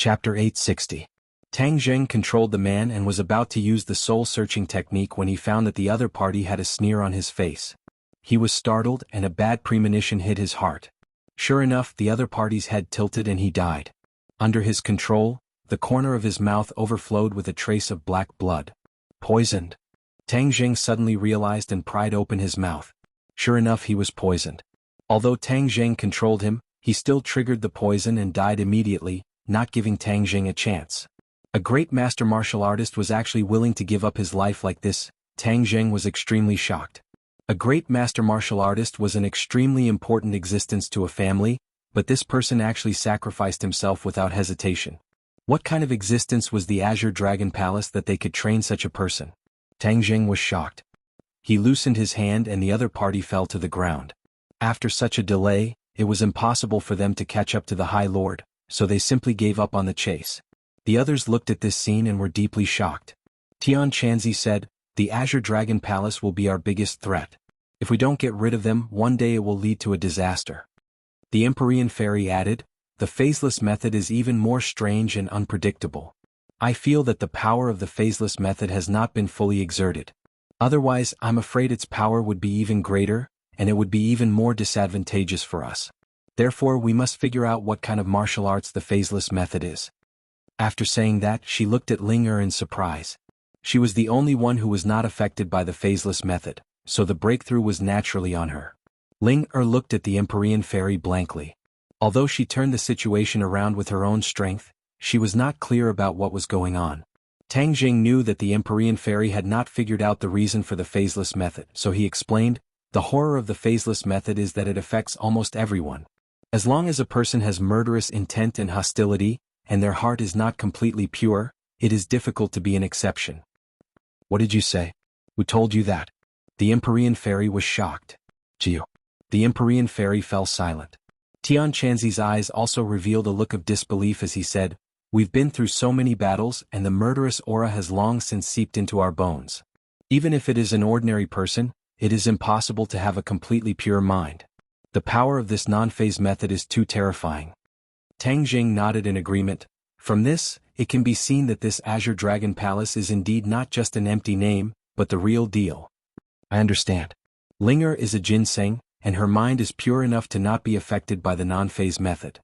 Chapter 860. Tang Zheng controlled the man and was about to use the soul-searching technique when he found that the other party had a sneer on his face. He was startled and a bad premonition hit his heart. Sure enough, the other party's head tilted and he died. Under his control, the corner of his mouth overflowed with a trace of black blood. Poisoned. Tang Zheng suddenly realized and pried open his mouth. Sure enough, he was poisoned. Although Tang Zheng controlled him, he still triggered the poison and died immediately, not giving Tang Zheng a chance. A great master martial artist was actually willing to give up his life like this. Tang Zheng was extremely shocked. A great master martial artist was an extremely important existence to a family, but this person actually sacrificed himself without hesitation. What kind of existence was the Azure Dragon Palace that they could train such a person? Tang Zheng was shocked. He loosened his hand and the other party fell to the ground. After such a delay, it was impossible for them to catch up to the High Lord, so they simply gave up on the chase. The others looked at this scene and were deeply shocked. Tian Chanzi said, "The Azure Dragon Palace will be our biggest threat. If we don't get rid of them, one day it will lead to a disaster." The Empyrean Fairy added, "The phaseless method is even more strange and unpredictable. I feel that the power of the phaseless method has not been fully exerted. Otherwise, I'm afraid its power would be even greater, and it would be even more disadvantageous for us. Therefore, we must figure out what kind of martial arts the phaseless method is." After saying that, she looked at Ling Er in surprise. She was the only one who was not affected by the phaseless method, so the breakthrough was naturally on her. Ling Er looked at the Empyrean Fairy blankly. Although she turned the situation around with her own strength, she was not clear about what was going on. Tang Zheng knew that the Empyrean Fairy had not figured out the reason for the phaseless method, so he explained, "The horror of the phaseless method is that it affects almost everyone. As long as a person has murderous intent and hostility, and their heart is not completely pure, it is difficult to be an exception." "What did you say? Who told you that?" The Empyrean Fairy was shocked. "Jiu." The Empyrean Fairy fell silent. Tian Chanzi's eyes also revealed a look of disbelief as he said, "We've been through so many battles and the murderous aura has long since seeped into our bones. Even if it is an ordinary person, it is impossible to have a completely pure mind. The power of this non-phase method is too terrifying." Tang Zheng nodded in agreement. From this, it can be seen that this Azure Dragon Palace is indeed not just an empty name, but the real deal. "I understand. Ling Er is a ginseng, and her mind is pure enough to not be affected by the non-phase method.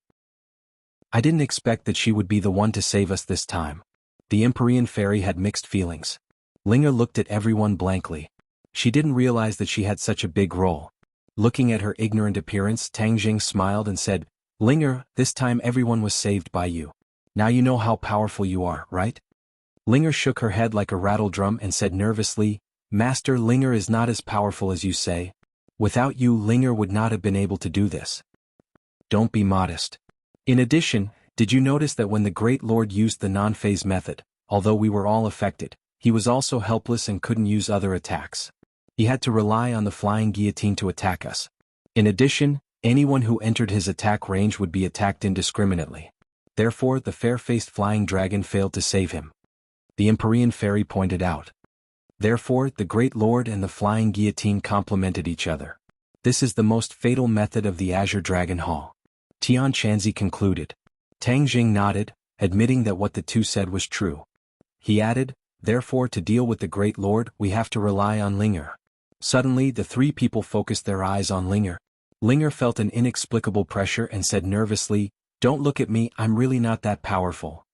I didn't expect that she would be the one to save us this time." The Empyrean Fairy had mixed feelings. Ling Er looked at everyone blankly. She didn't realize that she had such a big role. Looking at her ignorant appearance, Tang Zheng smiled and said, "Ling Er, this time everyone was saved by you. Now you know how powerful you are, right?" Ling Er shook her head like a rattle drum and said nervously, "Master, Ling Er is not as powerful as you say. Without you, Ling Er would not have been able to do this." "Don't be modest. In addition, did you notice that when the Great Lord used the non-phase method, although we were all affected, he was also helpless and couldn't use other attacks? He had to rely on the flying guillotine to attack us. In addition, anyone who entered his attack range would be attacked indiscriminately. Therefore, the fair-faced flying dragon failed to save him," the Empyrean Fairy pointed out. "Therefore, the Great Lord and the flying guillotine complemented each other. This is the most fatal method of the Azure Dragon Hall," Tian Chanzi concluded. Tang Zheng nodded, admitting that what the two said was true. He added, "Therefore, to deal with the Great Lord, we have to rely on Ling Er." Suddenly, the three people focused their eyes on Ling Er. Ling Er felt an inexplicable pressure and said nervously, "Don't look at me, I'm really not that powerful."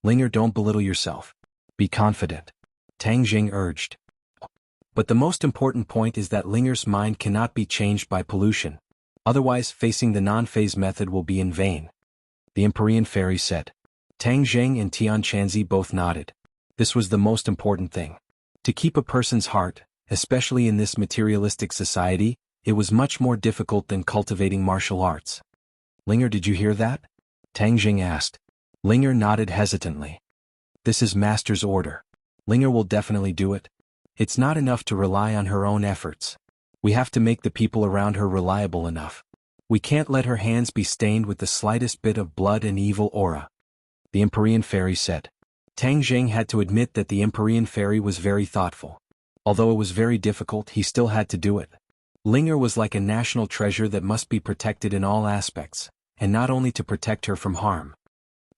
"Ling Er, don't belittle yourself. Be confident," Tang Zheng urged. "But the most important point is that Ling Er's mind cannot be changed by pollution. Otherwise, facing the non-phase method will be in vain," the Empyrean Fairy said. Tang Zheng and Tian Chanzi both nodded. This was the most important thing. To keep a person's heart, especially in this materialistic society, it was much more difficult than cultivating martial arts. "Ling Er, did you hear that?" Tang Zheng asked. Ling Er nodded hesitantly. "This is Master's order. Ling Er will definitely do it. It's not enough to rely on her own efforts. We have to make the people around her reliable enough. We can't let her hands be stained with the slightest bit of blood and evil aura," the Empyrean Fairy said. Tang Zheng had to admit that the Empyrean Fairy was very thoughtful. Although it was very difficult, he still had to do it. Ling Er was like a national treasure that must be protected in all aspects, and not only to protect her from harm.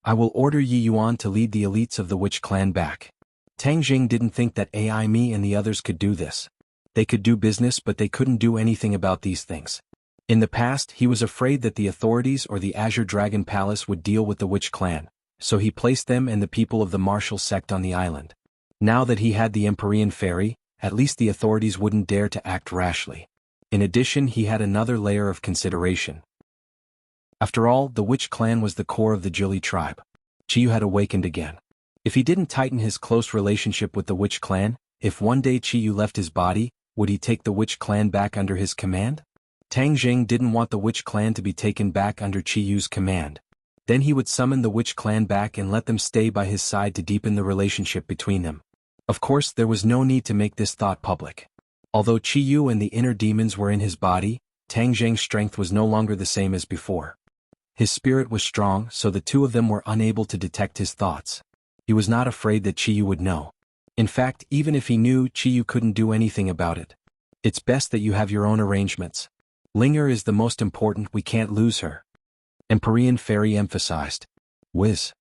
I will order Yi Yuan to lead the elites of the witch clan back. Tang Jing didn't think that AI Me and the others could do this. They could do business, but they couldn't do anything about these things. In the past, he was afraid that the authorities or the Azure Dragon Palace would deal with the witch clan, so he placed them and the people of the martial sect on the island. Now that he had the Empyrean Fairy, at least the authorities wouldn't dare to act rashly. In addition, he had another layer of consideration. After all, the witch clan was the core of the Jili tribe. Chiyu had awakened again. If he didn't tighten his close relationship with the witch clan, if one day Chiyu left his body, would he take the witch clan back under his command? Tang Jing didn't want the witch clan to be taken back under Chiyu's command. Then he would summon the witch clan back and let them stay by his side to deepen the relationship between them. Of course, there was no need to make this thought public. Although Chiyu and the inner demons were in his body, Tang Jing's strength was no longer the same as before. His spirit was strong, so the two of them were unable to detect his thoughts. He was not afraid that Chiyu would know. In fact, even if he knew, Chiyu couldn't do anything about it. It's best that you have your own arrangements. Linger is the most important, we can't lose her. Empyrean Fairy emphasized. Whiz.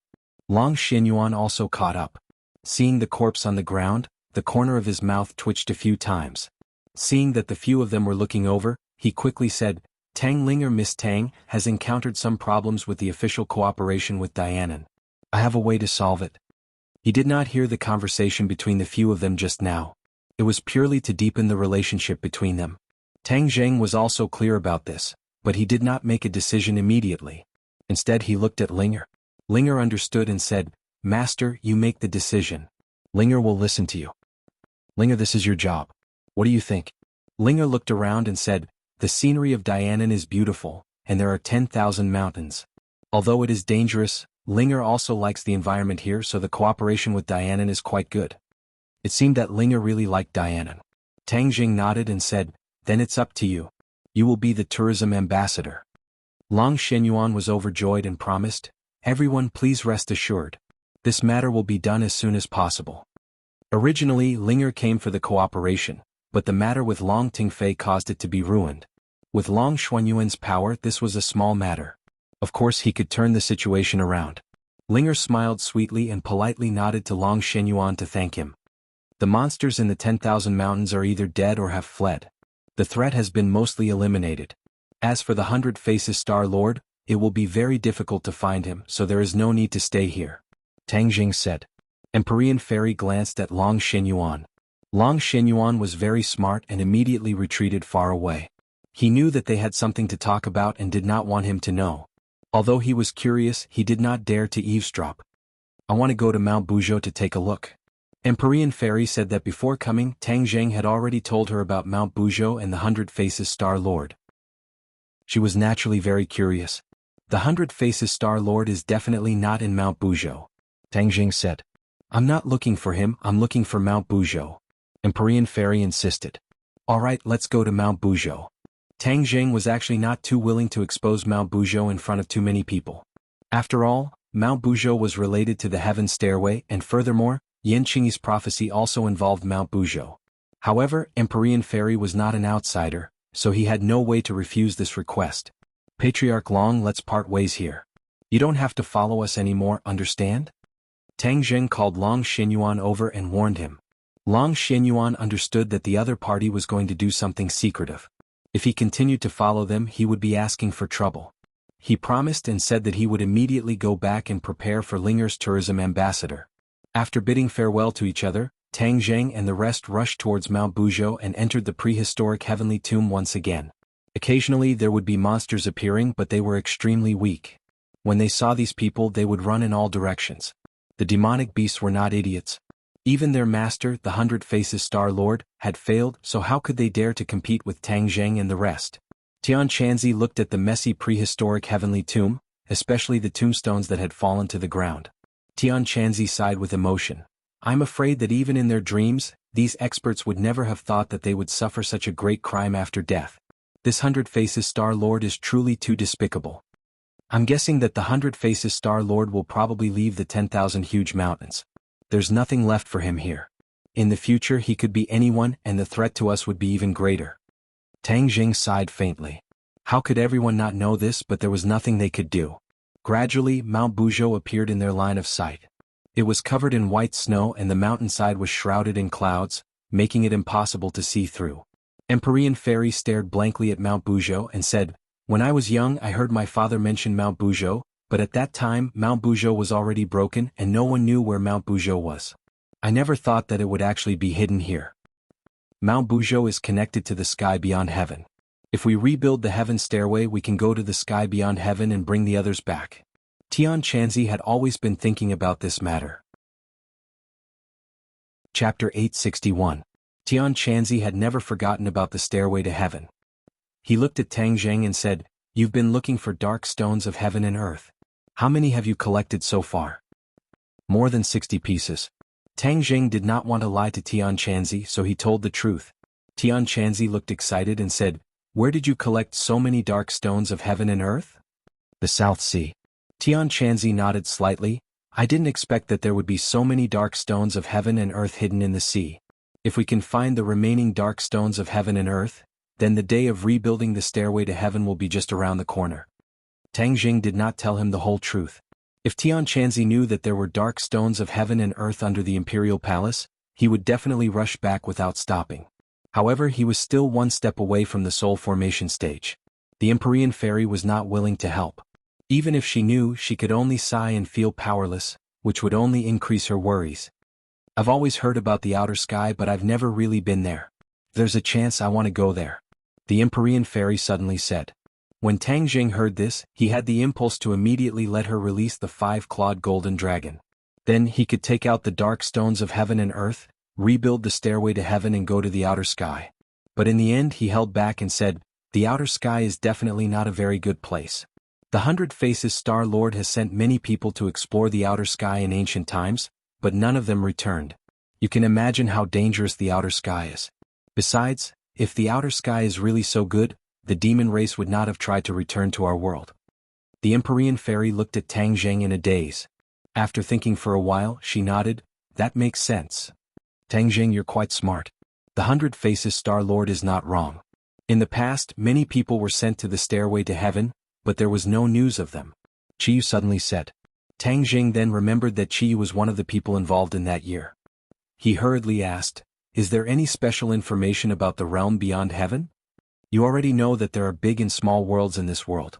Long Xinyuan also caught up. Seeing the corpse on the ground, the corner of his mouth twitched a few times. Seeing that the few of them were looking over, he quickly said, Tang Linger, Miss Tang, has encountered some problems with the official cooperation with Dianan. I have a way to solve it. He did not hear the conversation between the few of them just now. It was purely to deepen the relationship between them. Tang Zheng was also clear about this, but he did not make a decision immediately. Instead he looked at Linger. Linger understood and said, Master, you make the decision. Linger will listen to you. Linger, this is your job. What do you think? Linger looked around and said, the scenery of Dianan is beautiful, and there are 10,000 mountains. Although it is dangerous, Linger also likes the environment here, so the cooperation with Dianan is quite good. It seemed that Linger really liked Dianan. Tang Jing nodded and said, then it's up to you. You will be the tourism ambassador. Long Shenyuan was overjoyed and promised, everyone please rest assured. This matter will be done as soon as possible. Originally, Linger came for the cooperation, but the matter with Long Tingfei caused it to be ruined. With Long Xuanyuan's power, this was a small matter. Of course he could turn the situation around. Linger smiled sweetly and politely nodded to Long Shenyuan to thank him. The monsters in the 10,000 mountains are either dead or have fled. The threat has been mostly eliminated. As for the 100 Faces Star Lord, it will be very difficult to find him, so there is no need to stay here. Tang Jing said. Empyrean Fairy glanced at Long Shenyuan. Long Shenyuan was very smart and immediately retreated far away. He knew that they had something to talk about and did not want him to know. Although he was curious, he did not dare to eavesdrop. I want to go to Mount Buzhou to take a look. Empyrean Fairy said that before coming, Tang Zheng had already told her about Mount Buzhou and the 100 Faces Star Lord. She was naturally very curious. The 100 Faces Star Lord is definitely not in Mount Buzhou. Tang Zheng said. I'm not looking for him, I'm looking for Mount Buzhou. Empyrean Fairy insisted. Alright, let's go to Mount Buzhou. Tang Zheng was actually not too willing to expose Mount Buzhou in front of too many people. After all, Mount Buzhou was related to the Heaven Stairway, and furthermore, Yan Qingyi's prophecy also involved Mount Buzhou. However, Empyrean Fairy was not an outsider, so he had no way to refuse this request. Patriarch Long, let's part ways here. You don't have to follow us anymore, understand? Tang Zheng called Long Shenyuan over and warned him. Long Shenyuan understood that the other party was going to do something secretive. If he continued to follow them, he would be asking for trouble. He promised and said that he would immediately go back and prepare for Linger's tourism ambassador. After bidding farewell to each other, Tang Zheng and the rest rushed towards Mount Buzhou and entered the prehistoric heavenly tomb once again. Occasionally there would be monsters appearing, but they were extremely weak. When they saw these people, they would run in all directions. The demonic beasts were not idiots. Even their master, the 100 Faces Star Lord, had failed, so how could they dare to compete with Tang Zheng and the rest? Tian Chanzi looked at the messy prehistoric heavenly tomb, especially the tombstones that had fallen to the ground. Tian Chanzi sighed with emotion. I'm afraid that even in their dreams, these experts would never have thought that they would suffer such a great crime after death. This 100 Faces Star Lord is truly too despicable. I'm guessing that the 100 Faces Star Lord will probably leave the 10,000 huge mountains. There's nothing left for him here. In the future he could be anyone, and the threat to us would be even greater. Tang Jing sighed faintly. How could everyone not know this? But there was nothing they could do. Gradually, Mount Buzhou appeared in their line of sight. It was covered in white snow and the mountainside was shrouded in clouds, making it impossible to see through. Empyrean Fairy stared blankly at Mount Buzhou and said, "When I was young I heard my father mention Mount Buzhou, but at that time Mount Buzhou was already broken and no one knew where Mount Buzhou was. I never thought that it would actually be hidden here. Mount Buzhou is connected to the sky beyond heaven. If we rebuild the heaven stairway we can go to the sky beyond heaven and bring the others back." Tian Chanzi had always been thinking about this matter. Chapter 861. Tian Chanzi had never forgotten about the stairway to heaven. He looked at Tang Zheng and said, "You've been looking for dark stones of heaven and earth. How many have you collected so far?" "More than 60 pieces. Tang Zheng did not want to lie to Tian Chanzi, so he told the truth. Tian Chanzi looked excited and said, "Where did you collect so many dark stones of heaven and earth?" "The South Sea." Tian Chanzi nodded slightly. "I didn't expect that there would be so many dark stones of heaven and earth hidden in the sea. If we can find the remaining dark stones of heaven and earth, then the day of rebuilding the stairway to heaven will be just around the corner." Tang Jing did not tell him the whole truth. If Tian Chanzi knew that there were dark stones of heaven and earth under the imperial palace, he would definitely rush back without stopping. However, he was still one step away from the soul formation stage. The Empyrean Fairy was not willing to help. Even if she knew, she could only sigh and feel powerless, which would only increase her worries. "I've always heard about the outer sky but I've never really been there. There's a chance I want to go there," the Empyrean Fairy suddenly said. When Tang Jing heard this, he had the impulse to immediately let her release the 5-clawed golden dragon. Then he could take out the dark stones of heaven and earth, rebuild the stairway to heaven and go to the outer sky. But in the end he held back and said, "The outer sky is definitely not a very good place. The 100 Faces Star Lord has sent many people to explore the outer sky in ancient times, but none of them returned. You can imagine how dangerous the outer sky is. Besides, if the outer sky is really so good, the demon race would not have tried to return to our world." The Empyrean Fairy looked at Tang Zheng in a daze. After thinking for a while, she nodded, "That makes sense. Tang Zheng, you're quite smart. The 100 Faces Star Lord is not wrong. In the past, many people were sent to the stairway to heaven, but there was no news of them," Chiyu suddenly said. Tang Jing then remembered that Chiyu was one of the people involved in that year. He hurriedly asked, "Is there any special information about the realm beyond heaven? You already know that there are big and small worlds in this world.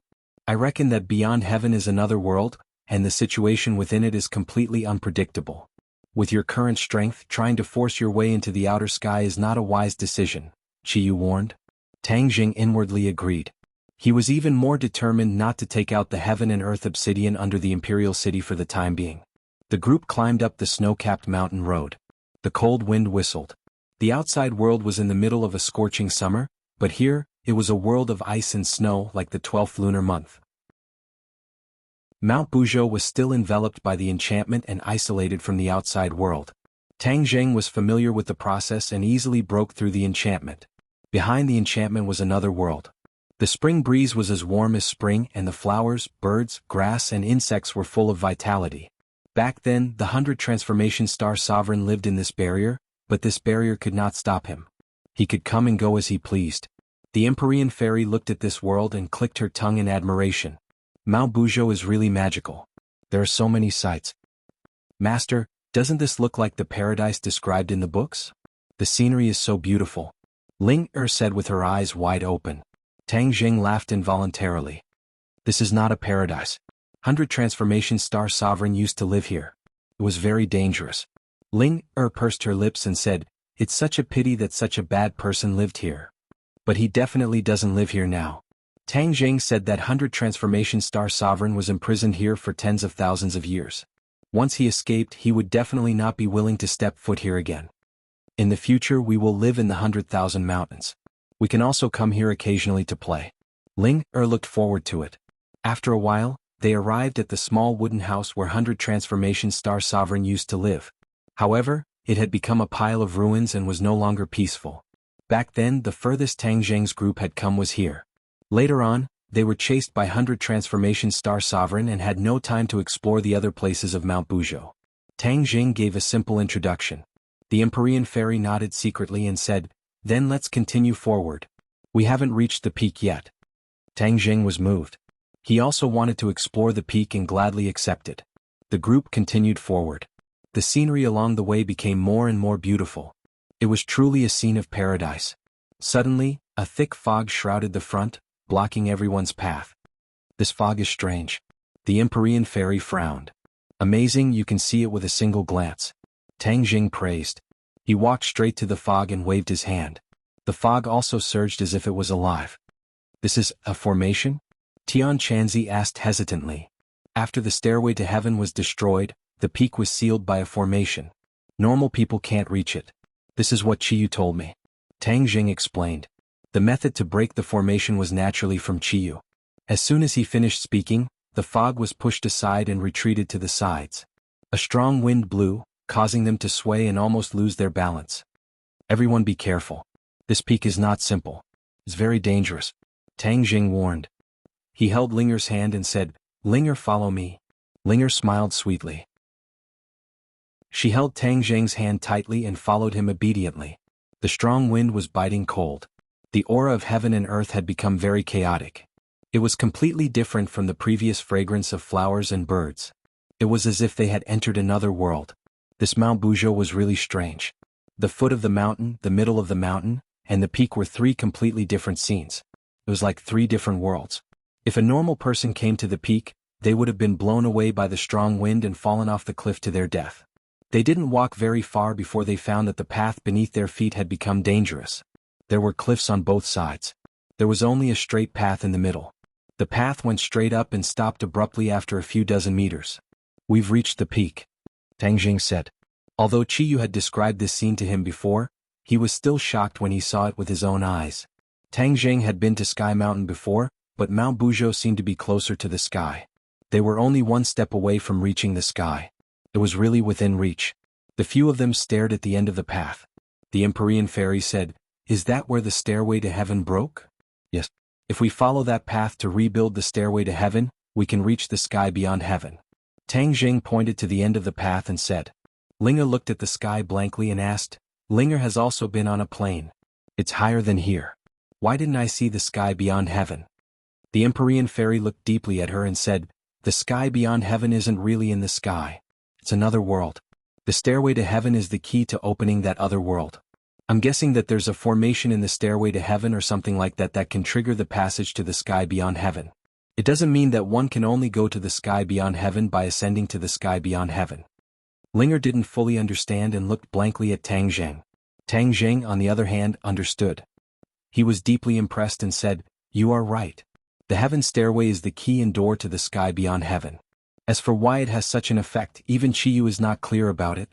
I reckon that beyond heaven is another world, and the situation within it is completely unpredictable. With your current strength, trying to force your way into the outer sky is not a wise decision," Chiyu warned. Tang Jing inwardly agreed. He was even more determined not to take out the heaven and earth obsidian under the imperial city for the time being. The group climbed up the snow-capped mountain road. The cold wind whistled. The outside world was in the middle of a scorching summer, but here, it was a world of ice and snow like the 12th lunar month. Mount Buzhou was still enveloped by the enchantment and isolated from the outside world. Tang Zheng was familiar with the process and easily broke through the enchantment. Behind the enchantment was another world. The spring breeze was as warm as spring and the flowers, birds, grass and insects were full of vitality. Back then, the 100 Transformation Star Sovereign lived in this barrier, but this barrier could not stop him. He could come and go as he pleased. The Empyrean Fairy looked at this world and clicked her tongue in admiration. "Mount Buzhou is really magical. There are so many sights. Master, doesn't this look like the paradise described in the books? The scenery is so beautiful," Ling said with her eyes wide open. Tang Jing laughed involuntarily. "This is not a paradise. 100 Transformation Star Sovereign used to live here. It was very dangerous." Ling pursed her lips and said, "It's such a pity that such a bad person lived here. But he definitely doesn't live here now." Tang Jing said that 100 Transformation Star Sovereign was imprisoned here for tens of thousands of years. Once he escaped, he would definitely not be willing to step foot here again. "In the future we will live in the 100,000 mountains. We can also come here occasionally to play." Ling looked forward to it. After a while, they arrived at the small wooden house where 100 Transformation Star Sovereign used to live. However, it had become a pile of ruins and was no longer peaceful. Back then, the furthest Tang Zheng's group had come was here. Later on, they were chased by 100 Transformation Star Sovereign and had no time to explore the other places of Mount Buzhou. Tang Jing gave a simple introduction. The Empyrean Fairy nodded secretly and said, "Then let's continue forward. We haven't reached the peak yet." Tang Jing was moved. He also wanted to explore the peak and gladly accepted. The group continued forward. The scenery along the way became more and more beautiful. It was truly a scene of paradise. Suddenly, a thick fog shrouded the front, blocking everyone's path. This fog is strange. The Empyrean fairy frowned. Amazing, you can see it with a single glance. Tang Jing praised. He walked straight to the fog and waved his hand. The fog also surged as if it was alive. This is a formation? Tian Chanzi asked hesitantly. After the stairway to heaven was destroyed, the peak was sealed by a formation. Normal people can't reach it. This is what Qiyu told me. Tang Jing explained. The method to break the formation was naturally from Qiyu. As soon as he finished speaking, the fog was pushed aside and retreated to the sides. A strong wind blew, causing them to sway and almost lose their balance. Everyone be careful. This peak is not simple. It's very dangerous. Tang Jing warned. He held Linger's hand and said, Linger, follow me. Linger smiled sweetly. She held Tang Jing's hand tightly and followed him obediently. The strong wind was biting cold. The aura of heaven and earth had become very chaotic. It was completely different from the previous fragrance of flowers and birds. It was as if they had entered another world. This Mount Buzhou was really strange. The foot of the mountain, the middle of the mountain, and the peak were three completely different scenes. It was like three different worlds. If a normal person came to the peak, they would have been blown away by the strong wind and fallen off the cliff to their death. They didn't walk very far before they found that the path beneath their feet had become dangerous. There were cliffs on both sides. There was only a straight path in the middle. The path went straight up and stopped abruptly after a few dozen meters. We've reached the peak, Tang Jing said. Although Qiyu had described this scene to him before, he was still shocked when he saw it with his own eyes. Tang Jing had been to Sky Mountain before, but Mount Buzhou seemed to be closer to the sky. They were only one step away from reaching the sky. It was really within reach. The few of them stared at the end of the path. The Empyrean fairy said, Is that where the stairway to heaven broke? Yes. If we follow that path to rebuild the stairway to heaven, we can reach the sky beyond heaven. Tang Jing pointed to the end of the path and said. Linger looked at the sky blankly and asked, Linger has also been on a plane. It's higher than here. Why didn't I see the sky beyond heaven? The Empyrean fairy looked deeply at her and said, The sky beyond heaven isn't really in the sky. It's another world. The stairway to heaven is the key to opening that other world. I'm guessing that there's a formation in the stairway to heaven or something like that that can trigger the passage to the sky beyond heaven. It doesn't mean that one can only go to the sky beyond heaven by ascending to the sky beyond heaven. Linger didn't fully understand and looked blankly at Tang Jing. Tang Jing, on the other hand, understood. He was deeply impressed and said, You are right. The heaven stairway is the key and door to the sky beyond heaven. As for why it has such an effect, even Qiyu is not clear about it.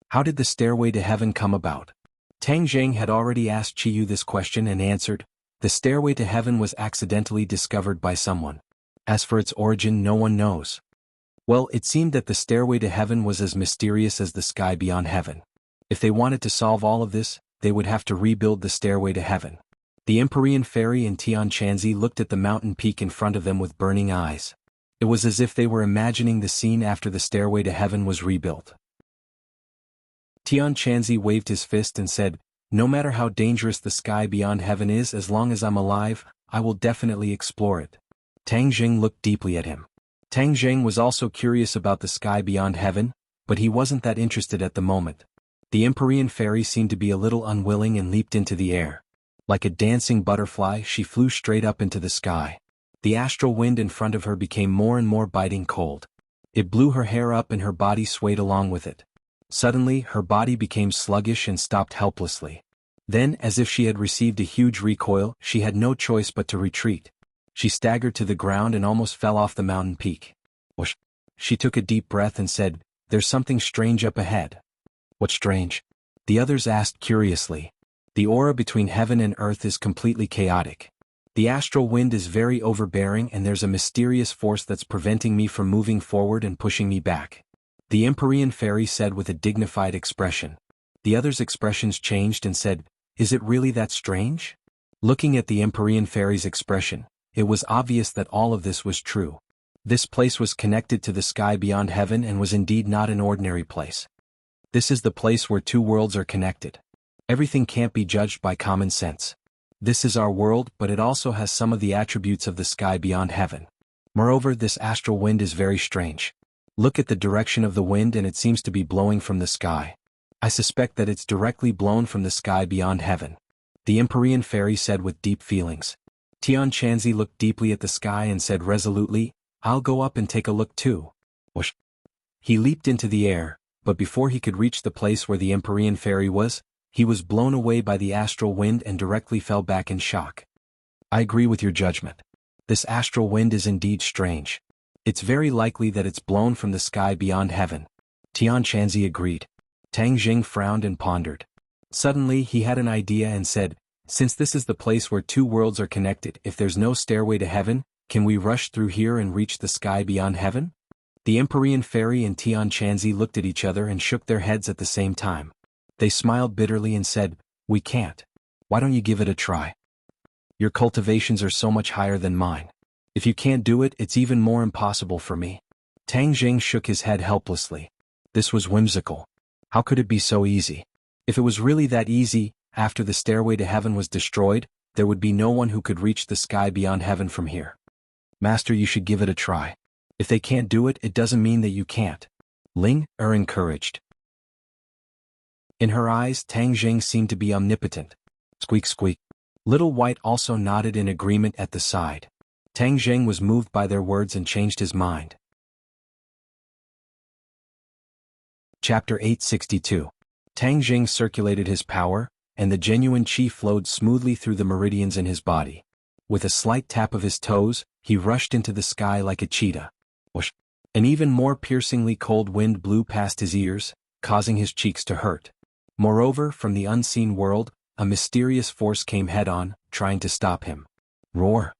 How did the stairway to heaven come about? Tang Jing had already asked Qiyu this question and answered, The stairway to heaven was accidentally discovered by someone. As for its origin, no one knows. Well, it seemed that the stairway to heaven was as mysterious as the sky beyond heaven. If they wanted to solve all of this, they would have to rebuild the stairway to heaven. The Empyrean fairy and Tian Chanzi looked at the mountain peak in front of them with burning eyes. It was as if they were imagining the scene after the stairway to heaven was rebuilt. Tian Chanzi waved his fist and said, No matter how dangerous the sky beyond heaven is, as long as I'm alive, I will definitely explore it. Tang Jing looked deeply at him. Tang Jing was also curious about the sky beyond heaven, but he wasn't that interested at the moment. The Empyrean fairy seemed to be a little unwilling and leaped into the air. Like a dancing butterfly, she flew straight up into the sky. The astral wind in front of her became more and more biting cold. It blew her hair up and her body swayed along with it. Suddenly, her body became sluggish and stopped helplessly. Then, as if she had received a huge recoil, she had no choice but to retreat. She staggered to the ground and almost fell off the mountain peak. Whoosh! She took a deep breath and said, There's something strange up ahead. What's strange? The others asked curiously. The aura between heaven and earth is completely chaotic. The astral wind is very overbearing and there's a mysterious force that's preventing me from moving forward and pushing me back. The Empyrean fairy said with a dignified expression. The others' expressions changed and said, Is it really that strange? Looking at the Empyrean fairy's expression, it was obvious that all of this was true. This place was connected to the sky beyond heaven and was indeed not an ordinary place. This is the place where two worlds are connected. Everything can't be judged by common sense. This is our world, but it also has some of the attributes of the sky beyond heaven. Moreover, this astral wind is very strange. Look at the direction of the wind and it seems to be blowing from the sky. I suspect that it's directly blown from the sky beyond heaven. The Empyrean fairy said with deep feelings. Tian Chanzi looked deeply at the sky and said resolutely, I'll go up and take a look too. Whoosh. He leaped into the air, but before he could reach the place where the Empyrean fairy was, he was blown away by the astral wind and directly fell back in shock. I agree with your judgment. This astral wind is indeed strange. It's very likely that it's blown from the sky beyond heaven. Tian Chanzi agreed. Tang Jing frowned and pondered. Suddenly he had an idea and said, since this is the place where two worlds are connected, if there's no stairway to heaven, can we rush through here and reach the sky beyond heaven? The Empyrean fairy and Tian Chanzi looked at each other and shook their heads at the same time. They smiled bitterly and said, we can't. Why don't you give it a try? Your cultivations are so much higher than mine. If you can't do it, it's even more impossible for me. Tang Jing shook his head helplessly. This was whimsical. How could it be so easy? If it was really that easy, after the stairway to heaven was destroyed, there would be no one who could reach the sky beyond heaven from here. Master, you should give it a try. If they can't do it, it doesn't mean that you can't. Ling encouraged. In her eyes, Tang Jing seemed to be omnipotent. Squeak squeak. Little White also nodded in agreement at the side. Tang Jing was moved by their words and changed his mind. Chapter 862. Tang Jing circulated his power, and the genuine qi flowed smoothly through the meridians in his body. With a slight tap of his toes, he rushed into the sky like a cheetah. Whoosh! An even more piercingly cold wind blew past his ears, causing his cheeks to hurt. Moreover, from the unseen world, a mysterious force came head-on, trying to stop him. Roar!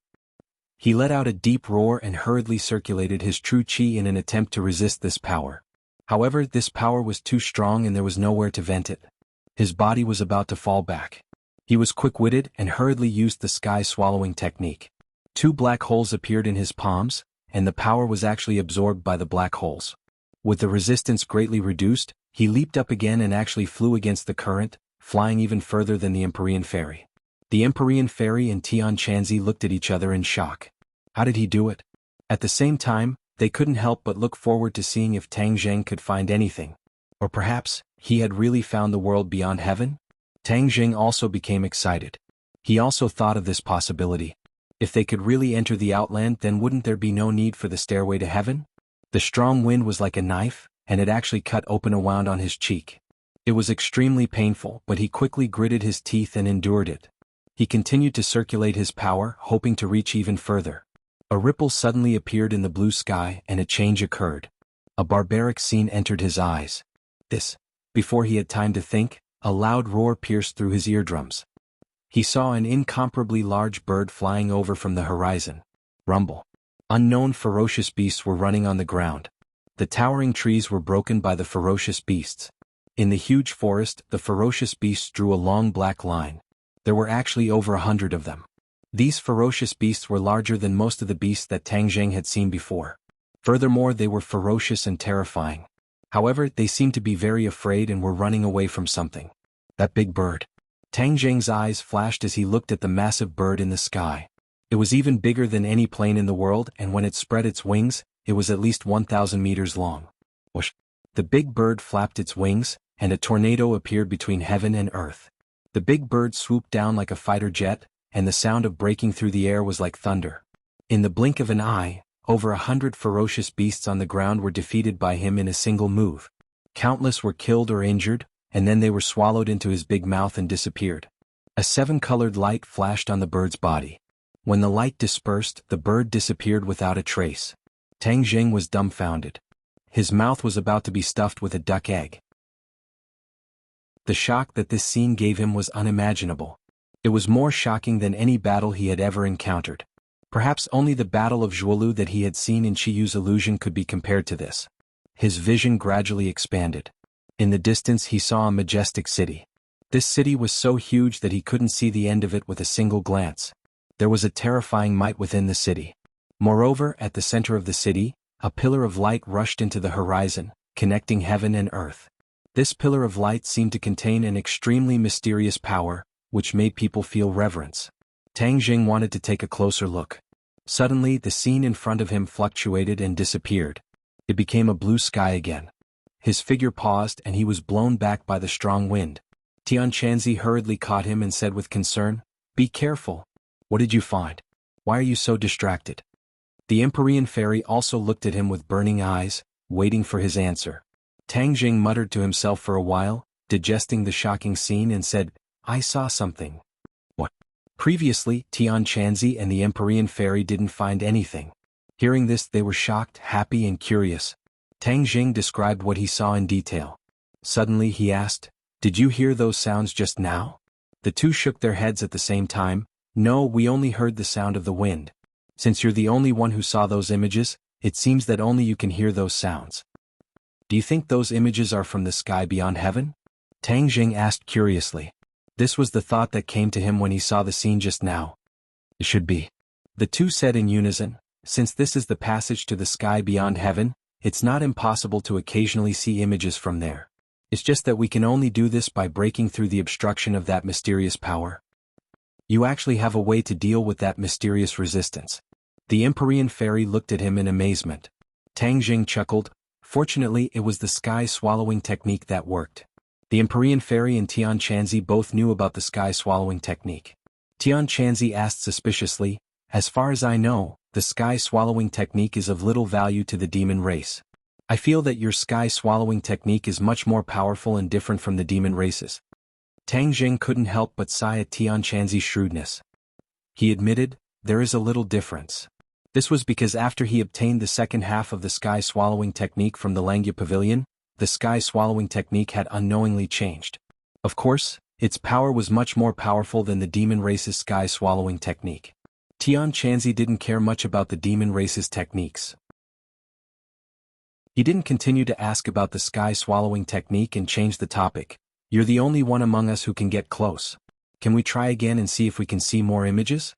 He let out a deep roar and hurriedly circulated his true qi in an attempt to resist this power. However, this power was too strong and there was nowhere to vent it. His body was about to fall back. He was quick-witted and hurriedly used the sky-swallowing technique. 2 black holes appeared in his palms, and the power was actually absorbed by the black holes. With the resistance greatly reduced, he leaped up again and actually flew against the current, flying even further than the Empyrean fairy. The Empyrean fairy and Tian Chanzi looked at each other in shock. How did he do it? At the same time, they couldn't help but look forward to seeing if Tang Jing could find anything. Or perhaps, he had really found the world beyond heaven? Tang Jing also became excited. He also thought of this possibility. If they could really enter the outland, then wouldn't there be no need for the stairway to heaven? The strong wind was like a knife, and it actually cut open a wound on his cheek. It was extremely painful, but he quickly gritted his teeth and endured it. He continued to circulate his power, hoping to reach even further. A ripple suddenly appeared in the blue sky, and a change occurred. A barbaric scene entered his eyes. Before he had time to think, a loud roar pierced through his eardrums. He saw an incomparably large bird flying over from the horizon. Rumble. Unknown ferocious beasts were running on the ground. The towering trees were broken by the ferocious beasts. In the huge forest, the ferocious beasts drew a long black line. There were actually over 100 of them. These ferocious beasts were larger than most of the beasts that Tang Jing had seen before. Furthermore, they were ferocious and terrifying. However, they seemed to be very afraid and were running away from something. That big bird. Tang Jing's eyes flashed as he looked at the massive bird in the sky. It was even bigger than any plane in the world, and when it spread its wings, it was at least 1,000 meters long. Whoosh! The big bird flapped its wings, and a tornado appeared between heaven and earth. The big bird swooped down like a fighter jet, and the sound of breaking through the air was like thunder. In the blink of an eye, over 100 ferocious beasts on the ground were defeated by him in a single move. Countless were killed or injured, and then they were swallowed into his big mouth and disappeared. A 7-colored light flashed on the bird's body. When the light dispersed, the bird disappeared without a trace. Tang Jing was dumbfounded. His mouth was about to be stuffed with a duck egg. The shock that this scene gave him was unimaginable. It was more shocking than any battle he had ever encountered. Perhaps only the battle of Zhuolu that he had seen in Qiyu's illusion could be compared to this. His vision gradually expanded. In the distance he saw a majestic city. This city was so huge that he couldn't see the end of it with a single glance. There was a terrifying might within the city. Moreover, at the center of the city, a pillar of light rushed into the horizon, connecting heaven and earth. This pillar of light seemed to contain an extremely mysterious power, which made people feel reverence. Tang Jing wanted to take a closer look. Suddenly the scene in front of him fluctuated and disappeared. It became a blue sky again. His figure paused and he was blown back by the strong wind. Tianquanzi hurriedly caught him and said with concern, "Be careful. What did you find? Why are you so distracted?" The Empyrean fairy also looked at him with burning eyes, waiting for his answer. Tang Jing muttered to himself for a while, digesting the shocking scene, and said, "I saw something." "What?" Previously, Tianquanzi and the Empyrean fairy didn't find anything. Hearing this, they were shocked, happy, and curious. Tang Jing described what he saw in detail. Suddenly he asked, "Did you hear those sounds just now?" The two shook their heads at the same time. "No, we only heard the sound of the wind. Since you're the only one who saw those images, it seems that only you can hear those sounds. Do you think those images are from the sky beyond heaven?" Tang Jing asked curiously. This was the thought that came to him when he saw the scene just now. "It should be." The two said in unison, "Since this is the passage to the sky beyond heaven, it's not impossible to occasionally see images from there. It's just that we can only do this by breaking through the obstruction of that mysterious power." "You actually have a way to deal with that mysterious resistance?" The Empyrean fairy looked at him in amazement. Tang Jing chuckled. Fortunately, it was the sky-swallowing technique that worked. The Empyrean fairy and Tianquanzi both knew about the sky-swallowing technique. Tianquanzi asked suspiciously, "As far as I know, the sky-swallowing technique is of little value to the demon race. I feel that your sky-swallowing technique is much more powerful and different from the demon races." Tang Jing couldn't help but sigh at Tianquanzi's shrewdness. He admitted, "There is a little difference." This was because after he obtained the second half of the sky-swallowing technique from the Langya Pavilion, the sky-swallowing technique had unknowingly changed. Of course, its power was much more powerful than the demon race's sky-swallowing technique. Tianquanzi didn't care much about the demon race's techniques. He didn't continue to ask about the sky-swallowing technique and changed the topic. "You're the only one among us who can get close. Can we try again and see if we can see more images?"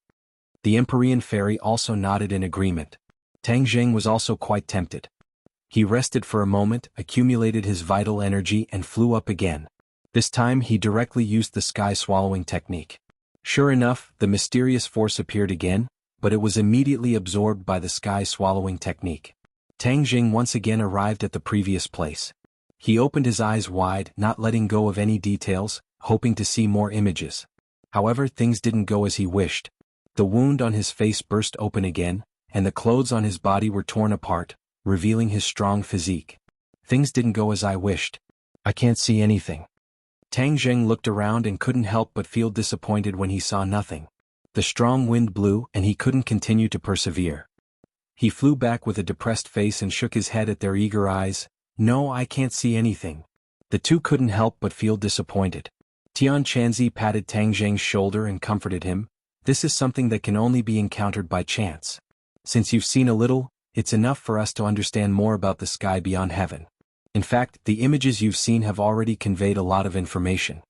The Empyrean fairy also nodded in agreement. Tang Jing was also quite tempted. He rested for a moment, accumulated his vital energy, and flew up again. This time he directly used the sky-swallowing technique. Sure enough, the mysterious force appeared again, but it was immediately absorbed by the sky-swallowing technique. Tang Jing once again arrived at the previous place. He opened his eyes wide, not letting go of any details, hoping to see more images. However, things didn't go as he wished. The wound on his face burst open again, and the clothes on his body were torn apart, revealing his strong physique. "Things didn't go as I wished. I can't see anything." Tang Jing looked around and couldn't help but feel disappointed when he saw nothing. The strong wind blew and he couldn't continue to persevere. He flew back with a depressed face and shook his head at their eager eyes. "No, I can't see anything." The two couldn't help but feel disappointed. Tianquanzi patted Tang Jing's shoulder and comforted him. "This is something that can only be encountered by chance. Since you've seen a little, it's enough for us to understand more about the sky beyond heaven. In fact, the images you've seen have already conveyed a lot of information."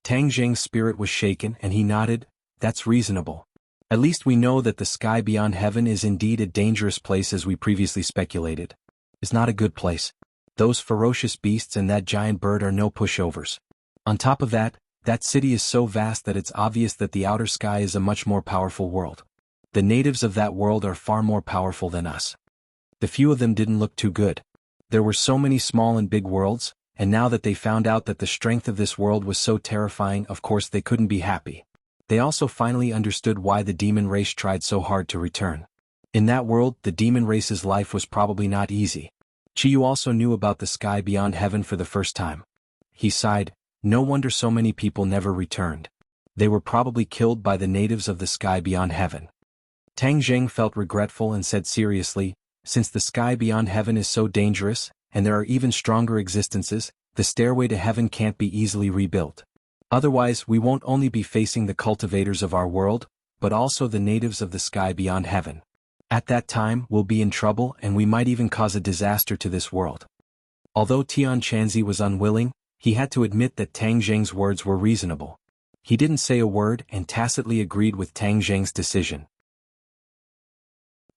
Tang Jing's spirit was shaken and he nodded. "That's reasonable. At least we know that the sky beyond heaven is indeed a dangerous place as we previously speculated. It's not a good place. Those ferocious beasts and that giant bird are no pushovers. On top of that, that city is so vast that it's obvious that the outer sky is a much more powerful world. The natives of that world are far more powerful than us. The few of them didn't look too good. There were so many small and big worlds, and now that they found out that the strength of this world was so terrifying, of course they couldn't be happy. They also finally understood why the demon race tried so hard to return. In that world, the demon race's life was probably not easy. Chiyu also knew about the sky beyond heaven for the first time. He sighed. No wonder so many people never returned. They were probably killed by the natives of the sky beyond heaven. Tang Jing felt regretful and said seriously, "Since the sky beyond heaven is so dangerous, and there are even stronger existences, the stairway to heaven can't be easily rebuilt. Otherwise, we won't only be facing the cultivators of our world, but also the natives of the sky beyond heaven. At that time, we'll be in trouble and we might even cause a disaster to this world." Although Tianquanzi was unwilling, he had to admit that Tang Jing's words were reasonable. He didn't say a word and tacitly agreed with Tang Jing's decision.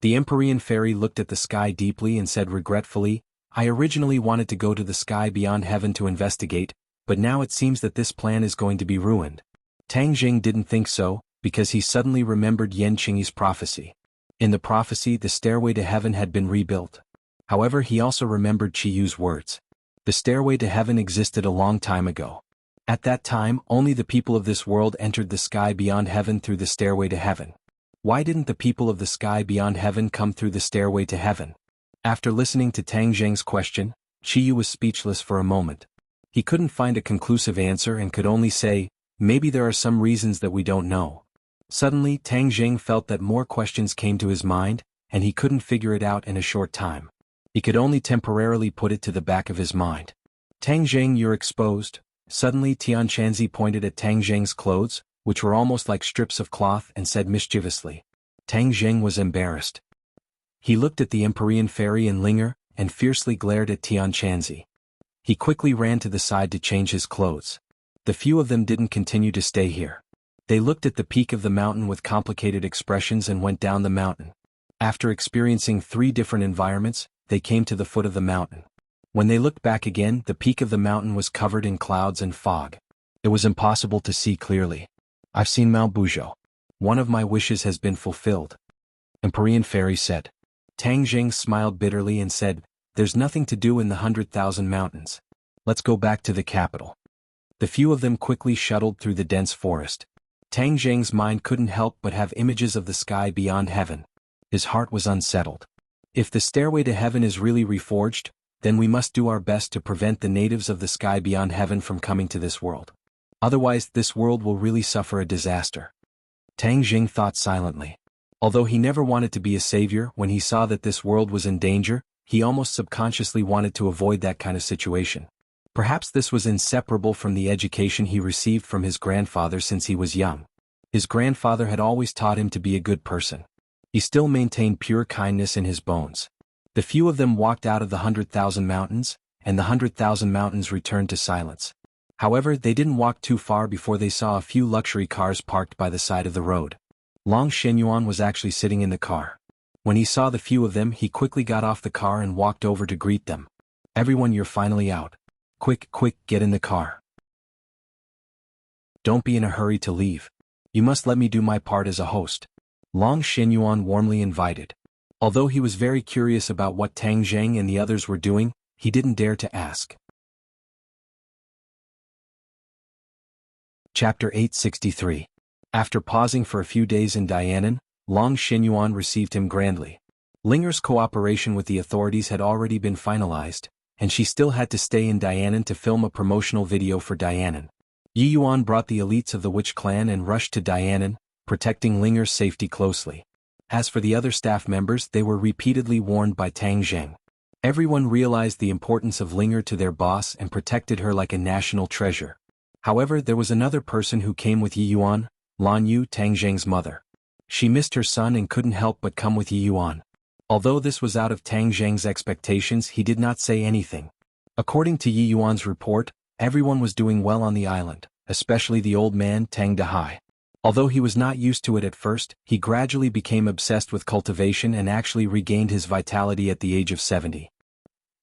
The Empyrean fairy looked at the sky deeply and said regretfully, "I originally wanted to go to the sky beyond heaven to investigate, but now it seems that this plan is going to be ruined." Tang Jing didn't think so, because he suddenly remembered Yan Qingyi's prophecy. In the prophecy, the stairway to heaven had been rebuilt. However, he also remembered Qiyu's words. The stairway to heaven existed a long time ago. At that time, only the people of this world entered the sky beyond heaven through the stairway to heaven. Why didn't the people of the sky beyond heaven come through the stairway to heaven? After listening to Tang Zheng's question, Qiyu was speechless for a moment. He couldn't find a conclusive answer and could only say, maybe there are some reasons that we don't know. Suddenly, Tang Zheng felt that more questions came to his mind, and he couldn't figure it out in a short time. He could only temporarily put it to the back of his mind. Tang Zheng, you're exposed. Suddenly Tian Chanzi pointed at Tang Zheng's clothes, which were almost like strips of cloth, and said mischievously. Tang Zheng was embarrassed. He looked at the Empyrean fairy and Linger, and fiercely glared at Tian Chanzi. He quickly ran to the side to change his clothes. The few of them didn't continue to stay here. They looked at the peak of the mountain with complicated expressions and went down the mountain. After experiencing 3 different environments, they came to the foot of the mountain. When they looked back again, the peak of the mountain was covered in clouds and fog. It was impossible to see clearly. I've seen Mount Buzhou. One of my wishes has been fulfilled. Empyrean fairy said. Tang Zheng smiled bitterly and said, there's nothing to do in the 100,000 mountains. Let's go back to the capital. The few of them quickly shuttled through the dense forest. Tang Zheng's mind couldn't help but have images of the sky beyond heaven. His heart was unsettled. If the stairway to heaven is really reforged, then we must do our best to prevent the natives of the sky beyond heaven from coming to this world. Otherwise, this world will really suffer a disaster. Tang Zheng thought silently. Although he never wanted to be a savior, when he saw that this world was in danger, he almost subconsciously wanted to avoid that kind of situation. Perhaps this was inseparable from the education he received from his grandfather since he was young. His grandfather had always taught him to be a good person. He still maintained pure kindness in his bones. The few of them walked out of the 100,000 mountains, and the 100,000 mountains returned to silence. However, they didn't walk too far before they saw a few luxury cars parked by the side of the road. Long Shenyuan was actually sitting in the car. When he saw the few of them, he quickly got off the car and walked over to greet them. Everyone, you're finally out. Quick, get in the car. Don't be in a hurry to leave. You must let me do my part as a host. Long Shenyuan warmly invited. Although he was very curious about what Tang Zheng and the others were doing, he didn't dare to ask. Chapter 863. After pausing for a few days in Dianan, Long Shenyuan received him grandly. Linger's cooperation with the authorities had already been finalized, and she still had to stay in Dianan to film a promotional video for Dianan. Yi Yuan brought the elites of the Witch clan and rushed to Dianan, protecting Linger's safety closely. As for the other staff members, they were repeatedly warned by Tang Zheng. Everyone realized the importance of Linger to their boss and protected her like a national treasure. However, there was another person who came with Yi Yuan, Lan Yu, Tang Zheng's mother. She missed her son and couldn't help but come with Yi Yuan. Although this was out of Tang Zheng's expectations, he did not say anything. According to Yi Yuan's report, everyone was doing well on the island, especially the old man Tang Dahai. Although he was not used to it at first, he gradually became obsessed with cultivation and actually regained his vitality at the age of 70.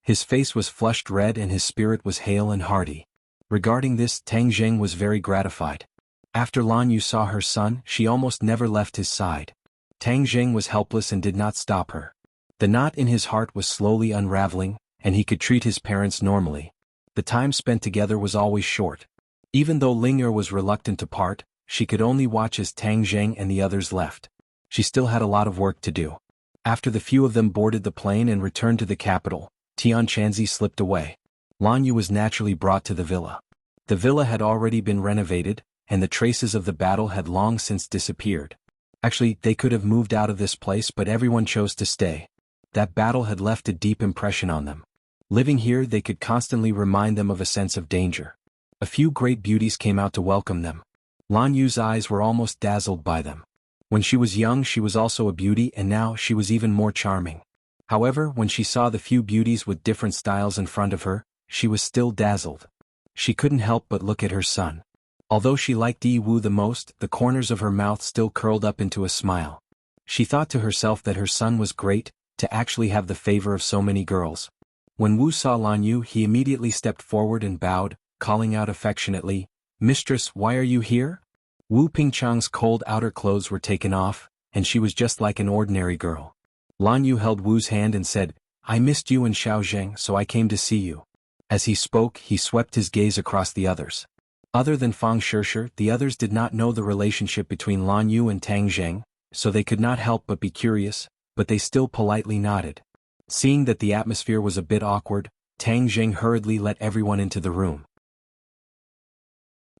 His face was flushed red and his spirit was hale and hearty. Regarding this, Tang Zheng was very gratified. After Lan Yu saw her son, she almost never left his side. Tang Zheng was helpless and did not stop her. The knot in his heart was slowly unraveling, and he could treat his parents normally. The time spent together was always short. Even though Linger was reluctant to part, she could only watch as Tang Zheng and the others left. She still had a lot of work to do. After the few of them boarded the plane and returned to the capital, Tian Chanzi slipped away. Lan Yu was naturally brought to the villa. The villa had already been renovated, and the traces of the battle had long since disappeared. Actually, they could have moved out of this place, but everyone chose to stay. That battle had left a deep impression on them. Living here, they could constantly remind them of a sense of danger. A few great beauties came out to welcome them. Lan Yu's eyes were almost dazzled by them. When she was young, she was also a beauty, and now she was even more charming. However, when she saw the few beauties with different styles in front of her, she was still dazzled. She couldn't help but look at her son. Although she liked Yi Wu the most, the corners of her mouth still curled up into a smile. She thought to herself that her son was great, to actually have the favor of so many girls. When Wu saw Lan Yu, he immediately stepped forward and bowed, calling out affectionately, "Mistress, why are you here?" Wu Pingchang's cold outer clothes were taken off, and she was just like an ordinary girl. Lan Yu held Wu's hand and said, "I missed you and Xiaozheng, so I came to see you." As he spoke, he swept his gaze across the others. Other than Fang Shishir, the others did not know the relationship between Lan Yu and Tang Zheng, so they could not help but be curious, but they still politely nodded. Seeing that the atmosphere was a bit awkward, Tang Zheng hurriedly let everyone into the room.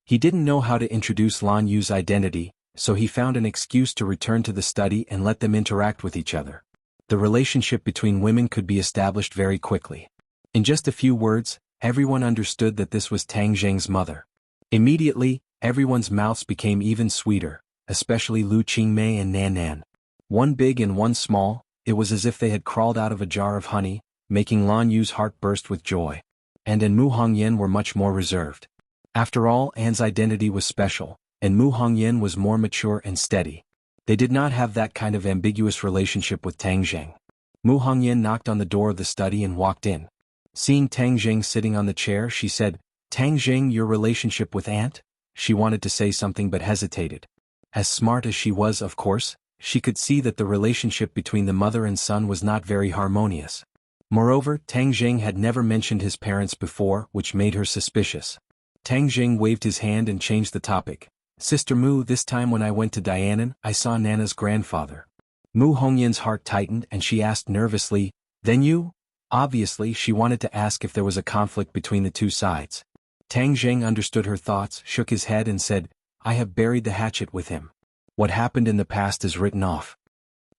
He didn't know how to introduce Lan Yu's identity, so he found an excuse to return to the study and let them interact with each other. The relationship between women could be established very quickly. In just a few words, everyone understood that this was Tang Zheng's mother. Immediately, everyone's mouths became even sweeter, especially Lu Qingmei and Nan Nan. One big and one small, it was as if they had crawled out of a jar of honey, making Lan Yu's heart burst with joy. And Mu Hongyan were much more reserved. After all, An's identity was special, and Mu Hongyan was more mature and steady. They did not have that kind of ambiguous relationship with Tang Zheng. Mu Hongyan knocked on the door of the study and walked in. Seeing Tang Zheng sitting on the chair, she said, "Tang Zheng, your relationship with Aunt?" She wanted to say something but hesitated. As smart as she was, of course, she could see that the relationship between the mother and son was not very harmonious. Moreover, Tang Zheng had never mentioned his parents before, which made her suspicious. Tang Zheng waved his hand and changed the topic. "Sister Mu, this time when I went to Dianan, I saw Nana's grandfather." Mu Hongyan's heart tightened and she asked nervously, "Then you?" Obviously, she wanted to ask if there was a conflict between the two sides. Tang Zheng understood her thoughts, shook his head and said, "I have buried the hatchet with him. What happened in the past is written off."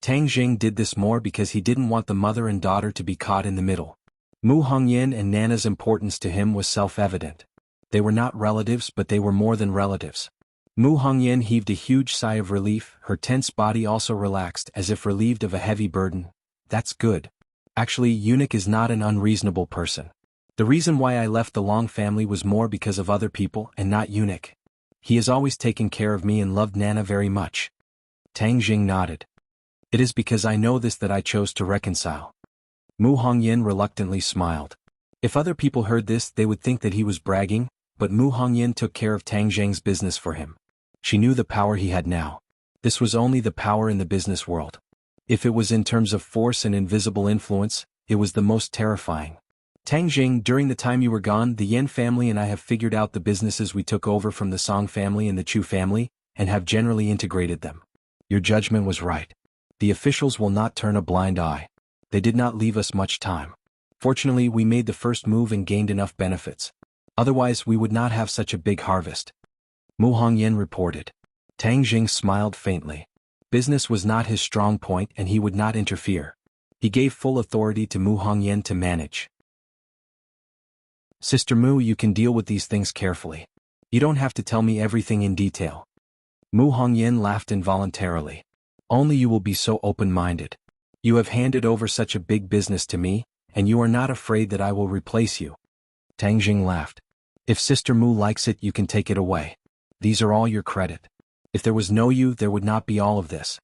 Tang Zheng did this more because he didn't want the mother and daughter to be caught in the middle. Mu Hongyan and Nana's importance to him was self-evident. They were not relatives, but they were more than relatives. Mu Hongyan heaved a huge sigh of relief, her tense body also relaxed as if relieved of a heavy burden. "That's good. Actually, Eunuch is not an unreasonable person. The reason why I left the Long family was more because of other people and not Eunuch. He has always taken care of me and loved Nana very much." Tang Zheng nodded. "It is because I know this that I chose to reconcile." Mu Hongyan reluctantly smiled. If other people heard this, they would think that he was bragging, but Mu Hongyan took care of Tang Zheng's business for him. She knew the power he had now. This was only the power in the business world. If it was in terms of force and invisible influence, it was the most terrifying. "Tang Zheng, during the time you were gone, the Yan family and I have figured out the businesses we took over from the Song family and the Chu family, and have generally integrated them. Your judgment was right. The officials will not turn a blind eye. They did not leave us much time. Fortunately, we made the first move and gained enough benefits. Otherwise, we would not have such a big harvest." Mu Hongyan reported. Tang Zheng smiled faintly. Business was not his strong point and he would not interfere. He gave full authority to Mu Hongyan to manage. "Sister Mu, you can deal with these things carefully. You don't have to tell me everything in detail." Mu Hongyan laughed involuntarily. "Only you will be so open-minded. You have handed over such a big business to me, and you are not afraid that I will replace you." Tang Zheng laughed. "If Sister Mu likes it, you can take it away. These are all your credit. If there was no you, there would not be all of this."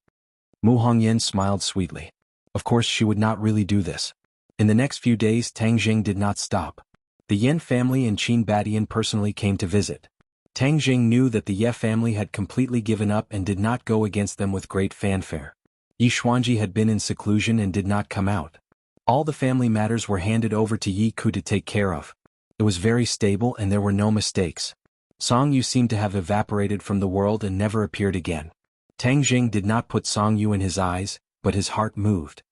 Mu Hongyan smiled sweetly. Of course she would not really do this. In the next few days Tang Zheng did not stop. The Yen family and Qin Badian personally came to visit. Tang Zheng knew that the Ye family had completely given up and did not go against them with great fanfare. Yi Xuanji had been in seclusion and did not come out. All the family matters were handed over to Yi Ku to take care of. It was very stable and there were no mistakes. Song Yu seemed to have evaporated from the world and never appeared again. Tang Zheng did not put Song Yu in his eyes, but his heart moved.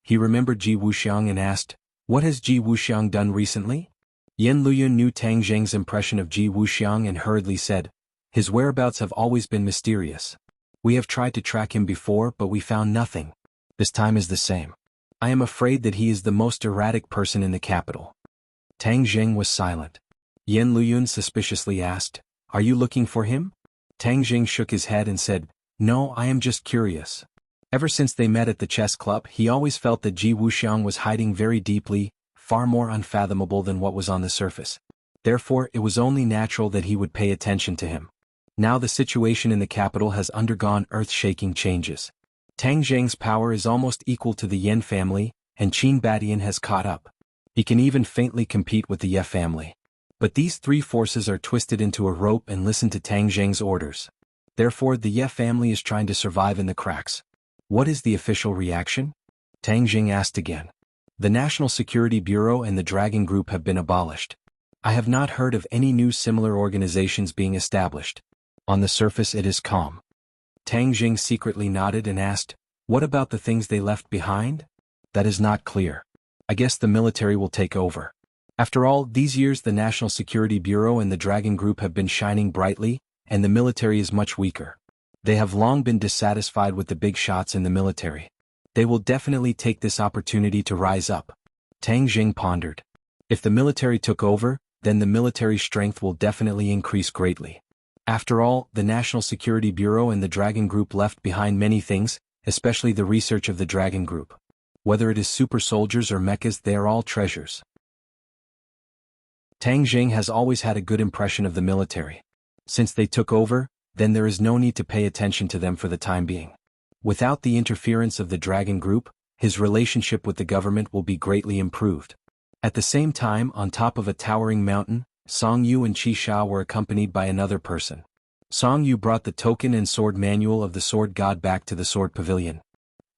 He remembered Ji Wuxiang and asked, "What has Ji Wuxiang done recently?" Yen Luyun knew Tang Zheng's impression of Ji Wuxiang and hurriedly said, "His whereabouts have always been mysterious. We have tried to track him before but we found nothing. This time is the same. I am afraid that he is the most erratic person in the capital." Tang Zheng was silent. Yen Luyun suspiciously asked, "Are you looking for him?" Tang Zheng shook his head and said, "No, I am just curious." Ever since they met at the chess club, he always felt that Ji Wuxiang was hiding very deeply, far more unfathomable than what was on the surface. Therefore, it was only natural that he would pay attention to him. Now the situation in the capital has undergone earth-shaking changes. Tang Zheng's power is almost equal to the Yen family, and Qin Badian has caught up. He can even faintly compete with the Ye family. But these three forces are twisted into a rope and listen to Tang Zheng's orders. Therefore, the Ye family is trying to survive in the cracks. What is the official reaction? Tang Jing asked again. The National Security Bureau and the Dragon Group have been abolished. I have not heard of any new similar organizations being established. On the surface it is calm. Tang Jing secretly nodded and asked, what about the things they left behind? That is not clear. I guess the military will take over. After all, these years the National Security Bureau and the Dragon Group have been shining brightly, and the military is much weaker. They have long been dissatisfied with the big shots in the military. They will definitely take this opportunity to rise up. Tang Jing pondered. If the military took over, then the military strength will definitely increase greatly. After all, the National Security Bureau and the Dragon Group left behind many things, especially the research of the Dragon Group. Whether it is super soldiers or mechas, they are all treasures. Tang Jing has always had a good impression of the military. Since they took over, then there is no need to pay attention to them for the time being. Without the interference of the Dragon Group, his relationship with the government will be greatly improved. At the same time, on top of a towering mountain, Song Yu and Qi Sha were accompanied by another person. Song Yu brought the token and sword manual of the Sword God back to the Sword Pavilion.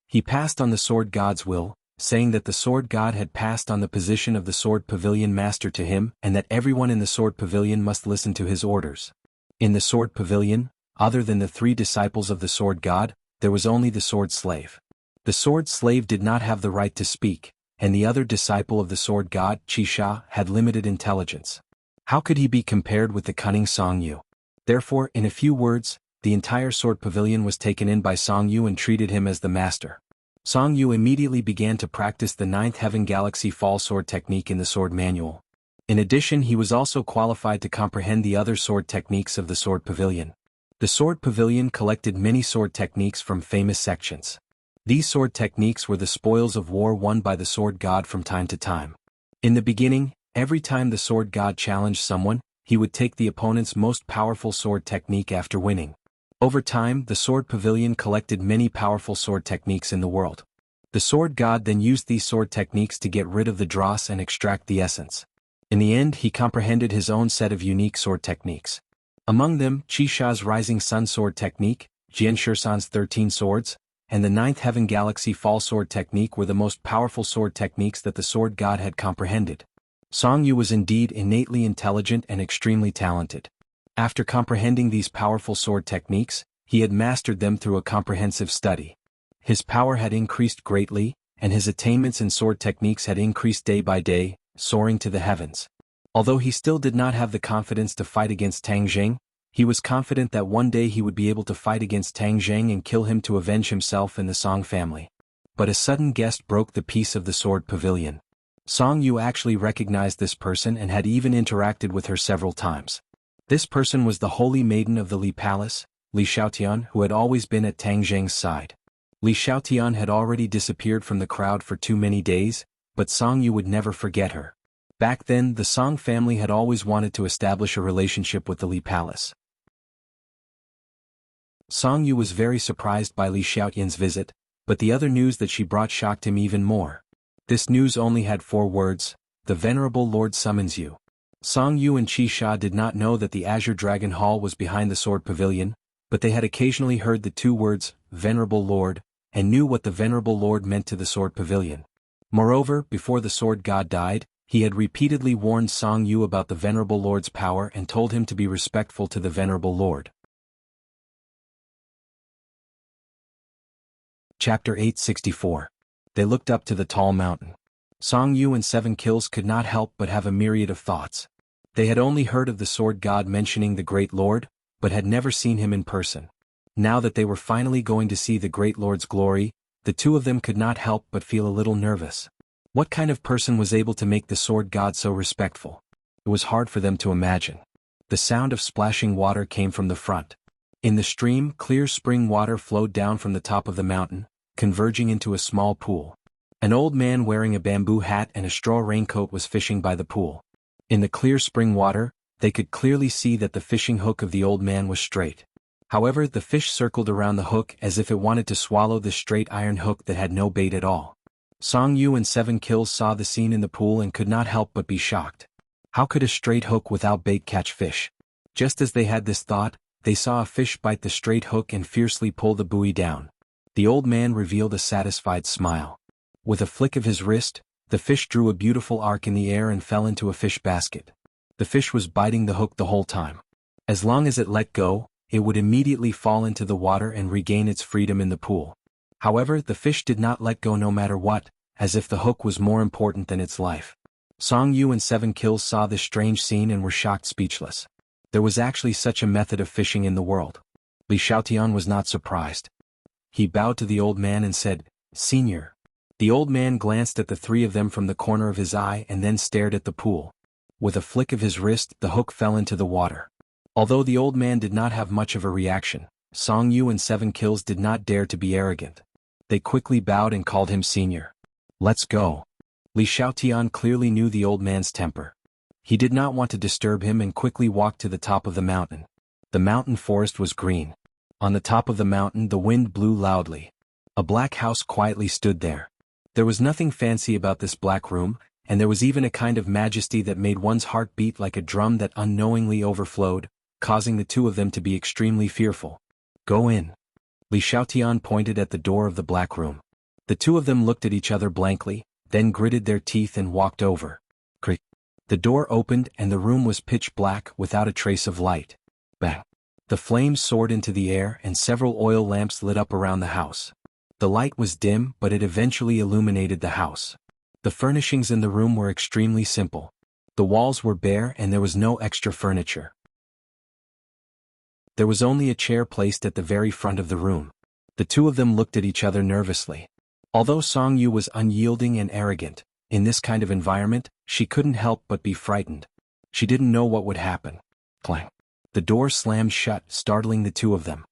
He passed on the Sword God's will, saying that the Sword God had passed on the position of the Sword Pavilion Master to him and that everyone in the Sword Pavilion must listen to his orders. In the Sword Pavilion, other than the 3 disciples of the Sword God, there was only the Sword Slave. The Sword Slave did not have the right to speak, and the other disciple of the Sword God, Qi Sha, had limited intelligence. How could he be compared with the cunning Song Yu? Therefore, in a few words, the entire Sword Pavilion was taken in by Song Yu and treated him as the master. Song Yu immediately began to practice the 9th Heaven Galaxy Fall Sword technique in the sword manual. In addition, he was also qualified to comprehend the other sword techniques of the Sword Pavilion. The Sword Pavilion collected many sword techniques from famous sections. These sword techniques were the spoils of war won by the Sword God from time to time. In the beginning, every time the Sword God challenged someone, he would take the opponent's most powerful sword technique after winning. Over time, the Sword Pavilion collected many powerful sword techniques in the world. The Sword God then used these sword techniques to get rid of the dross and extract the essence. In the end, he comprehended his own set of unique sword techniques. Among them, Qi Sha's Rising Sun sword technique, Jian Shisan's 13 swords, and the 9th Heaven Galaxy Fall sword technique were the most powerful sword techniques that the Sword God had comprehended. Song Yu was indeed innately intelligent and extremely talented. After comprehending these powerful sword techniques, he had mastered them through a comprehensive study. His power had increased greatly, and his attainments in sword techniques had increased day by day, soaring to the heavens. Although he still did not have the confidence to fight against Tang Jing, he was confident that one day he would be able to fight against Tang Jing and kill him to avenge himself and the Song family. But a sudden guest broke the peace of the Sword Pavilion. Song Yu actually recognized this person and had even interacted with her several times. This person was the Holy Maiden of the Li Palace, Li Xiaotian, who had always been at Tang Jing's side. Li Xiaotian had already disappeared from the crowd for too many days, but Song Yu would never forget her. Back then, the Song family had always wanted to establish a relationship with the Li Palace. Song Yu was very surprised by Li Xiaotian's visit, but the other news that she brought shocked him even more. This news only had 4 words: "The Venerable Lord summons you." Song Yu and Qi Sha did not know that the Azure Dragon Hall was behind the Sword Pavilion, but they had occasionally heard the 2 words, "Venerable Lord," and knew what the Venerable Lord meant to the Sword Pavilion. Moreover, before the Sword God died, he had repeatedly warned Song Yu about the Venerable Lord's power and told him to be respectful to the Venerable Lord. Chapter 864. They looked up to the tall mountain. Song Yu and 7 Kills could not help but have a myriad of thoughts. They had only heard of the Sword God mentioning the Great Lord, but had never seen him in person. Now that they were finally going to see the Great Lord's glory, the 2 of them could not help but feel a little nervous. What kind of person was able to make the Sword God so respectful? It was hard for them to imagine. The sound of splashing water came from the front. In the stream, clear spring water flowed down from the top of the mountain, converging into a small pool. An old man wearing a bamboo hat and a straw raincoat was fishing by the pool. In the clear spring water, they could clearly see that the fishing hook of the old man was straight. However, the fish circled around the hook as if it wanted to swallow the straight iron hook that had no bait at all. Song Yu and 7 Kills saw the scene in the pool and could not help but be shocked. How could a straight hook without bait catch fish? Just as they had this thought, they saw a fish bite the straight hook and fiercely pull the buoy down. The old man revealed a satisfied smile. With a flick of his wrist, the fish drew a beautiful arc in the air and fell into a fish basket. The fish was biting the hook the whole time. As long as it let go, it would immediately fall into the water and regain its freedom in the pool. However, the fish did not let go no matter what, as if the hook was more important than its life. Song Yu and 7 Kills saw this strange scene and were shocked speechless. There was actually such a method of fishing in the world. Li Xiaotian was not surprised. He bowed to the old man and said, "Senior." The old man glanced at the three of them from the corner of his eye and then stared at the pool. With a flick of his wrist, the hook fell into the water. Although the old man did not have much of a reaction, Song Yu and 7 Kills did not dare to be arrogant. They quickly bowed and called him senior. "Let's go." Li Xiaotian clearly knew the old man's temper. He did not want to disturb him and quickly walked to the top of the mountain. The mountain forest was green. On the top of the mountain the wind blew loudly. A black house quietly stood there. There was nothing fancy about this black room, and there was even a kind of majesty that made one's heart beat like a drum that unknowingly overflowed, causing the two of them to be extremely fearful. "Go in." Li Xiaotian pointed at the door of the black room. The two of them looked at each other blankly, then gritted their teeth and walked over. Creak. The door opened and the room was pitch black without a trace of light. Bang. The flames soared into the air and several oil lamps lit up around the house. The light was dim, but it eventually illuminated the house. The furnishings in the room were extremely simple. The walls were bare and there was no extra furniture. There was only a chair placed at the very front of the room. The two of them looked at each other nervously. Although Song Yu was unyielding and arrogant, in this kind of environment, she couldn't help but be frightened. She didn't know what would happen. Clang. The door slammed shut, startling the two of them.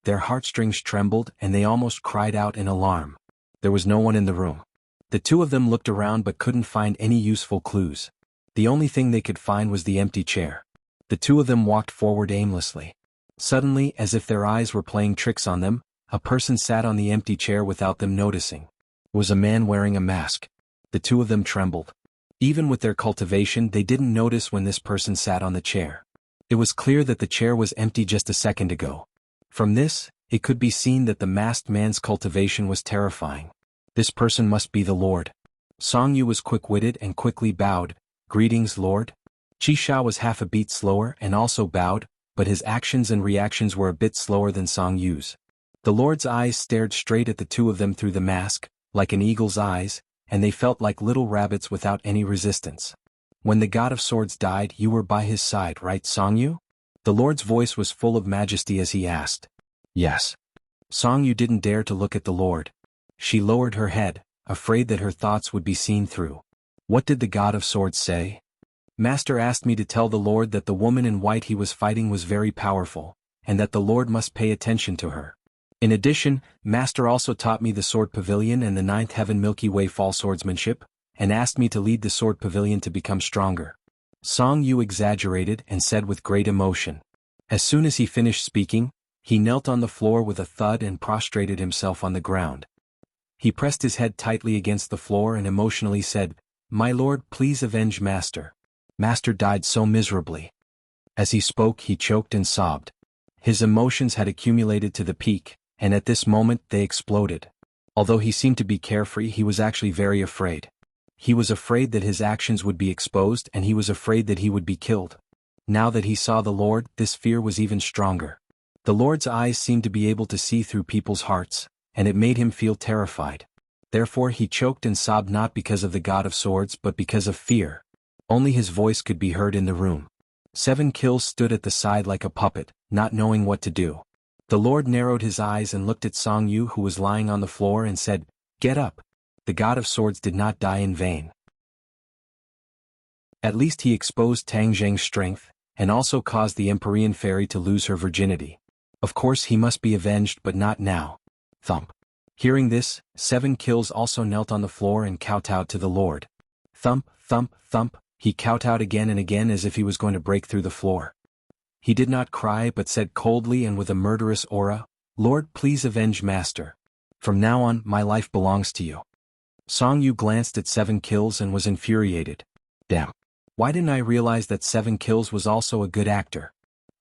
Their heartstrings trembled and they almost cried out in alarm. There was no one in the room. The two of them looked around but couldn't find any useful clues. The only thing they could find was the empty chair. The two of them walked forward aimlessly. Suddenly, as if their eyes were playing tricks on them, a person sat on the empty chair without them noticing. It was a man wearing a mask. The two of them trembled. Even with their cultivation, they didn't notice when this person sat on the chair. It was clear that the chair was empty just a second ago. From this, it could be seen that the masked man's cultivation was terrifying. This person must be the Lord. Song Yu was quick-witted and quickly bowed. "Greetings, Lord." Qi Sha was half a beat slower and also bowed, but his actions and reactions were a bit slower than Song Yu's. The Lord's eyes stared straight at the two of them through the mask, like an eagle's eyes, and they felt like little rabbits without any resistance. "When the God of Swords died, you were by his side, right, Song Yu?" The Lord's voice was full of majesty as he asked. "Yes." Song Yu didn't dare to look at the Lord. She lowered her head, afraid that her thoughts would be seen through. "What did the God of Swords say?" "Master asked me to tell the Lord that the woman in white he was fighting was very powerful, and that the Lord must pay attention to her. In addition, Master also taught me the Sword Pavilion and the Ninth Heaven Milky Way Fall Swordsmanship, and asked me to lead the Sword Pavilion to become stronger." Song Yu exaggerated and said with great emotion. As soon as he finished speaking, he knelt on the floor with a thud and prostrated himself on the ground. He pressed his head tightly against the floor and emotionally said, "My lord, please avenge Master. Master died so miserably." As he spoke, he choked and sobbed. His emotions had accumulated to the peak, and at this moment they exploded. Although he seemed to be carefree, he was actually very afraid. He was afraid that his actions would be exposed and he was afraid that he would be killed. Now that he saw the Lord, this fear was even stronger. The Lord's eyes seemed to be able to see through people's hearts, and it made him feel terrified. Therefore he choked and sobbed not because of the God of Swords but because of fear. Only his voice could be heard in the room. 7 Kills stood at the side like a puppet, not knowing what to do. The Lord narrowed his eyes and looked at Song Yu, who was lying on the floor, and said, "Get up. The God of Swords did not die in vain. At least he exposed Tang Zheng's strength, and also caused the Empyrean fairy to lose her virginity. Of course he must be avenged, but not now." Thump. Hearing this, 7 Kills also knelt on the floor and kowtowed to the Lord. Thump, thump, thump, he kowtowed again and again as if he was going to break through the floor. He did not cry but said coldly and with a murderous aura, "Lord, please avenge Master. From now on, my life belongs to you." Song Yu glanced at 7 Kills and was infuriated. Damn. Why didn't I realize that 7 Kills was also a good actor?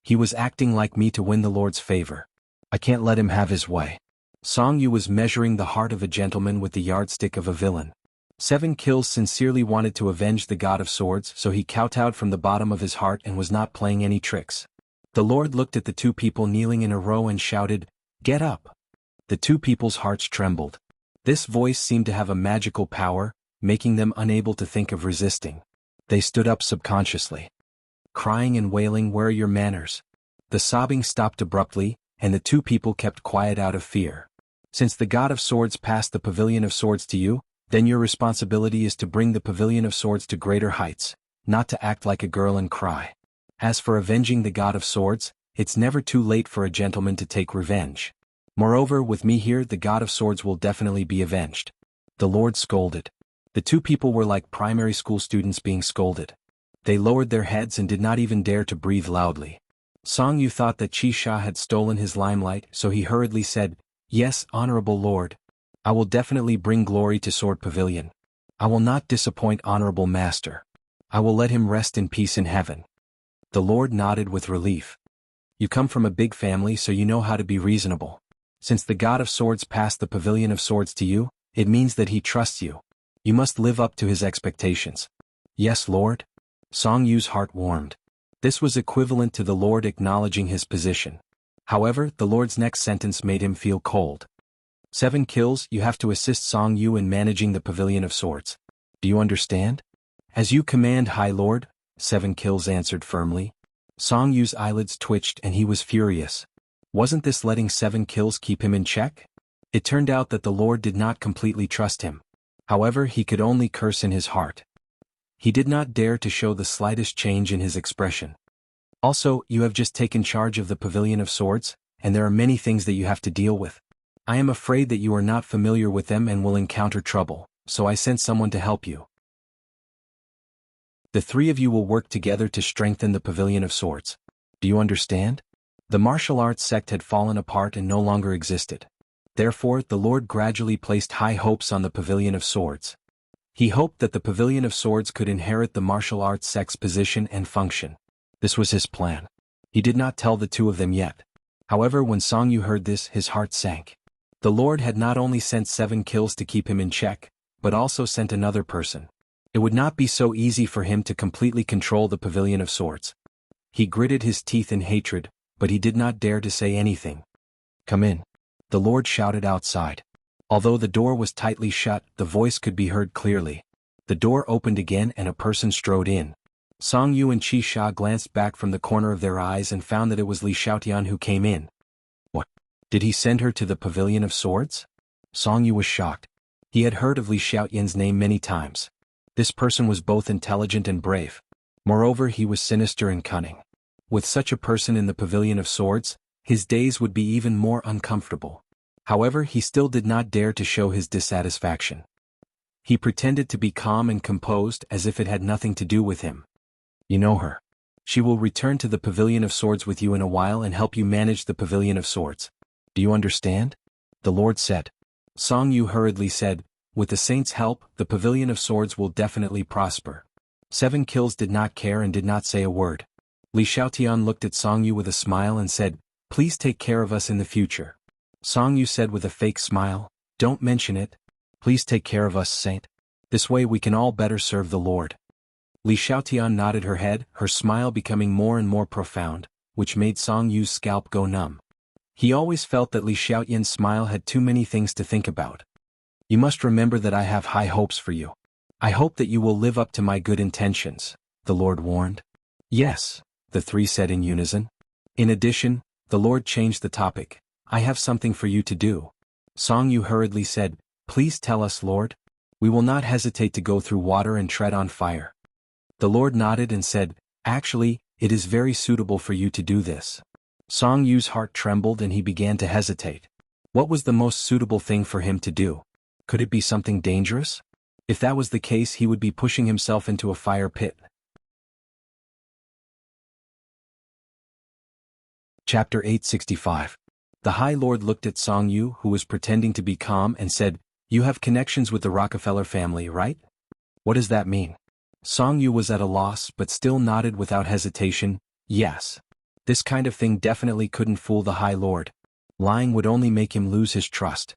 He was acting like me to win the Lord's favor. I can't let him have his way. Song Yu was measuring the heart of a gentleman with the yardstick of a villain. 7 Kills sincerely wanted to avenge the God of Swords, so he kowtowed from the bottom of his heart and was not playing any tricks. The Lord looked at the two people kneeling in a row and shouted, "Get up!" The two people's hearts trembled. This voice seemed to have a magical power, making them unable to think of resisting. They stood up subconsciously. Crying and wailing, "Where are your manners?" The sobbing stopped abruptly, and the two people kept quiet out of fear. Since the God of Swords passed the Pavilion of Swords to you, then your responsibility is to bring the Pavilion of Swords to greater heights, not to act like a girl and cry. As for avenging the God of Swords, it's never too late for a gentleman to take revenge. Moreover, with me here, the God of Swords will definitely be avenged. The Lord scolded. The two people were like primary school students being scolded. They lowered their heads and did not even dare to breathe loudly. Song Yu thought that Qi Sha had stolen his limelight, so he hurriedly said, "Yes, Honorable Lord. I will definitely bring glory to Sword Pavilion. I will not disappoint Honorable Master. I will let him rest in peace in heaven." The Lord nodded with relief. "You come from a big family, so you know how to be reasonable. Since the God of Swords passed the Pavilion of Swords to you, it means that he trusts you. You must live up to his expectations." "Yes, Lord." Song Yu's heart warmed. This was equivalent to the Lord acknowledging his position. However, the Lord's next sentence made him feel cold. 7 Kills, you have to assist Song Yu in managing the Pavilion of Swords. Do you understand? "As you command, High Lord," 7 Kills answered firmly. Song Yu's eyelids twitched and he was furious. Wasn't this letting 7 Kills keep him in check? It turned out that the Lord did not completely trust him. However, he could only curse in his heart. He did not dare to show the slightest change in his expression. "Also, you have just taken charge of the Pavilion of Swords, and there are many things that you have to deal with. I am afraid that you are not familiar with them and will encounter trouble, so I sent someone to help you. The three of you will work together to strengthen the Pavilion of Swords. Do you understand?" The martial arts sect had fallen apart and no longer existed. Therefore, the Lord gradually placed high hopes on the Pavilion of Swords. He hoped that the Pavilion of Swords could inherit the martial arts sect's position and function. This was his plan. He did not tell the two of them yet. However, when Song Yu heard this, his heart sank. The Lord had not only sent 7 Kills to keep him in check, but also sent another person. It would not be so easy for him to completely control the Pavilion of Swords. He gritted his teeth in hatred, but he did not dare to say anything. "Come in," the Lord shouted outside. Although the door was tightly shut, the voice could be heard clearly. The door opened again and a person strode in. Song Yu and Qi Sha glanced back from the corner of their eyes and found that it was Li Xiaotian who came in. What? Did he send her to the Pavilion of Swords? Song Yu was shocked. He had heard of Li Xiaotian's name many times. This person was both intelligent and brave. Moreover, he was sinister and cunning. With such a person in the Pavilion of Swords, his days would be even more uncomfortable. However, he still did not dare to show his dissatisfaction. He pretended to be calm and composed as if it had nothing to do with him. "You know her. She will return to the Pavilion of Swords with you in a while and help you manage the Pavilion of Swords. Do you understand?" the Lord said. Song Yu hurriedly said, "With the saints' help, the Pavilion of Swords will definitely prosper." 7 Kills did not care and did not say a word. Li Xiaotian looked at Song Yu with a smile and said, "Please take care of us in the future." Song Yu said with a fake smile, "Don't mention it. Please take care of us, Saint. This way we can all better serve the Lord." Li Xiaotian nodded her head, her smile becoming more and more profound, which made Song Yu's scalp go numb. He always felt that Li Xiaotian's smile had too many things to think about. "You must remember that I have high hopes for you. I hope that you will live up to my good intentions," the Lord warned. "Yes," the three said in unison. In addition, the Lord changed the topic. "I have something for you to do." Song Yu hurriedly said, "Please tell us, Lord. We will not hesitate to go through water and tread on fire." The Lord nodded and said, "Actually, it is very suitable for you to do this." Song Yu's heart trembled and he began to hesitate. What was the most suitable thing for him to do? Could it be something dangerous? If that was the case, he would be pushing himself into a fire pit. Chapter 865. The High Lord looked at Song Yu, who was pretending to be calm, and said, "You have connections with the Rockefeller family, right?" "What does that mean?" Song Yu was at a loss but still nodded without hesitation, "Yes. This kind of thing definitely couldn't fool the High Lord. Lying would only make him lose his trust.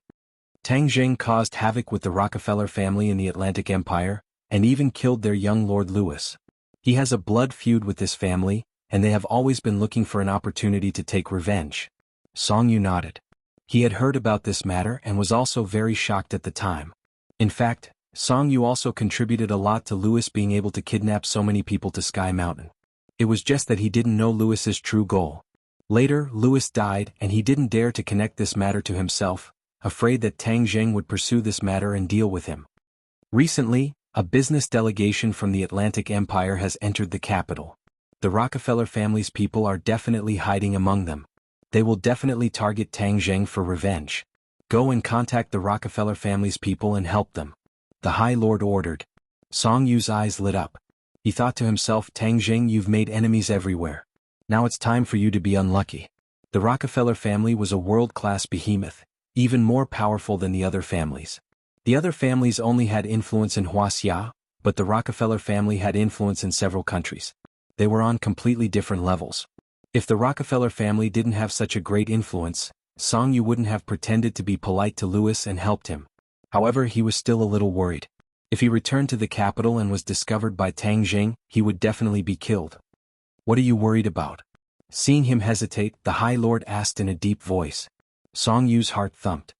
Tang Jing caused havoc with the Rockefeller family in the Atlantic Empire, and even killed their young Lord Louis. He has a blood feud with this family, and they have always been looking for an opportunity to take revenge. Song Yu nodded. He had heard about this matter and was also very shocked at the time. In fact, Song Yu also contributed a lot to Louis being able to kidnap so many people to Sky Mountain. It was just that he didn't know Louis's true goal. Later, Louis died and he didn't dare to connect this matter to himself, afraid that Tang Jing would pursue this matter and deal with him. Recently, a business delegation from the Atlantic Empire has entered the capital. The Rockefeller family's people are definitely hiding among them. They will definitely target Tang Jing for revenge. Go and contact the Rockefeller family's people and help them. The High Lord ordered. Song Yu's eyes lit up. He thought to himself, Tang Jing, you've made enemies everywhere. Now it's time for you to be unlucky. The Rockefeller family was a world-class behemoth, even more powerful than the other families. The other families only had influence in Wuxia, but the Rockefeller family had influence in several countries. They were on completely different levels. If the Rockefeller family didn't have such a great influence, Song Yu wouldn't have pretended to be polite to Louis and helped him. However, he was still a little worried. If he returned to the capital and was discovered by Tang Jing, he would definitely be killed. What are you worried about? Seeing him hesitate, the High Lord asked in a deep voice. Song Yu's heart thumped.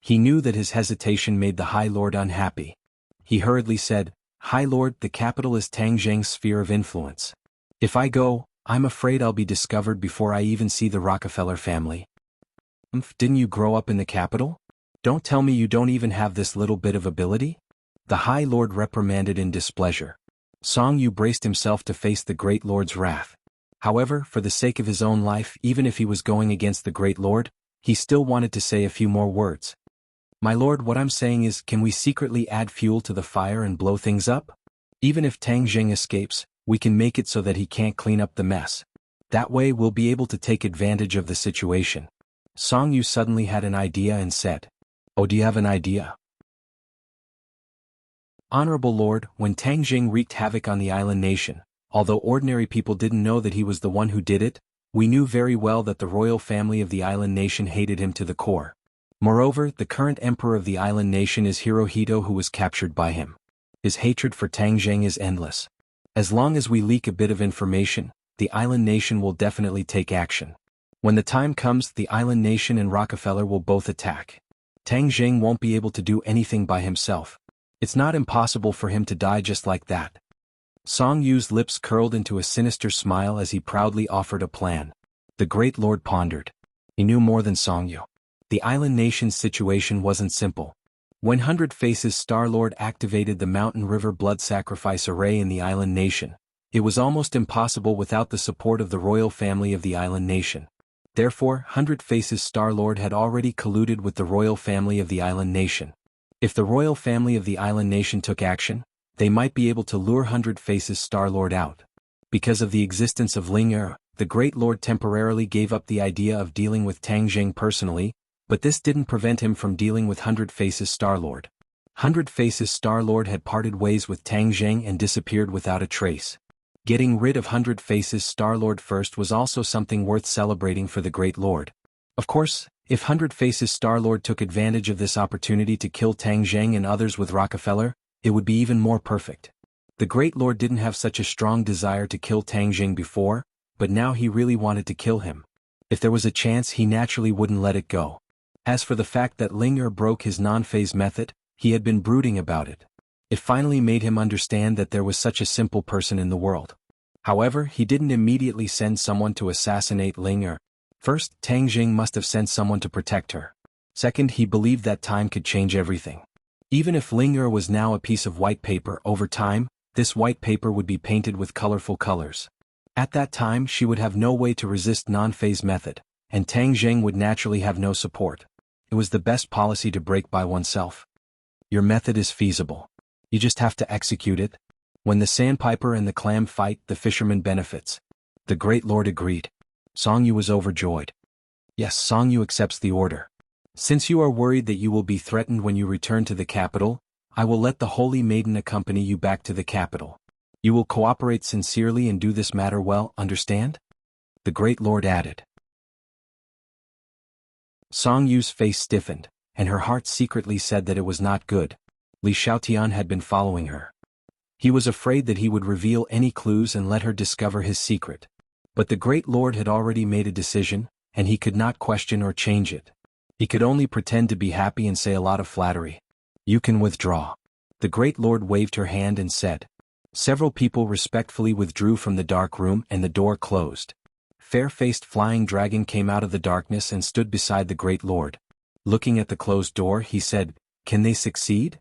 He knew that his hesitation made the High Lord unhappy. He hurriedly said, High Lord, the capital is Tang Jing's sphere of influence. If I go, I'm afraid I'll be discovered before I even see the Rockefeller family. Didn't you grow up in the capital? Don't tell me you don't even have this little bit of ability? The High Lord reprimanded in displeasure. Song Yu braced himself to face the Great Lord's wrath. However, for the sake of his own life, even if he was going against the Great Lord, he still wanted to say a few more words. My lord, what I'm saying is, can we secretly add fuel to the fire and blow things up? Even if Tang Jing escapes, we can make it so that he can't clean up the mess. That way we'll be able to take advantage of the situation. Song Yu suddenly had an idea and said, Oh, do you have an idea? Honorable Lord, when Tang Jing wreaked havoc on the island nation, although ordinary people didn't know that he was the one who did it, we knew very well that the royal family of the island nation hated him to the core. Moreover, the current emperor of the island nation is Hirohito, who was captured by him. His hatred for Tang Jing is endless. As long as we leak a bit of information, the island nation will definitely take action. When the time comes, the island nation and Rockefeller will both attack. Tang Jing won't be able to do anything by himself. It's not impossible for him to die just like that. Song Yu's lips curled into a sinister smile as he proudly offered a plan. The Great Lord pondered. He knew more than Song Yu. The island nation's situation wasn't simple. When Hundred Faces Star-Lord activated the Mountain River Blood Sacrifice Array in the island nation, it was almost impossible without the support of the royal family of the island nation. Therefore, Hundred Faces Star-Lord had already colluded with the royal family of the island nation. If the royal family of the island nation took action, they might be able to lure Hundred Faces Star-Lord out. Because of the existence of Ling Er, the Great Lord temporarily gave up the idea of dealing with Tang Jing personally, but this didn't prevent him from dealing with Hundred Faces Star-Lord. Hundred Faces Star-Lord had parted ways with Tang Jing and disappeared without a trace. Getting rid of Hundred Faces Star-Lord first was also something worth celebrating for the Great Lord. Of course, if Hundred Faces Star-Lord took advantage of this opportunity to kill Tang Jing and others with Rockefeller, it would be even more perfect. The Great Lord didn't have such a strong desire to kill Tang Jing before, but now he really wanted to kill him. If there was a chance, he naturally wouldn't let it go. As for the fact that Ling Er broke his non-phase method, he had been brooding about it. It finally made him understand that there was such a simple person in the world. However, he didn't immediately send someone to assassinate Ling Er. First, Tang Jing must have sent someone to protect her. Second, he believed that time could change everything. Even if Ling Er was now a piece of white paper, over time, this white paper would be painted with colorful colors. At that time, she would have no way to resist non-phase method, and Tang Jing would naturally have no support. It was the best policy to break by oneself. Your method is feasible. You just have to execute it. When the sandpiper and the clam fight, the fisherman benefits. The Great Lord agreed. Song Yu was overjoyed. Yes, Song Yu accepts the order. Since you are worried that you will be threatened when you return to the capital, I will let the Holy Maiden accompany you back to the capital. You will cooperate sincerely and do this matter well, understand? The Great Lord added. Song Yu's face stiffened, and her heart secretly said that it was not good. Li Xiaotian had been following her. He was afraid that he would reveal any clues and let her discover his secret. But the Great Lord had already made a decision, and he could not question or change it. He could only pretend to be happy and say a lot of flattery. You can withdraw. The Great Lord waved her hand and said. Several people respectfully withdrew from the dark room and the door closed. Fair-faced flying dragon came out of the darkness and stood beside the Great Lord. Looking at the closed door, he said, "Can they succeed?"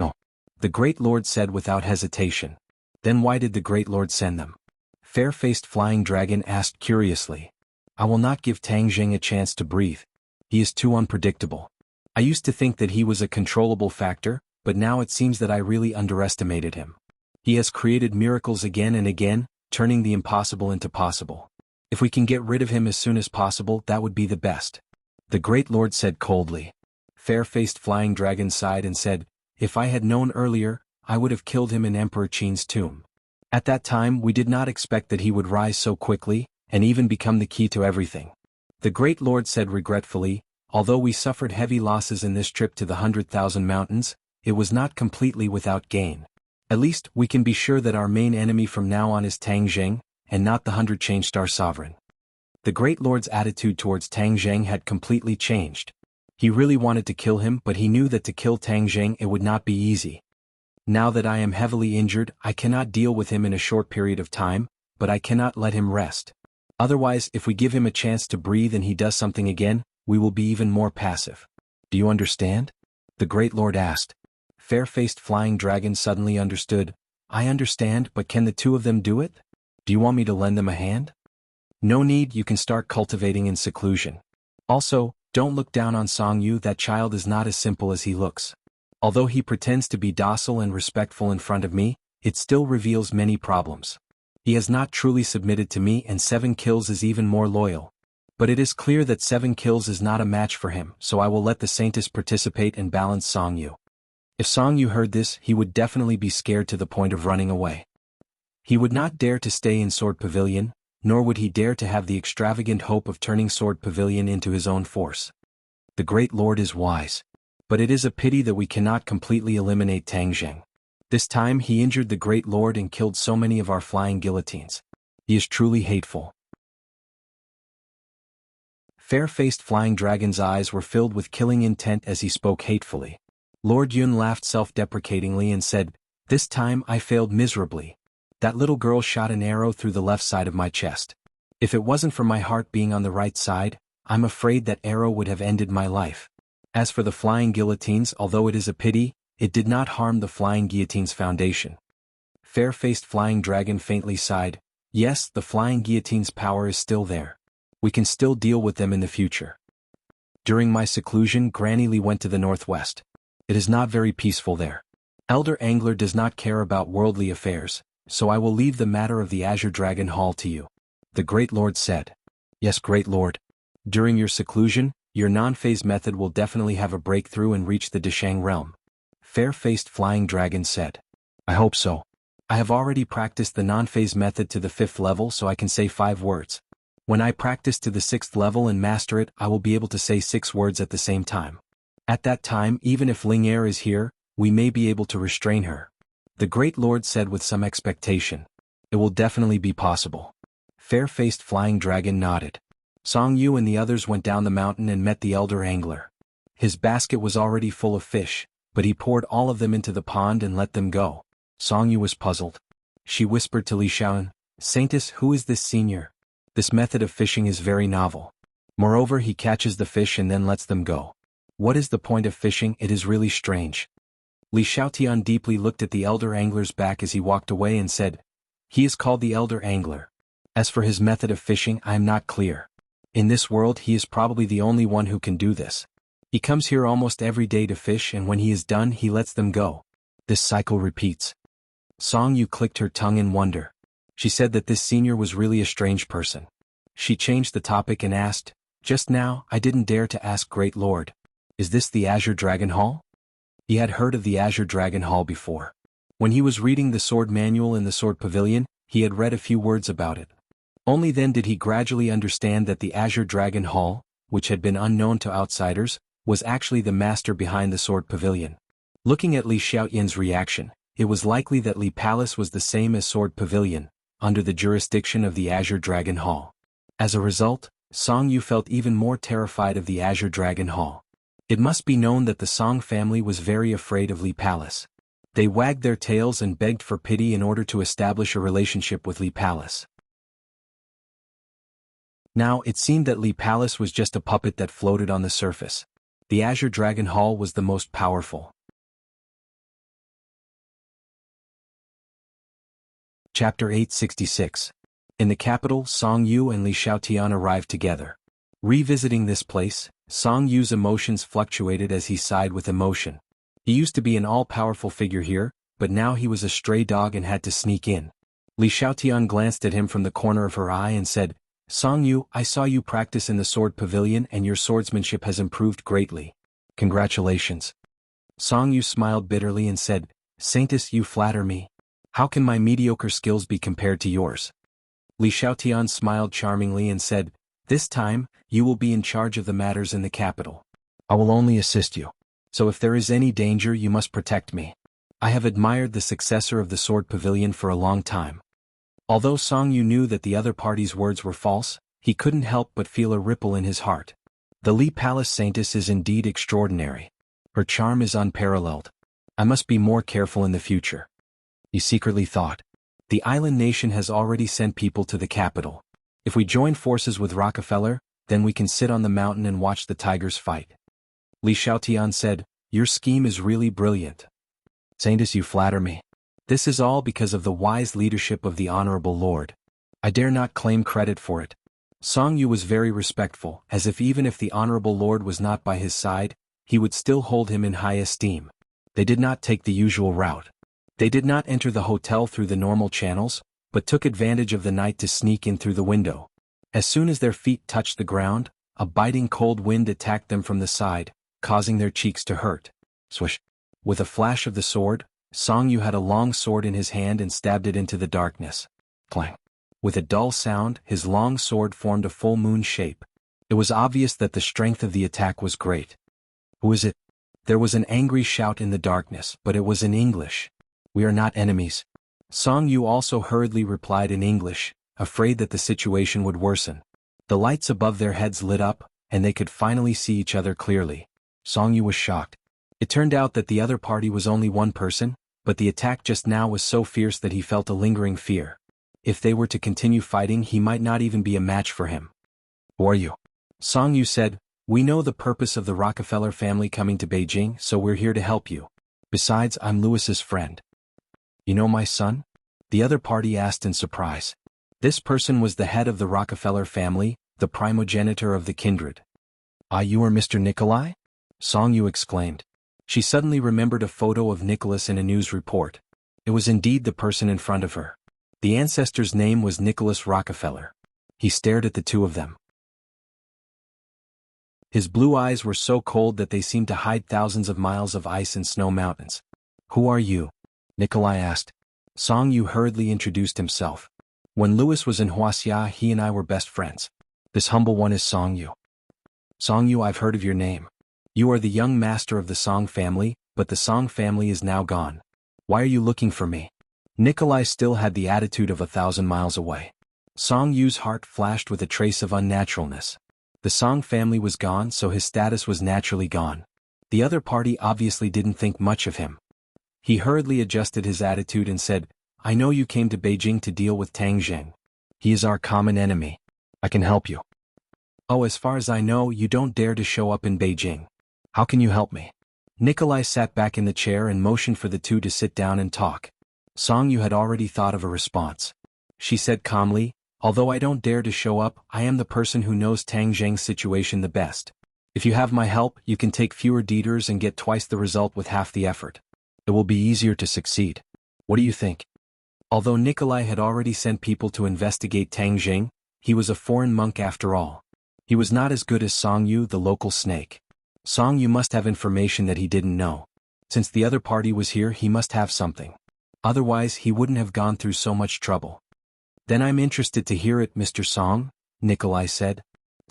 "No." The Great Lord said without hesitation. "Then why did the Great Lord send them?" Fair-faced flying dragon asked curiously. "I will not give Tang Jing a chance to breathe. He is too unpredictable. I used to think that he was a controllable factor, but now it seems that I really underestimated him. He has created miracles again and again, turning the impossible into possible. If we can get rid of him as soon as possible, that would be the best." The Great Lord said coldly. Fair-faced flying dragon sighed and said, "If I had known earlier, I would have killed him in Emperor Qin's tomb. At that time we did not expect that he would rise so quickly, and even become the key to everything." The Great Lord said regretfully, "Although we suffered heavy losses in this trip to the 100,000 mountains, it was not completely without gain. At least we can be sure that our main enemy from now on is Tang Jing, and not the 100-Change-Star Sovereign." The Great Lord's attitude towards Tang Jing had completely changed. He really wanted to kill him, but he knew that to kill Tang Jing it would not be easy. "Now that I am heavily injured, I cannot deal with him in a short period of time, but I cannot let him rest. Otherwise, if we give him a chance to breathe and he does something again, we will be even more passive. Do you understand?" the Great Lord asked. Fair-faced flying dragon suddenly understood. "I understand, but can the two of them do it? Do you want me to lend them a hand?" "No need, you can start cultivating in seclusion. Also, don't look down on Song Yu, that child is not as simple as he looks. Although he pretends to be docile and respectful in front of me, it still reveals many problems. He has not truly submitted to me, and 7 kills is even more loyal. But it is clear that 7 kills is not a match for him, so I will let the Saintess participate and balance Song Yu." If Song Yu heard this, he would definitely be scared to the point of running away. He would not dare to stay in Sword Pavilion, nor would he dare to have the extravagant hope of turning Sword Pavilion into his own force. The Great Lord is wise. But it is a pity that we cannot completely eliminate Tang Jing. This time he injured the Great Lord and killed so many of our flying guillotines. He is truly hateful. Fair-faced flying dragon's eyes were filled with killing intent as he spoke hatefully. Lord Yun laughed self-deprecatingly and said, "This time I failed miserably. That little girl shot an arrow through the left side of my chest. If it wasn't for my heart being on the right side, I'm afraid that arrow would have ended my life. As for the flying guillotines, although it is a pity, it did not harm the flying guillotine's foundation." Fair-faced flying dragon faintly sighed. "Yes, the flying guillotine's power is still there. We can still deal with them in the future. During my seclusion, Granny Li went to the northwest. It is not very peaceful there. Elder Angler does not care about worldly affairs, so I will leave the matter of the Azure Dragon Hall to you," the Great Lord said. "Yes, Great Lord. During your seclusion, your non-phase method will definitely have a breakthrough and reach the Deshang realm," Fair-faced flying dragon said. "I hope so. I have already practiced the non-phase method to the 5th level, so I can say 5 words. When I practice to the 6th level and master it, I will be able to say 6 words at the same time. At that time, even if Ling Er is here, we may be able to restrain her," the Great Lord said with some expectation. "It will definitely be possible." Fair-faced flying dragon nodded. Song Yu and the others went down the mountain and met the elder angler. His basket was already full of fish, but he poured all of them into the pond and let them go. Song Yu was puzzled. She whispered to Li Xiaoan, "Saintess, who is this senior? This method of fishing is very novel. Moreover, he catches the fish and then lets them go. What is the point of fishing? It is really strange." Li Xiaotian deeply looked at the elder angler's back as he walked away and said, "He is called the elder angler. As for his method of fishing, I am not clear. In this world he is probably the only one who can do this. He comes here almost every day to fish, and when he is done he lets them go. This cycle repeats." Song Yu clicked her tongue in wonder. She said that this senior was really a strange person. She changed the topic and asked, "Just now, I didn't dare to ask Great Lord. Is this the Azure Dragon Hall?" He had heard of the Azure Dragon Hall before. When he was reading the sword manual in the Sword Pavilion, he had read a few words about it. Only then did he gradually understand that the Azure Dragon Hall, which had been unknown to outsiders, was actually the master behind the sword pavilion. Looking at Li Xiaoyan's reaction, it was likely that Li Palace was the same as Sword Pavilion, under the jurisdiction of the Azure Dragon Hall. As a result, Song Yu felt even more terrified of the Azure Dragon Hall. It must be known that the Song family was very afraid of Li Palace. They wagged their tails and begged for pity in order to establish a relationship with Li Palace. Now it seemed that Li Palace was just a puppet that floated on the surface. The Azure Dragon Hall was the most powerful. Chapter 866. In the capital, Song Yu and Li Xiaotian arrived together. Revisiting this place, Song Yu's emotions fluctuated as he sighed with emotion. He used to be an all-powerful figure here, but now he was a stray dog and had to sneak in. Li Xiaotian glanced at him from the corner of her eye and said, "Song Yu, I saw you practice in the sword pavilion and your swordsmanship has improved greatly. Congratulations." Song Yu smiled bitterly and said, "Saintess, you flatter me. How can my mediocre skills be compared to yours?" Li Xiaotian smiled charmingly and said, "This time, you will be in charge of the matters in the capital. I will only assist you. So if there is any danger, you must protect me. I have admired the successor of the sword pavilion for a long time." Although Song Yu knew that the other party's words were false, he couldn't help but feel a ripple in his heart. The Li Palace Saintess is indeed extraordinary. Her charm is unparalleled. I must be more careful in the future. He secretly thought. The island nation has already sent people to the capital. If we join forces with Rockefeller, then we can sit on the mountain and watch the tigers fight. Li Xiaotian said, "Your scheme is really brilliant. Saintess, you flatter me. This is all because of the wise leadership of the Honorable Lord. I dare not claim credit for it." Song Yu was very respectful, as if even if the Honorable Lord was not by his side, he would still hold him in high esteem. They did not take the usual route. They did not enter the hotel through the normal channels, but took advantage of the night to sneak in through the window. As soon as their feet touched the ground, a biting cold wind attacked them from the side, causing their cheeks to hurt. Swish! With a flash of the sword, Song Yu had a long sword in his hand and stabbed it into the darkness. Clang! With a dull sound, his long sword formed a full moon shape. It was obvious that the strength of the attack was great. "Who is it?" There was an angry shout in the darkness, but it was in English. "We are not enemies." Song Yu also hurriedly replied in English, afraid that the situation would worsen. The lights above their heads lit up, and they could finally see each other clearly. Song Yu was shocked. It turned out that the other party was only one person, but the attack just now was so fierce that he felt a lingering fear. If they were to continue fighting, he might not even be a match for him. "Who are you?" Song Yu said, "We know the purpose of the Rockefeller family coming to Beijing, so we're here to help you. Besides, I'm Louis's friend." "You know my son?" the other party asked in surprise. This person was the head of the Rockefeller family, the primogenitor of the kindred. "Ah, you are Mr. Nikolai?" Song Yu exclaimed. She suddenly remembered a photo of Nicholas in a news report. It was indeed the person in front of her. The ancestor's name was Nicholas Rockefeller. He stared at the two of them. His blue eyes were so cold that they seemed to hide thousands of miles of ice and snow mountains. "Who are you?" Nikolai asked. Song Yu hurriedly introduced himself. "When Louis was in Wuxia, he and I were best friends. This humble one is Song Yu." "Song Yu, I've heard of your name. You are the young master of the Song family, but the Song family is now gone. Why are you looking for me?" Nikolai still had the attitude of 1,000 miles away. Song Yu's heart flashed with a trace of unnaturalness. The Song family was gone, so his status was naturally gone. The other party obviously didn't think much of him. He hurriedly adjusted his attitude and said, "I know you came to Beijing to deal with Tang Zheng. He is our common enemy. I can help you." "Oh, as far as I know, you don't dare to show up in Beijing. How can you help me?" Nikolai sat back in the chair and motioned for the two to sit down and talk. Song Yu had already thought of a response. She said calmly, "Although I don't dare to show up, I am the person who knows Tang Zheng's situation the best. If you have my help, you can take fewer detours and get twice the result with half the effort. It will be easier to succeed. What do you think?" Although Nikolai had already sent people to investigate Tang Zheng, he was a foreign monk after all. He was not as good as Song Yu, the local snake. Song Yu must have information that he didn't know. Since the other party was here, he must have something. Otherwise, he wouldn't have gone through so much trouble. "Then I'm interested to hear it, Mr. Song," Nikolai said.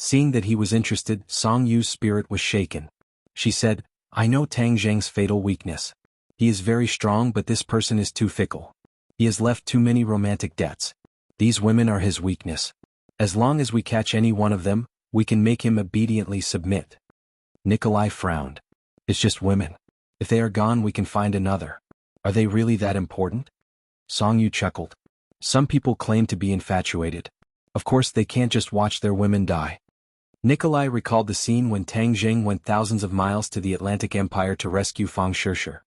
Seeing that he was interested, Song Yu's spirit was shaken. She said, I know Tang Zheng's fatal weakness. He is very strong, but this person is too fickle. He has left too many romantic debts. These women are his weakness. As long as we catch any one of them, we can make him obediently submit. Nikolai frowned. It's just women. If they are gone, we can find another. Are they really that important? Song Yu chuckled. Some people claim to be infatuated. Of course, they can't just watch their women die. Nikolai recalled the scene when Tang Zheng went thousands of miles to the Atlantic Empire to rescue Fang Shishir.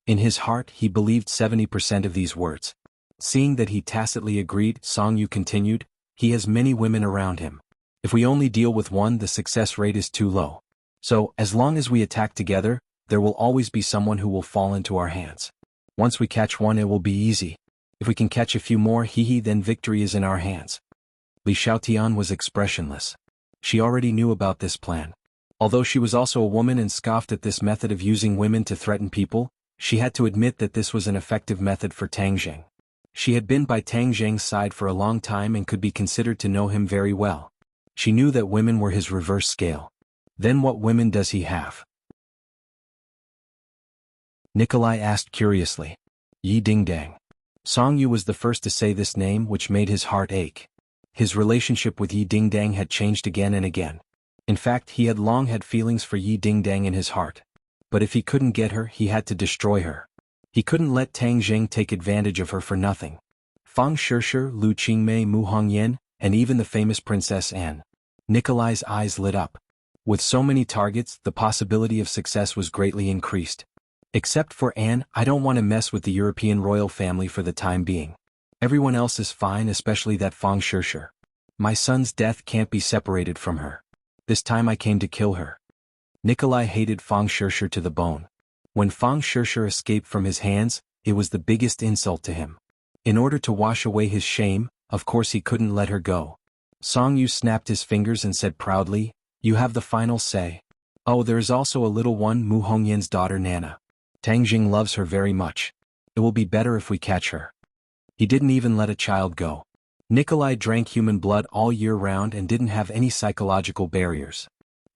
In his heart, he believed 70% of these words. Seeing that he tacitly agreed, Song Yu continued, he has many women around him. If we only deal with one, the success rate is too low. So, as long as we attack together, there will always be someone who will fall into our hands. Once we catch one, it will be easy. If we can catch a few more, then victory is in our hands. Li Xiaotian was expressionless. She already knew about this plan. Although she was also a woman and scoffed at this method of using women to threaten people, she had to admit that this was an effective method for Tang Zheng. She had been by Tang Zheng's side for a long time and could be considered to know him very well. She knew that women were his reverse scale. Then what women does he have? Nikolai asked curiously. Yi Dingdang. Song Yu was the first to say this name, which made his heart ache. His relationship with Yi Dingdang had changed again and again. In fact, he had long had feelings for Yi Dingdang in his heart. But if he couldn't get her, he had to destroy her. He couldn't let Tang Zheng take advantage of her for nothing. Fang Shishir, Lu Qingmei, Mu Hongyan, and even the famous Princess Anne. Nikolai's eyes lit up. With so many targets, the possibility of success was greatly increased. Except for Anne, I don't want to mess with the European royal family for the time being. Everyone else is fine, especially that Fang Shishir. My son's death can't be separated from her. This time I came to kill her. Nikolai hated Fang Shishir to the bone. When Fang Shishir escaped from his hands, it was the biggest insult to him. In order to wash away his shame, of course he couldn't let her go. Song Yu snapped his fingers and said proudly, you have the final say. Oh, there is also a little one, Mu Hongyan's daughter Nana. Tang Zheng loves her very much. It will be better if we catch her. He didn't even let a child go. Nikolai drank human blood all year round and didn't have any psychological barriers.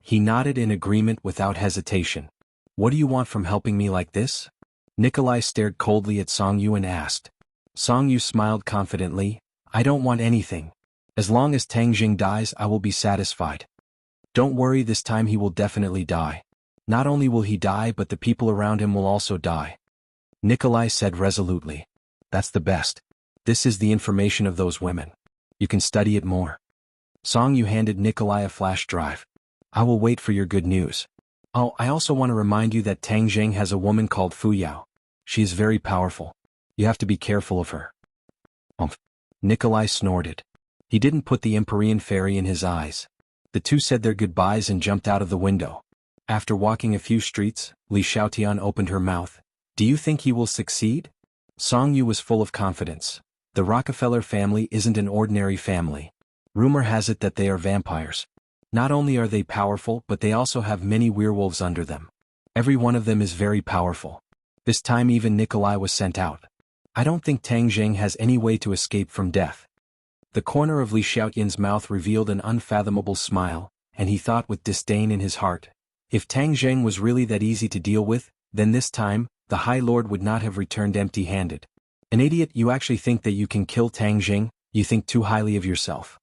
He nodded in agreement without hesitation. What do you want from helping me like this? Nikolai stared coldly at Song Yu and asked. Song Yu smiled confidently, I don't want anything. As long as Tang Zheng dies, I will be satisfied. Don't worry, this time he will definitely die. Not only will he die, but the people around him will also die. Nikolai said resolutely. That's the best. This is the information of those women. You can study it more. Song Yu handed Nikolai a flash drive. I will wait for your good news. Oh, I also want to remind you that Tang Zheng has a woman called Fu Yao. She is very powerful. You have to be careful of her. Nikolai snorted. He didn't put the Empyrean fairy in his eyes. The two said their goodbyes and jumped out of the window. After walking a few streets, Li Xiaotian opened her mouth. Do you think he will succeed? Song Yu was full of confidence. The Rockefeller family isn't an ordinary family. Rumor has it that they are vampires. Not only are they powerful, but they also have many werewolves under them. Every one of them is very powerful. This time even Nikolai was sent out. I don't think Tang Zheng has any way to escape from death. The corner of Li Xiaotian's mouth revealed an unfathomable smile, and he thought with disdain in his heart. If Tang Zheng was really that easy to deal with, then this time, the High Lord would not have returned empty-handed. An idiot, you actually think that you can kill Tang Zheng, you think too highly of yourself.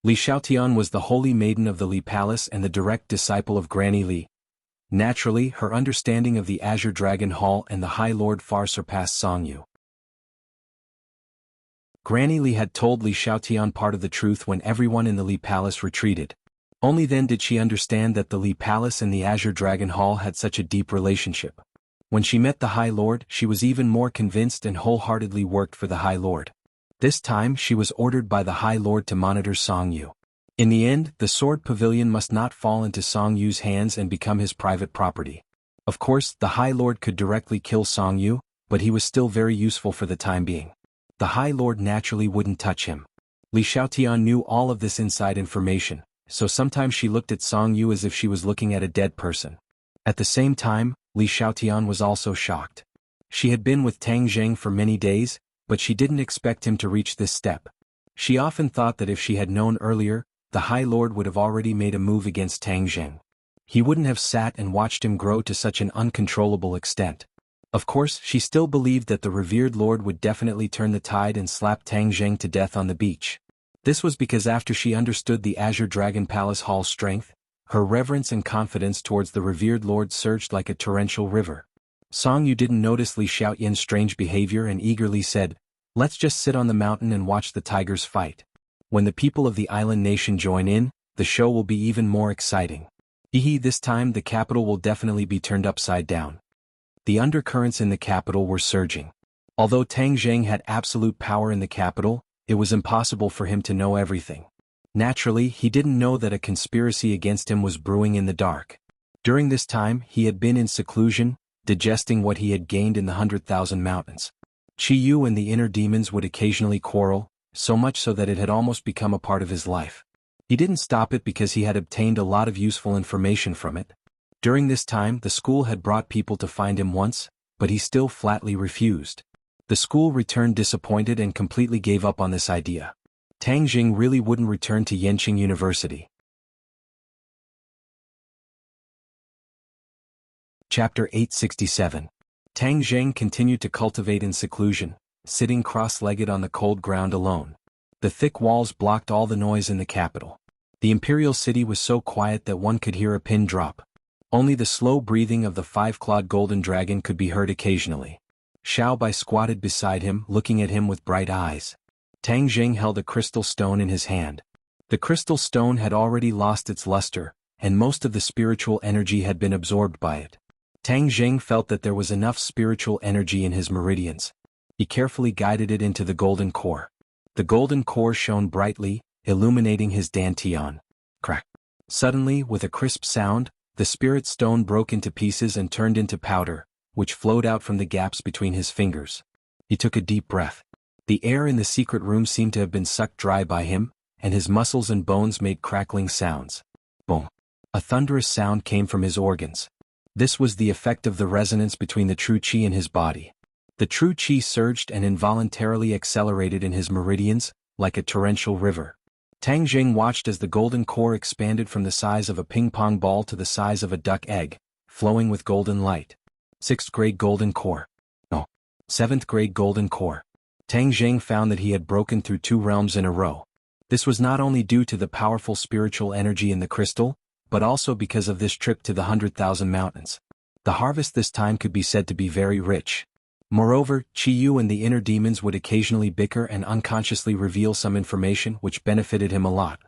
Li Xiaotian was the holy maiden of the Li Palace and the direct disciple of Granny Li. Naturally, her understanding of the Azure Dragon Hall and the High Lord far surpassed Song Yu. Granny Li had told Li Xiaotian part of the truth when everyone in the Li Palace retreated. Only then did she understand that the Li Palace and the Azure Dragon Hall had such a deep relationship. When she met the High Lord, she was even more convinced and wholeheartedly worked for the High Lord. This time she was ordered by the High Lord to monitor Song Yu. In the end, the sword pavilion must not fall into Song Yu's hands and become his private property. Of course, the High Lord could directly kill Song Yu, but he was still very useful for the time being. The High Lord naturally wouldn't touch him. Li Xiaotian knew all of this inside information, so sometimes she looked at Song Yu as if she was looking at a dead person. At the same time, Li Xiaotian was also shocked. She had been with Tang Zheng for many days, but she didn't expect him to reach this step. She often thought that if she had known earlier, the High Lord would have already made a move against Tang Zheng. He wouldn't have sat and watched him grow to such an uncontrollable extent. Of course, she still believed that the revered Lord would definitely turn the tide and slap Tang Zheng to death on the beach. This was because after she understood the Azure Dragon Palace Hall's strength, her reverence and confidence towards the revered Lord surged like a torrential river. Song Yu didn't notice Li Xiaoyan's strange behavior and eagerly said, "Let's just sit on the mountain and watch the tigers fight. When the people of the island nation join in, the show will be even more exciting. This time the capital will definitely be turned upside down." The undercurrents in the capital were surging. Although Tang Zheng had absolute power in the capital, it was impossible for him to know everything. Naturally, he didn't know that a conspiracy against him was brewing in the dark. During this time, he had been in seclusion, digesting what he had gained in the 100,000 mountains. Qi Yu and the inner demons would occasionally quarrel, so much so that it had almost become a part of his life. He didn't stop it because he had obtained a lot of useful information from it. During this time, the school had brought people to find him once, but he still flatly refused. The school returned disappointed and completely gave up on this idea. Tang Zheng really wouldn't return to Yenqing University. Chapter 867. Tang Zheng continued to cultivate in seclusion, sitting cross-legged on the cold ground alone. The thick walls blocked all the noise in the capital. The imperial city was so quiet that one could hear a pin drop. Only the slow breathing of the five-clawed golden dragon could be heard occasionally. Xiao Bai squatted beside him, looking at him with bright eyes. Tang Zheng held a crystal stone in his hand. The crystal stone had already lost its luster, and most of the spiritual energy had been absorbed by it. Tang Zheng felt that there was enough spiritual energy in his meridians. He carefully guided it into the golden core. The golden core shone brightly, illuminating his dantian. Crack! Suddenly, with a crisp sound, the spirit stone broke into pieces and turned into powder, which flowed out from the gaps between his fingers. He took a deep breath. The air in the secret room seemed to have been sucked dry by him, and his muscles and bones made crackling sounds. Boom! A thunderous sound came from his organs. This was the effect of the resonance between the true qi in his body. The true qi surged and involuntarily accelerated in his meridians, like a torrential river. Tang Zheng watched as the golden core expanded from the size of a ping-pong ball to the size of a duck egg, flowing with golden light. 6th grade golden core. No. 7th grade golden core. Tang Zheng found that he had broken through 2 realms in a row. This was not only due to the powerful spiritual energy in the crystal, but also because of this trip to the 100,000 mountains. The harvest this time could be said to be very rich. Moreover, Qi Yu and the inner demons would occasionally bicker and unconsciously reveal some information which benefited him a lot.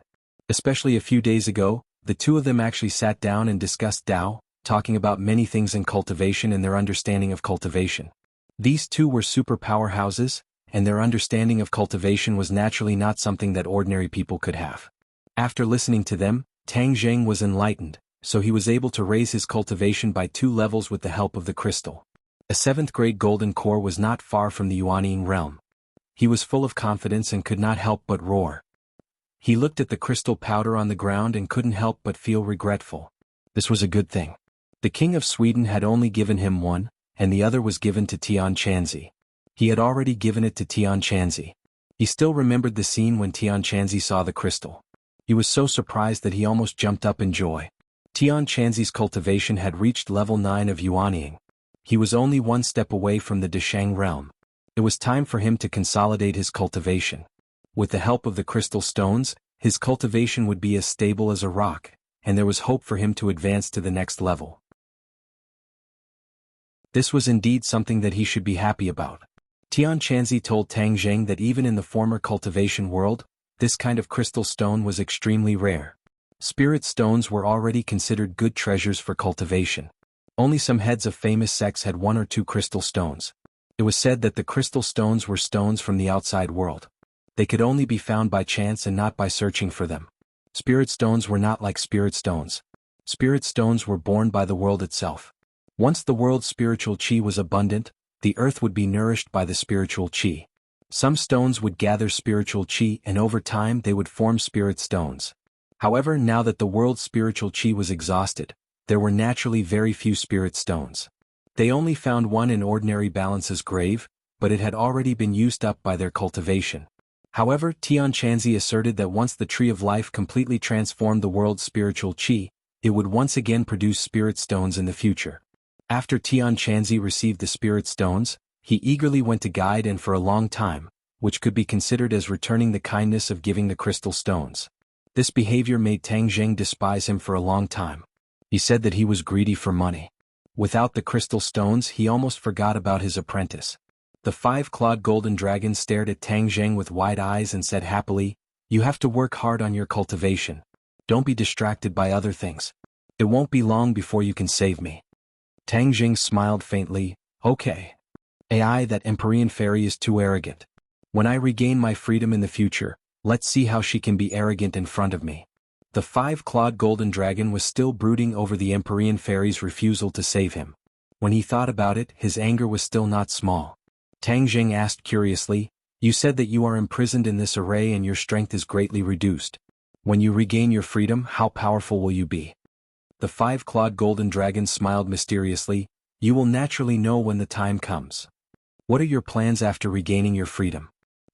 Especially a few days ago, the two of them actually sat down and discussed Tao, talking about many things in cultivation and their understanding of cultivation. These two were super powerhouses, and their understanding of cultivation was naturally not something that ordinary people could have. After listening to them, Tang Zheng was enlightened, so he was able to raise his cultivation by 2 levels with the help of the crystal. A 7th grade golden core was not far from the Yuanying realm. He was full of confidence and could not help but roar. He looked at the crystal powder on the ground and couldn't help but feel regretful. This was a good thing. The King of Sweden had only given him one, and the other was given to Tian Chanzi. He had already given it to Tian Chanzi. He still remembered the scene when Tian Chanzi saw the crystal. He was so surprised that he almost jumped up in joy. Tian Chanzi's cultivation had reached level 9 of Yuanying. He was only 1 step away from the Deshang realm. It was time for him to consolidate his cultivation. With the help of the crystal stones, his cultivation would be as stable as a rock, and there was hope for him to advance to the next level. This was indeed something that he should be happy about. Tian Chanzi told Tang Zheng that even in the former cultivation world, this kind of crystal stone was extremely rare. Spirit stones were already considered good treasures for cultivation. Only some heads of famous sects had 1 or 2 crystal stones. It was said that the crystal stones were stones from the outside world. They could only be found by chance and not by searching for them. Spirit stones were not like spirit stones. Spirit stones were born by the world itself. Once the world's spiritual qi was abundant, the earth would be nourished by the spiritual qi. Some stones would gather spiritual qi and over time they would form spirit stones. However, now that the world's spiritual qi was exhausted, there were naturally very few spirit stones. They only found one in ordinary Balance's grave, but it had already been used up by their cultivation. However, Tianquanzi asserted that once the Tree of Life completely transformed the world's spiritual qi, it would once again produce spirit stones in the future. After Tianquanzi received the spirit stones, he eagerly went to guide and for a long time, which could be considered as returning the kindness of giving the crystal stones. This behavior made Tang Jing despise him for a long time. He said that he was greedy for money. Without the crystal stones, he almost forgot about his apprentice. The five-clawed golden dragon stared at Tang Jing with wide eyes and said happily, "You have to work hard on your cultivation. Don't be distracted by other things. It won't be long before you can save me." Tang Jing smiled faintly, "Okay. AI, that Empyrean fairy is too arrogant. When I regain my freedom in the future, let's see how she can be arrogant in front of me." The five-clawed golden dragon was still brooding over the Empyrean fairy's refusal to save him. When he thought about it, his anger was still not small. Tang Jing asked curiously, "You said that you are imprisoned in this array and your strength is greatly reduced. When you regain your freedom, how powerful will you be?" The five-clawed golden dragon smiled mysteriously, "You will naturally know when the time comes. What are your plans after regaining your freedom?"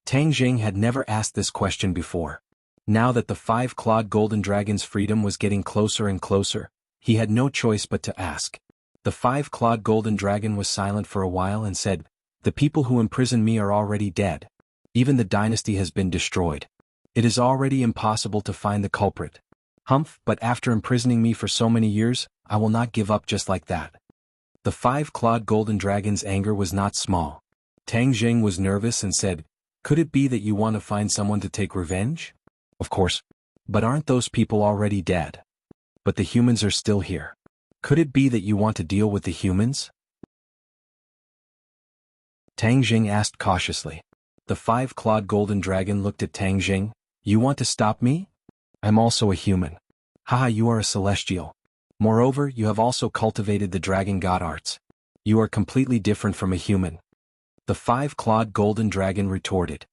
Tang Jing had never asked this question before. Now that the five-clawed golden dragon's freedom was getting closer and closer, he had no choice but to ask. The five-clawed golden dragon was silent for a while and said, "The people who imprisoned me are already dead. Even the dynasty has been destroyed. It is already impossible to find the culprit. Humph, but after imprisoning me for so many years, I will not give up just like that." The five-clawed golden dragon's anger was not small. Tang Jing was nervous and said, "Could it be that you want to find someone to take revenge?" "Of course. But aren't those people already dead? But the humans are still here. Could it be that you want to deal with the humans?" Tang Jing asked cautiously. The five-clawed golden dragon looked at Tang Jing. "You want to stop me? I'm also a human. Haha, you are a celestial. Moreover, you have also cultivated the dragon god arts. You are completely different from a human." The five-clawed golden dragon retorted.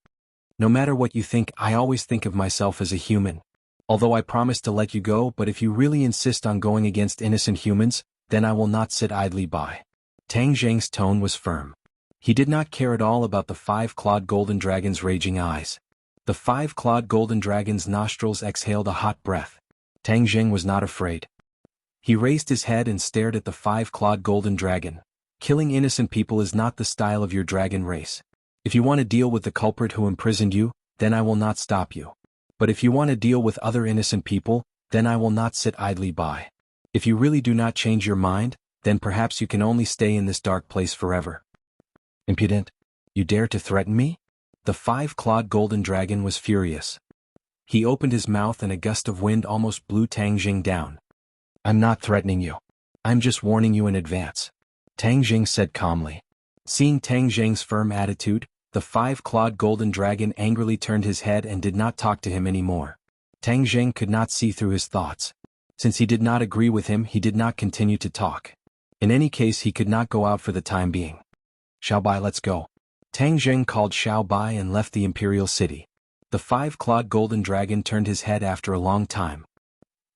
"No matter what you think, I always think of myself as a human. Although I promise to let you go, but if you really insist on going against innocent humans, then I will not sit idly by." Tang Jing's tone was firm. He did not care at all about the five-clawed golden dragon's raging eyes. The five-clawed golden dragon's nostrils exhaled a hot breath. Tang Jing was not afraid. He raised his head and stared at the five-clawed golden dragon. "Killing innocent people is not the style of your dragon race. If you want to deal with the culprit who imprisoned you, then I will not stop you. But if you want to deal with other innocent people, then I will not sit idly by. If you really do not change your mind, then perhaps you can only stay in this dark place forever." "Impudent! You dare to threaten me?" The five-clawed golden dragon was furious. He opened his mouth and a gust of wind almost blew Tang Jing down. "I'm not threatening you. I'm just warning you in advance," Tang Jing said calmly. Seeing Tang Jing's firm attitude, the five-clawed golden dragon angrily turned his head and did not talk to him anymore. Tang Jing could not see through his thoughts. Since he did not agree with him, he did not continue to talk. In any case, he could not go out for the time being. "Xiao Bai, let's go." Tang Jing called Xiao Bai and left the imperial city. The five-clawed golden dragon turned his head after a long time.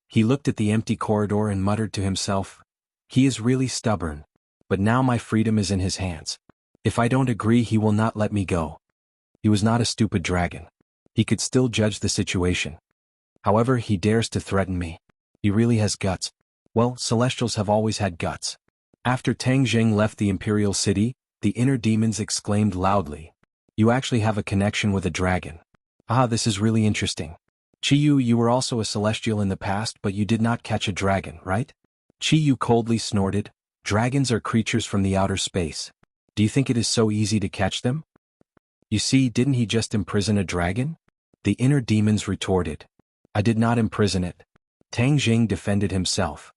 He looked at the empty corridor and muttered to himself, "He is really stubborn. But now my freedom is in his hands. If I don't agree, he will not let me go." He was not a stupid dragon. He could still judge the situation. However, he dares to threaten me. He really has guts. Well, celestials have always had guts. After Tang Jing left the imperial city, the inner demons exclaimed loudly, "You actually have a connection with a dragon. Ah, this is really interesting. Qiyu, you were also a celestial in the past, but you did not catch a dragon, right?" Qiyu coldly snorted, "Dragons are creatures from the outer space. Do you think it is so easy to catch them? You see, didn't he just imprison a dragon?" The inner demons retorted. "I did not imprison it." Tang Jing defended himself.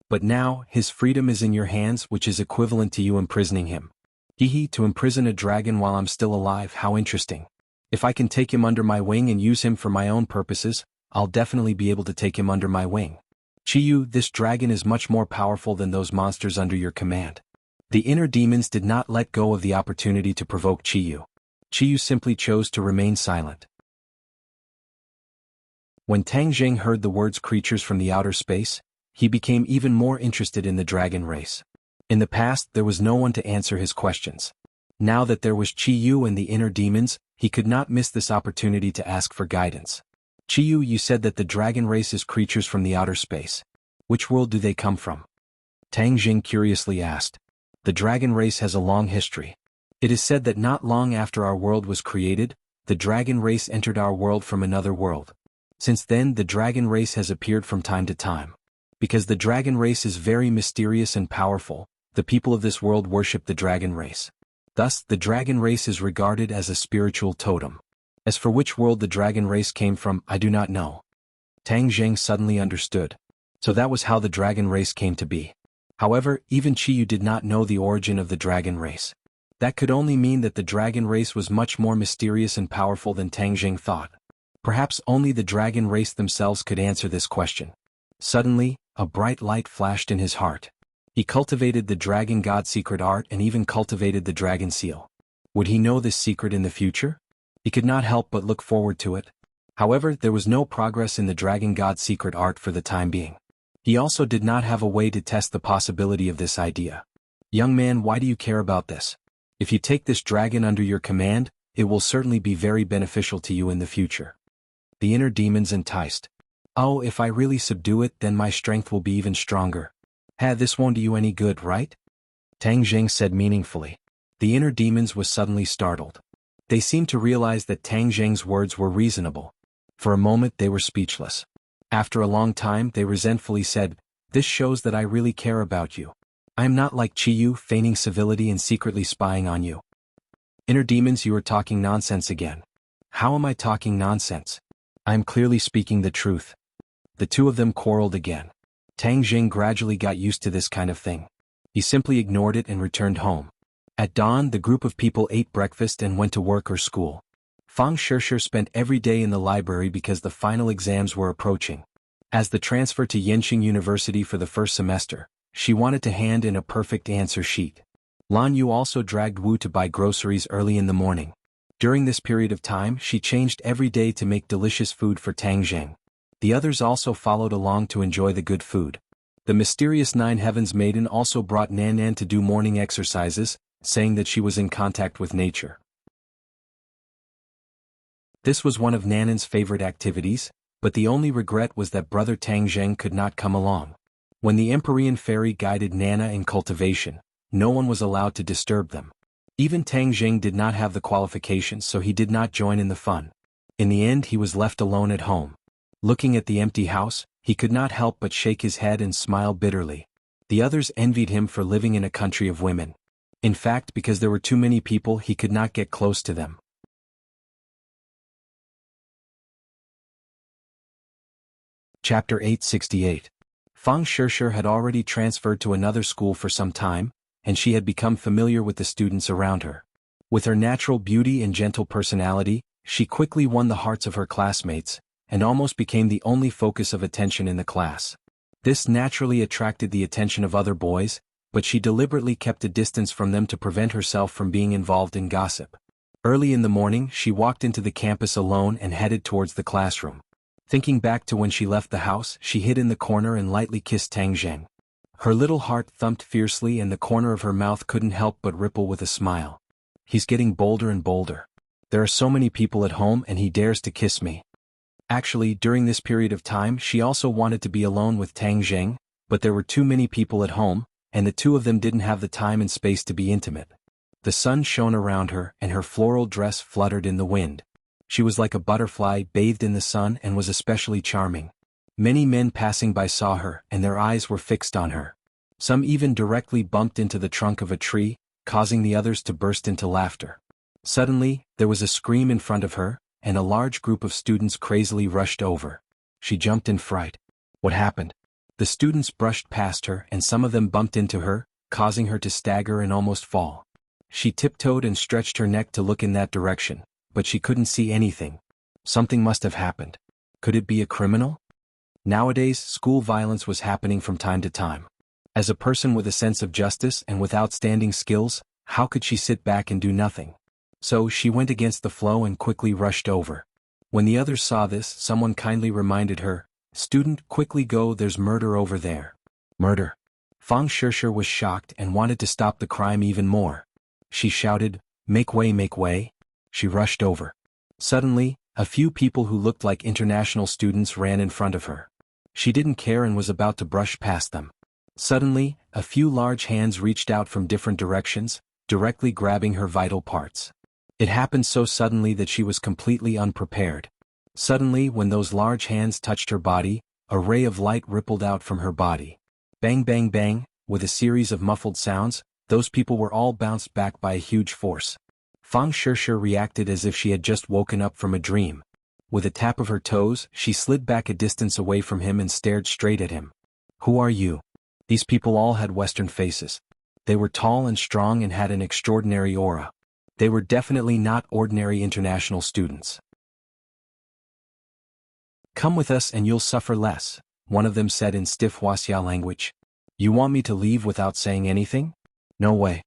"But now, his freedom is in your hands, which is equivalent to you imprisoning him." "Hee, to imprison a dragon while I'm still alive, how interesting. If I can take him under my wing and use him for my own purposes, I'll definitely be able to take him under my wing. Qiyu, this dragon is much more powerful than those monsters under your command." The inner demons did not let go of the opportunity to provoke Qiyu. Qiyu simply chose to remain silent. When Tang Jing heard the words creatures from the outer space, he became even more interested in the dragon race. In the past, there was no one to answer his questions. Now that there was Qiyu and the inner demons, He could not miss this opportunity to ask for guidance. Chiyu, you said that the dragon race is creatures from the outer space. Which world do they come from? Tang Jing curiously asked. The dragon race has a long history. It is said that not long after our world was created, the dragon race entered our world from another world. Since then, the dragon race has appeared from time to time. Because the dragon race is very mysterious and powerful, the people of this world worship the dragon race. Thus, the dragon race is regarded as a spiritual totem. As for which world the dragon race came from, I do not know. Tang Jing suddenly understood. So that was how the dragon race came to be. However, even Chiyu did not know the origin of the dragon race. That could only mean that the dragon race was much more mysterious and powerful than Tang Jing thought. Perhaps only the dragon race themselves could answer this question. Suddenly, a bright light flashed in his heart. He cultivated the dragon god secret art and even cultivated the dragon seal. Would he know this secret in the future? He could not help but look forward to it. However, there was no progress in the dragon god secret art for the time being. He also did not have a way to test the possibility of this idea. Young man, why do you care about this? If you take this dragon under your command, it will certainly be very beneficial to you in the future. The inner demons enticed. Oh, if I really subdue it, then my strength will be even stronger. This won't do you any good, right? Tang Jing said meaningfully. The inner demons was suddenly startled. They seemed to realize that Tang Jing's words were reasonable. For a moment they were speechless. After a long time they resentfully said, "This shows that I really care about you. I am not like Chiyu, feigning civility and secretly spying on you." Inner demons, you are talking nonsense again. How am I talking nonsense? I am clearly speaking the truth. The two of them quarreled again. Tang Jing gradually got used to this kind of thing. He simply ignored it and returned home. At dawn, the group of people ate breakfast and went to work or school. Fang Shishir spent every day in the library because the final exams were approaching. As the transfer to Yenqing University for the first semester, she wanted to hand in a perfect answer sheet. Lan Yu also dragged Wu to buy groceries early in the morning. During this period of time, she changed every day to make delicious food for Tang Jing. The others also followed along to enjoy the good food. The mysterious Nine Heavens maiden also brought Nan Nan to do morning exercises, saying that she was in contact with nature. This was one of Nanan's favorite activities, but the only regret was that brother Tang Jing could not come along. When the Empyrean fairy guided Nana in cultivation, no one was allowed to disturb them. Even Tang Jing did not have the qualifications, so he did not join in the fun. In the end, he was left alone at home. Looking at the empty house, he could not help but shake his head and smile bitterly. The others envied him for living in a country of women. In fact, because there were too many people, he could not get close to them. Chapter 868. Fang Shishir had already transferred to another school for some time, and she had become familiar with the students around her. With her natural beauty and gentle personality, she quickly won the hearts of her classmates, and almost became the only focus of attention in the class. This naturally attracted the attention of other boys, but she deliberately kept a distance from them to prevent herself from being involved in gossip. Early in the morning, she walked into the campus alone and headed towards the classroom. Thinking back to when she left the house, she hid in the corner and lightly kissed Tang Jing. Her little heart thumped fiercely and the corner of her mouth couldn't help but ripple with a smile. He's getting bolder and bolder. There are so many people at home and he dares to kiss me. Actually, during this period of time she also wanted to be alone with Tang Jing, but there were too many people at home, and the two of them didn't have the time and space to be intimate. The sun shone around her and her floral dress fluttered in the wind. She was like a butterfly bathed in the sun and was especially charming. Many men passing by saw her and their eyes were fixed on her. Some even directly bumped into the trunk of a tree, causing the others to burst into laughter. Suddenly, there was a scream in front of her, and a large group of students crazily rushed over. She jumped in fright. What happened? The students brushed past her and some of them bumped into her, causing her to stagger and almost fall. She tiptoed and stretched her neck to look in that direction, but she couldn't see anything. Something must have happened. Could it be a criminal? Nowadays, school violence was happening from time to time. As a person with a sense of justice and with outstanding skills, how could she sit back and do nothing? So she went against the flow and quickly rushed over. When the others saw this, someone kindly reminded her, "Student, quickly go, there's murder over there." Murder? Fang Shishir was shocked and wanted to stop the crime even more. She shouted, "Make way, make way." She rushed over. Suddenly, a few people who looked like international students ran in front of her. She didn't care and was about to brush past them. Suddenly, a few large hands reached out from different directions, directly grabbing her vital parts. It happened so suddenly that she was completely unprepared. Suddenly, when those large hands touched her body, a ray of light rippled out from her body. Bang bang bang, with a series of muffled sounds, those people were all bounced back by a huge force. Fang Shishir reacted as if she had just woken up from a dream. With a tap of her toes, she slid back a distance away from him and stared straight at him. "Who are you?" These people all had Western faces. They were tall and strong and had an extraordinary aura. They were definitely not ordinary international students. "Come with us and you'll suffer less," one of them said in stiff Wuxia language. "You want me to leave without saying anything? No way."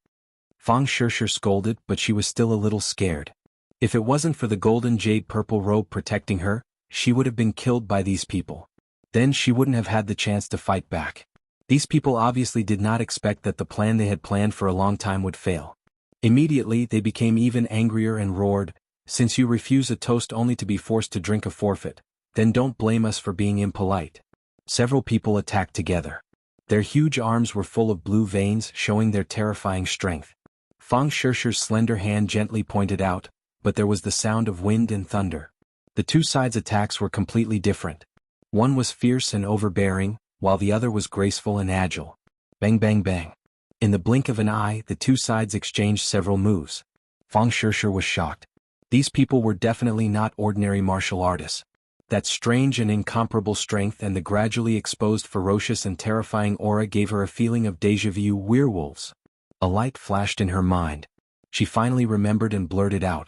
Fang Shishir scolded, but she was still a little scared. If it wasn't for the golden jade purple robe protecting her, she would have been killed by these people. Then she wouldn't have had the chance to fight back. These people obviously did not expect that the plan they had planned for a long time would fail. Immediately they became even angrier and roared, "Since you refuse a toast only to be forced to drink a forfeit, then don't blame us for being impolite." Several people attacked together. Their huge arms were full of blue veins, showing their terrifying strength. Fang Shishir's slender hand gently pointed out, but there was the sound of wind and thunder. The two sides' attacks were completely different. One was fierce and overbearing, while the other was graceful and agile. Bang bang bang. In the blink of an eye, the two sides exchanged several moves. Fang Shishir was shocked. These people were definitely not ordinary martial artists. That strange and incomparable strength and the gradually exposed ferocious and terrifying aura gave her a feeling of déjà vu. Werewolves. A light flashed in her mind. She finally remembered and blurted out.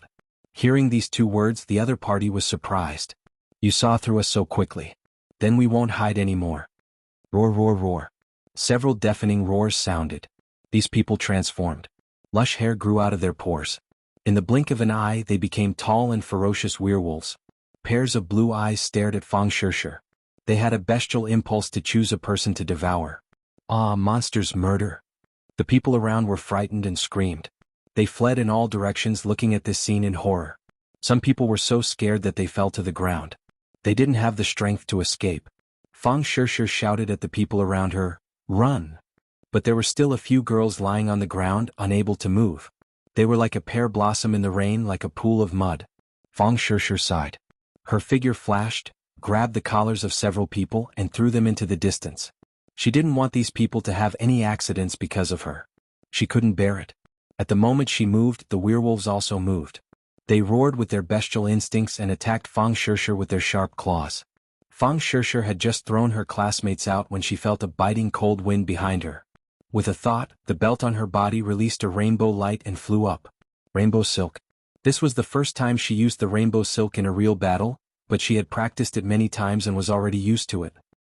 Hearing these two words, the other party was surprised. "You saw through us so quickly. Then we won't hide anymore." Roar roar roar. Several deafening roars sounded. These people transformed. Lush hair grew out of their pores. In the blink of an eye they became tall and ferocious werewolves. Pairs of blue eyes stared at Fang Shishir. They had a bestial impulse to choose a person to devour. "Ah, monsters, murder!" The people around were frightened and screamed. They fled in all directions, looking at this scene in horror. Some people were so scared that they fell to the ground. They didn't have the strength to escape. Fang Shishir shouted at the people around her, "Run!" But there were still a few girls lying on the ground, unable to move. They were like a pear blossom in the rain, like a pool of mud. Fang Shishir sighed. Her figure flashed, grabbed the collars of several people and threw them into the distance. She didn't want these people to have any accidents because of her. She couldn't bear it. At the moment she moved, the werewolves also moved. They roared with their bestial instincts and attacked Fang Shishir with their sharp claws. Fang Shishir had just thrown her classmates out when she felt a biting cold wind behind her. With a thought, the belt on her body released a rainbow light and flew up. Rainbow silk. This was the first time she used the rainbow silk in a real battle, but she had practiced it many times and was already used to it.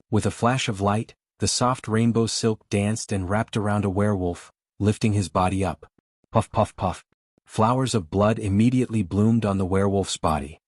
With a flash of light, the soft rainbow silk danced and wrapped around a werewolf, lifting his body up. Puff puff puff. Flowers of blood immediately bloomed on the werewolf's body.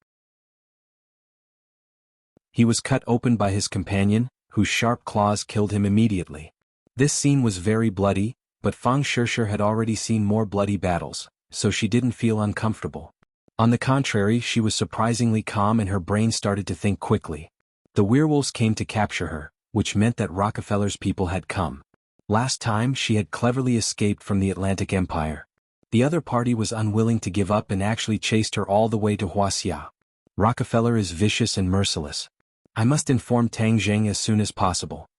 He was cut open by his companion, whose sharp claws killed him immediately. This scene was very bloody, but Fang Shishir had already seen more bloody battles, so she didn't feel uncomfortable. On the contrary, she was surprisingly calm and her brain started to think quickly. The werewolves came to capture her, which meant that Rockefeller's people had come. Last time she had cleverly escaped from the Atlantic Empire. The other party was unwilling to give up and actually chased her all the way to Wuxia. Rockefeller is vicious and merciless. I must inform Tang Zheng as soon as possible.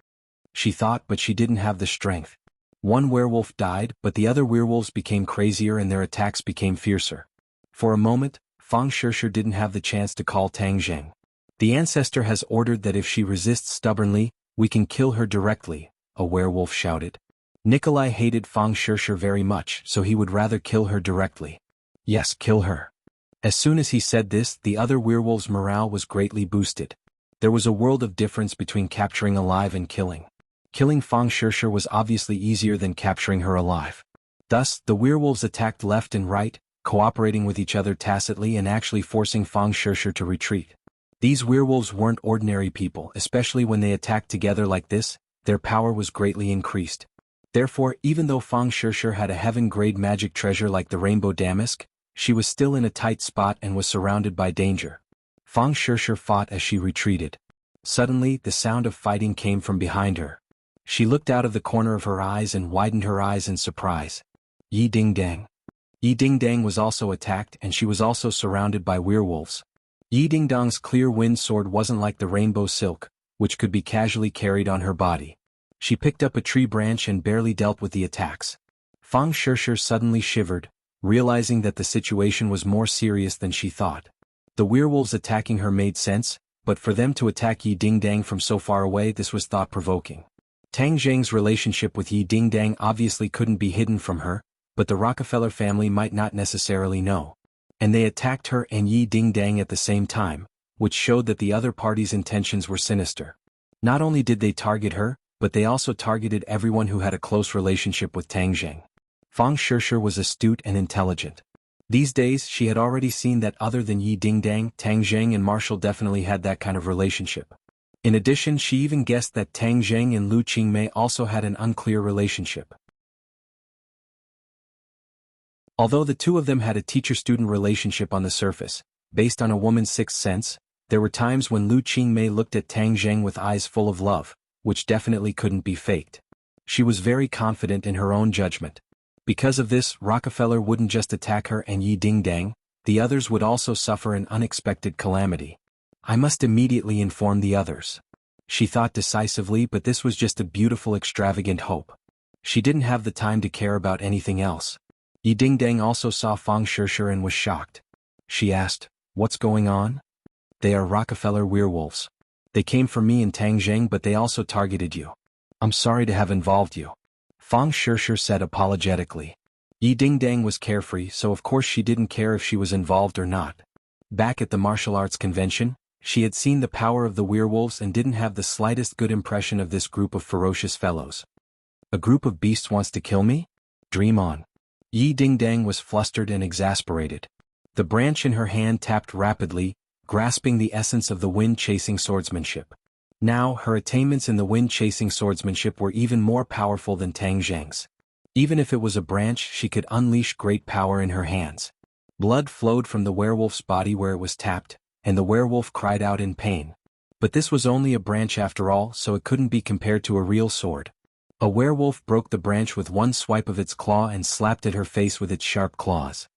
She thought, but she didn't have the strength. One werewolf died, but the other werewolves became crazier and their attacks became fiercer. For a moment, Fang Shishir didn't have the chance to call Tang Zheng. The ancestor has ordered that if she resists stubbornly, we can kill her directly, a werewolf shouted. Nikolai hated Fang Shishir very much, so he would rather kill her directly. Yes, kill her. As soon as he said this, the other werewolves' morale was greatly boosted. There was a world of difference between capturing alive and killing. Killing Fang Shishir was obviously easier than capturing her alive. Thus, the werewolves attacked left and right, cooperating with each other tacitly and actually forcing Fang Shishir to retreat. These werewolves weren't ordinary people, especially when they attacked together like this, their power was greatly increased. Therefore, even though Fang Shishir had a heaven-grade magic treasure like the rainbow damask, She was still in a tight spot and was surrounded by danger. Fang Shishir fought as she retreated. Suddenly, the sound of fighting came from behind her. She looked out of the corner of her eyes and widened her eyes in surprise. Yi Dingdang. Yi Dingdang was also attacked and she was also surrounded by werewolves. Yi Dingdang's clear wind sword wasn't like the rainbow silk, which could be casually carried on her body. She picked up a tree branch and barely dealt with the attacks. Fang Shishir suddenly shivered, realizing that the situation was more serious than she thought. The werewolves attacking her made sense, but for them to attack Yi Dingdang from so far away, this was thought-provoking. Tang Zheng's relationship with Yi Dingdang obviously couldn't be hidden from her, but the Rockefeller family might not necessarily know. And they attacked her and Yi Dingdang at the same time, which showed that the other party's intentions were sinister. Not only did they target her, but they also targeted everyone who had a close relationship with Tang Zheng. Fang Shishir was astute and intelligent. These days she had already seen that other than Yi Dingdang, Tang Zheng and Marshall definitely had that kind of relationship. In addition, she even guessed that Tang Zheng and Lu Qingmei also had an unclear relationship. Although the two of them had a teacher-student relationship on the surface, based on a woman's sixth sense, there were times when Lu Qingmei looked at Tang Zheng with eyes full of love, which definitely couldn't be faked. She was very confident in her own judgment. Because of this, Rockefeller wouldn't just attack her and Yi Dingdang, the others would also suffer an unexpected calamity. I must immediately inform the others. She thought decisively, but this was just a beautiful extravagant hope. She didn't have the time to care about anything else. Yi Dingdang also saw Fang Shishir and was shocked. She asked, "What's going on?" "They are Rockefeller werewolves. They came for me and Tang Zheng, but they also targeted you. I'm sorry to have involved you," Fang Shishir said apologetically. Yi Dingdang was carefree, so of course she didn't care if she was involved or not. Back at the martial arts convention, she had seen the power of the werewolves and didn't have the slightest good impression of this group of ferocious fellows. A group of beasts wants to kill me? Dream on. Yi Dingdang was flustered and exasperated. The branch in her hand tapped rapidly, grasping the essence of the wind-chasing swordsmanship. Now, her attainments in the wind-chasing swordsmanship were even more powerful than Tang Zheng's. Even if it was a branch, she could unleash great power in her hands. Blood flowed from the werewolf's body where it was tapped, and the werewolf cried out in pain. But this was only a branch after all, so it couldn't be compared to a real sword. A werewolf broke the branch with one swipe of its claw and slapped at her face with its sharp claws.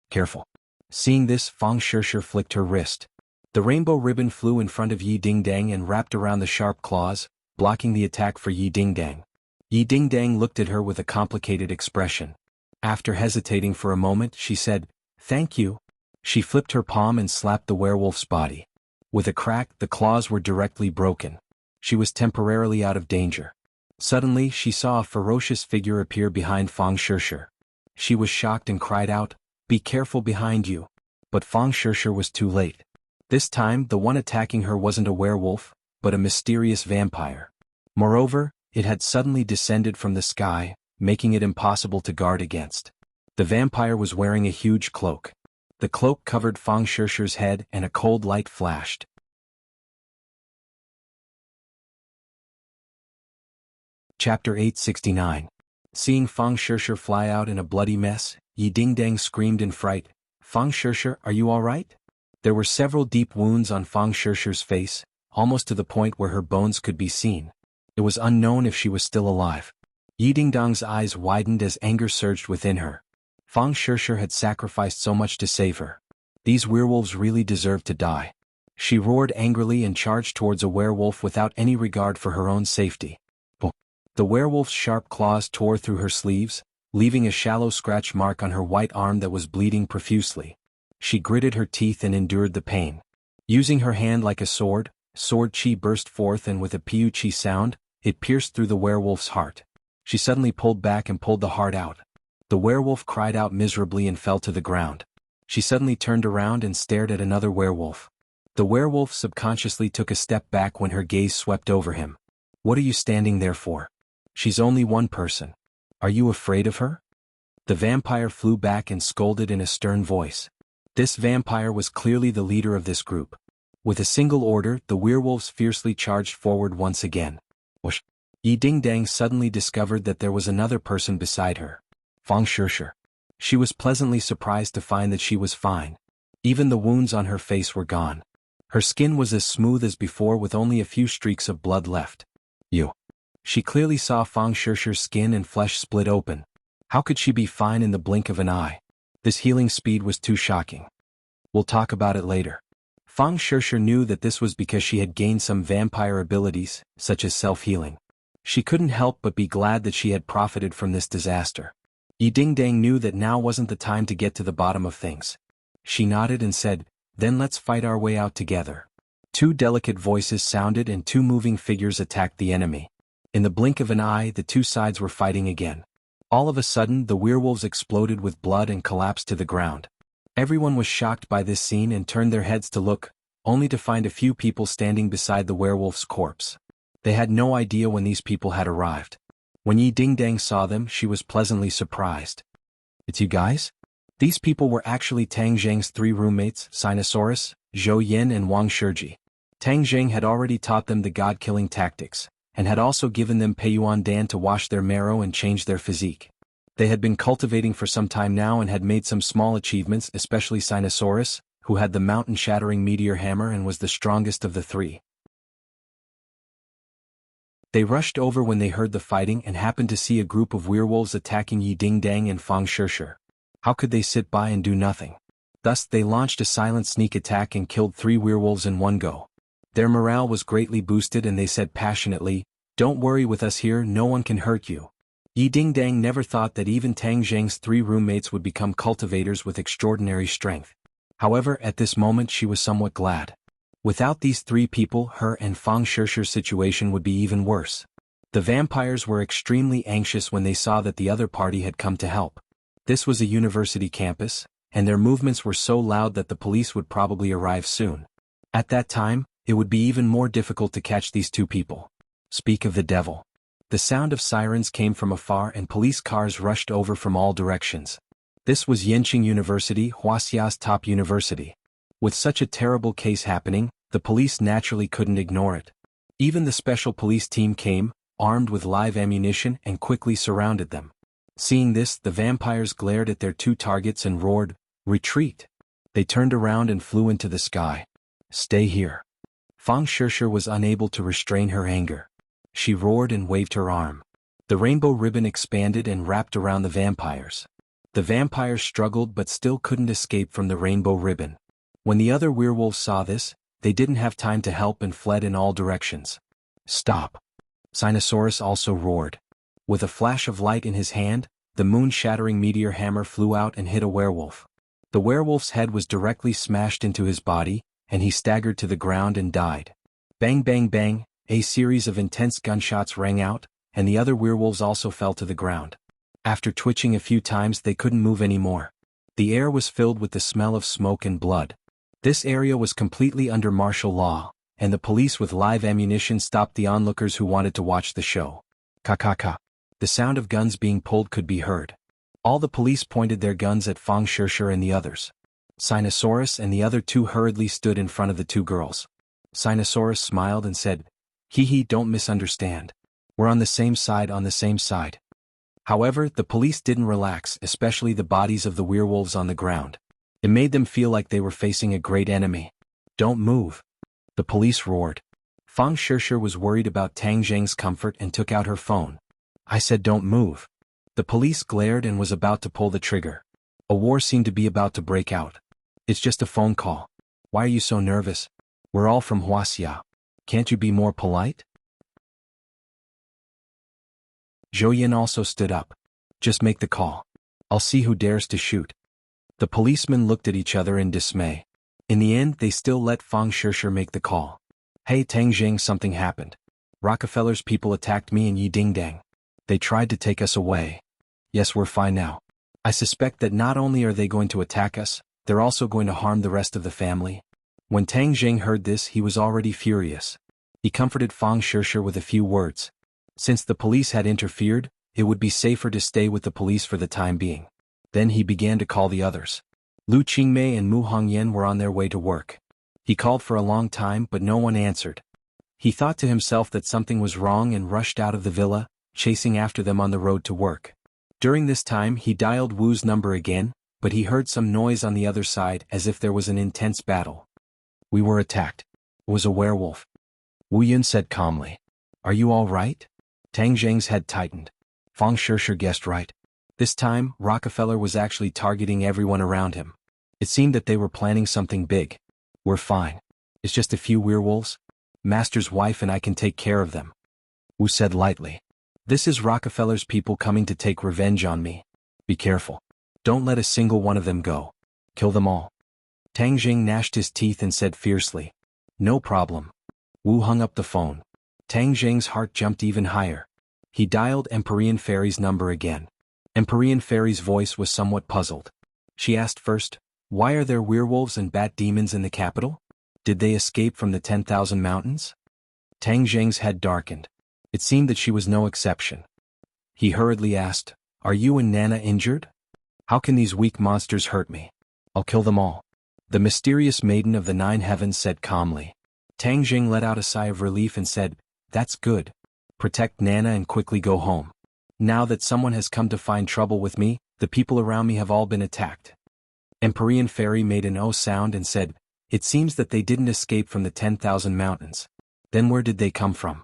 Careful. Seeing this, Fang Shishir flicked her wrist. The rainbow ribbon flew in front of Yi Dingdang and wrapped around the sharp claws, blocking the attack for Yi Dingdang. Yi Dingdang looked at her with a complicated expression. After hesitating for a moment, she said, "Thank you." She flipped her palm and slapped the werewolf's body. With a crack, the claws were directly broken. She was temporarily out of danger. Suddenly, she saw a ferocious figure appear behind Fang Shishir. She was shocked and cried out, "Be careful behind you." But Fang Shishir was too late. This time, the one attacking her wasn't a werewolf, but a mysterious vampire. Moreover, it had suddenly descended from the sky, making it impossible to guard against. The vampire was wearing a huge cloak. The cloak covered Fang Shishir's head and a cold light flashed. Chapter 869. Seeing Fang Shishir fly out in a bloody mess, Yi Dingdang screamed in fright, "Fang Shishir, are you all right?" There were several deep wounds on Fang Shishir's face, almost to the point where her bones could be seen. It was unknown if she was still alive. Yi Dingdang's eyes widened as anger surged within her. Fang Shishir had sacrificed so much to save her. These werewolves really deserved to die. She roared angrily and charged towards a werewolf without any regard for her own safety. The werewolf's sharp claws tore through her sleeves, leaving a shallow scratch mark on her white arm that was bleeding profusely. She gritted her teeth and endured the pain. Using her hand like a sword chi burst forth and with a piu-chi sound, it pierced through the werewolf's heart. She suddenly pulled back and pulled the heart out. The werewolf cried out miserably and fell to the ground. She suddenly turned around and stared at another werewolf. The werewolf subconsciously took a step back when her gaze swept over him. "What are you standing there for? She's only one person. Are you afraid of her?" The vampire flew back and scolded in a stern voice. This vampire was clearly the leader of this group. With a single order, the werewolves fiercely charged forward once again. Whoosh! Yi Dingdang suddenly discovered that there was another person beside her. Fang Shishir. She was pleasantly surprised to find that she was fine. Even the wounds on her face were gone. Her skin was as smooth as before with only a few streaks of blood left. You. She clearly saw Fang Shishi's skin and flesh split open. How could she be fine in the blink of an eye? This healing speed was too shocking. We'll talk about it later. Fang Shishi knew that this was because she had gained some vampire abilities, such as self-healing. She couldn't help but be glad that she had profited from this disaster. Yi Dingdang knew that now wasn't the time to get to the bottom of things. She nodded and said, "Then let's fight our way out together." Two delicate voices sounded and two moving figures attacked the enemy. In the blink of an eye, the two sides were fighting again. All of a sudden, the werewolves exploded with blood and collapsed to the ground. Everyone was shocked by this scene and turned their heads to look, only to find a few people standing beside the werewolf's corpse. They had no idea when these people had arrived. When Yi Dingdang saw them, she was pleasantly surprised. "It's you guys?" These people were actually Tang Zheng's three roommates, Sinosaurus, Zhou Yin and Wang Shiji. Tang Zheng had already taught them the god-killing tactics, and had also given them Peiyuan Dan to wash their marrow and change their physique. They had been cultivating for some time now and had made some small achievements, especially Sinosaurus, who had the mountain-shattering meteor hammer and was the strongest of the three. They rushed over when they heard the fighting and happened to see a group of werewolves attacking Yi Dingdang and Fang Shishi. How could they sit by and do nothing? Thus they launched a silent sneak attack and killed 3 werewolves in one go. Their morale was greatly boosted and they said passionately, "Don't worry with us here, no one can hurt you." Yi Dingdang never thought that even Tang Zheng's 3 roommates would become cultivators with extraordinary strength. However, at this moment she was somewhat glad. Without these 3 people, her and Fang Shishi's situation would be even worse. The vampires were extremely anxious when they saw that the other party had come to help. This was a university campus, and their movements were so loud that the police would probably arrive soon. At that time, it would be even more difficult to catch these 2 people. Speak of the devil. The sound of sirens came from afar and police cars rushed over from all directions. This was Yenqing University, Wuxia's top university. With such a terrible case happening, the police naturally couldn't ignore it. Even the special police team came, armed with live ammunition and quickly surrounded them. Seeing this, the vampires glared at their 2 targets and roared, "Retreat!" They turned around and flew into the sky. "Stay here." Fang Shishi was unable to restrain her anger. She roared and waved her arm. The rainbow ribbon expanded and wrapped around the vampires. The vampires struggled but still couldn't escape from the rainbow ribbon. When the other werewolves saw this, they didn't have time to help and fled in all directions. "Stop!" Sinosaurus also roared. With a flash of light in his hand, the moon-shattering meteor hammer flew out and hit a werewolf. The werewolf's head was directly smashed into his body, and he staggered to the ground and died. Bang bang bang, a series of intense gunshots rang out, and the other werewolves also fell to the ground. After twitching a few times they couldn't move anymore. The air was filled with the smell of smoke and blood. This area was completely under martial law, and the police with live ammunition stopped the onlookers who wanted to watch the show. Ka-ka-ka. The sound of guns being pulled could be heard. All the police pointed their guns at Fang Shishi and the others. Sinosaurus and the other 2 hurriedly stood in front of the 2 girls. Sinosaurus smiled and said, "Hee, don't misunderstand. We're on the same side, on the same side." However, the police didn't relax, especially the bodies of the werewolves on the ground. It made them feel like they were facing a great enemy. "Don't move!" the police roared. Fang Shishi was worried about Tang Zheng's comfort and took out her phone. "I said don't move." The police glared and was about to pull the trigger. A war seemed to be about to break out. "It's just a phone call. Why are you so nervous? We're all from Wuxia. Can't you be more polite?" Zhou Yin also stood up. "Just make the call. I'll see who dares to shoot." The policemen looked at each other in dismay. In the end, they still let Fang Shishi make the call. "Hey Tang Zheng, something happened. Rockefeller's people attacked me and Yi Dingdang. They tried to take us away. Yes, we're fine now. I suspect that not only are they going to attack us, they're also going to harm the rest of the family." When Tang Zheng heard this, he was already furious. He comforted Fang Shishi with a few words. Since the police had interfered, it would be safer to stay with the police for the time being. Then he began to call the others. Lu Qingmei and Mu Hongyan were on their way to work. He called for a long time but no one answered. He thought to himself that something was wrong and rushed out of the villa, chasing after them on the road to work. During this time he dialed Wu's number again, but he heard some noise on the other side as if there was an intense battle. "We were attacked. It was a werewolf," Wu Yun said calmly. "Are you all right?" Tang Zheng's head tightened. Fang Shishir guessed right. This time, Rockefeller was actually targeting everyone around him. It seemed that they were planning something big. "We're fine. It's just a few werewolves. Master's wife and I can take care of them," Wu said lightly. "This is Rockefeller's people coming to take revenge on me. Be careful. Don't let a single one of them go. Kill them all." Tang Zheng gnashed his teeth and said fiercely, "No problem." Wu hung up the phone. Tang Zheng's heart jumped even higher. He dialed Empyrean Fairy's number again. Empyrean Fairy's voice was somewhat puzzled. She asked first, "Why are there werewolves and bat demons in the capital? Did they escape from the 10,000 mountains?" Tang Zheng's head darkened. It seemed that she was no exception. He hurriedly asked, "Are you and Nana injured? How can these weak monsters hurt me? I'll kill them all." The mysterious maiden of the 9 heavens said calmly. Tang Zheng let out a sigh of relief and said, "That's good. Protect Nana and quickly go home. Now that someone has come to find trouble with me, the people around me have all been attacked." Empyrean Fairy made an "oh" sound and said, "It seems that they didn't escape from the 10,000 mountains. Then where did they come from?"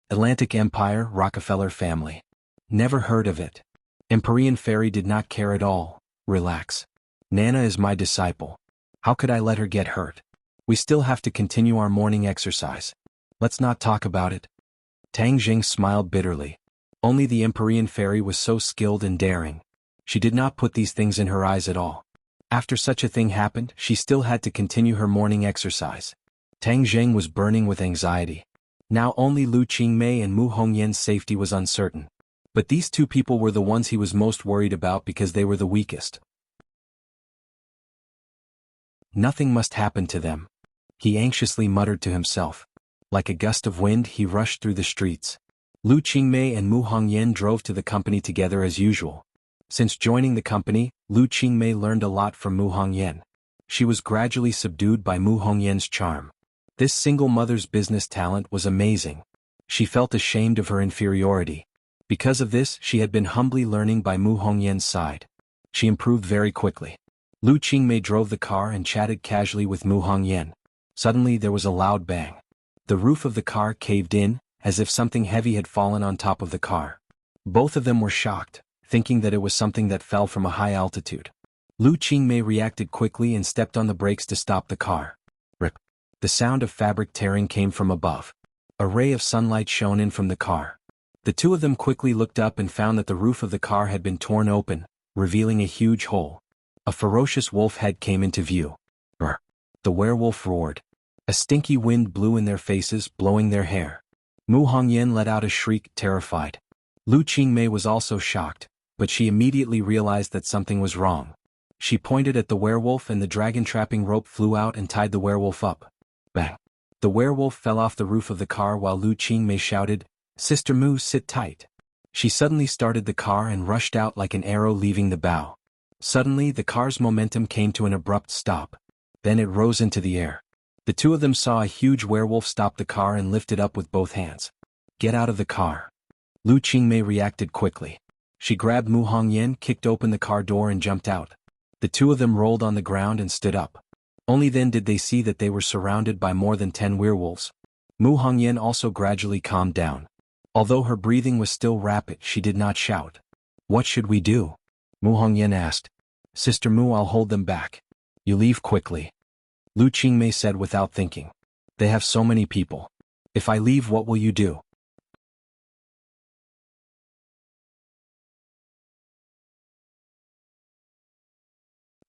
"Atlantic Empire, Rockefeller family." "Never heard of it." Empyrean Fairy did not care at all. "Relax. Nana is my disciple. How could I let her get hurt? We still have to continue our morning exercise. Let's not talk about it." Tang Zheng smiled bitterly. Only the Empyrean Fairy was so skilled and daring. She did not put these things in her eyes at all. After such a thing happened, she still had to continue her morning exercise. Tang Zheng was burning with anxiety. Now only Lu Qingmei and Mu Hongyan's safety was uncertain. But these two people were the ones he was most worried about because they were the weakest. Nothing must happen to them, he anxiously muttered to himself. Like a gust of wind he rushed through the streets. Lu Qingmei and Mu Hongyan drove to the company together as usual. Since joining the company, Lu Qingmei learned a lot from Mu Hongyan. She was gradually subdued by Mu Hongyan's charm. This single mother's business talent was amazing. She felt ashamed of her inferiority. Because of this, she had been humbly learning by Mu Hongyan's side. She improved very quickly. Lu Qingmei drove the car and chatted casually with Mu Hongyan. Suddenly there was a loud bang. The roof of the car caved in, as if something heavy had fallen on top of the car. Both of them were shocked, thinking that it was something that fell from a high altitude. Lu Qingmei reacted quickly and stepped on the brakes to stop the car. Rip. The sound of fabric tearing came from above. A ray of sunlight shone in from the car. The two of them quickly looked up and found that the roof of the car had been torn open, revealing a huge hole. A ferocious wolf head came into view. Brr. The werewolf roared. A stinky wind blew in their faces, blowing their hair. Mu Hongyan let out a shriek, terrified. Lu Qingmei was also shocked, but she immediately realized that something was wrong. She pointed at the werewolf and the dragon-trapping rope flew out and tied the werewolf up. Bang! The werewolf fell off the roof of the car while Lu Qingmei shouted, "Sister Mu, sit tight." She suddenly started the car and rushed out like an arrow leaving the bow. Suddenly the car's momentum came to an abrupt stop. Then it rose into the air. The two of them saw a huge werewolf stop the car and lift it up with both hands. "Get out of the car." Lu Qingmei reacted quickly. She grabbed Mu Hongyan, kicked open the car door and jumped out. The two of them rolled on the ground and stood up. Only then did they see that they were surrounded by more than 10 werewolves. Mu Hongyan also gradually calmed down. Although her breathing was still rapid, she did not shout. "What should we do?" Mu Hongyan asked. "Sister Mu, I'll hold them back. You leave quickly," Lu Qingmei said without thinking. "They have so many people. If I leave, what will you do?"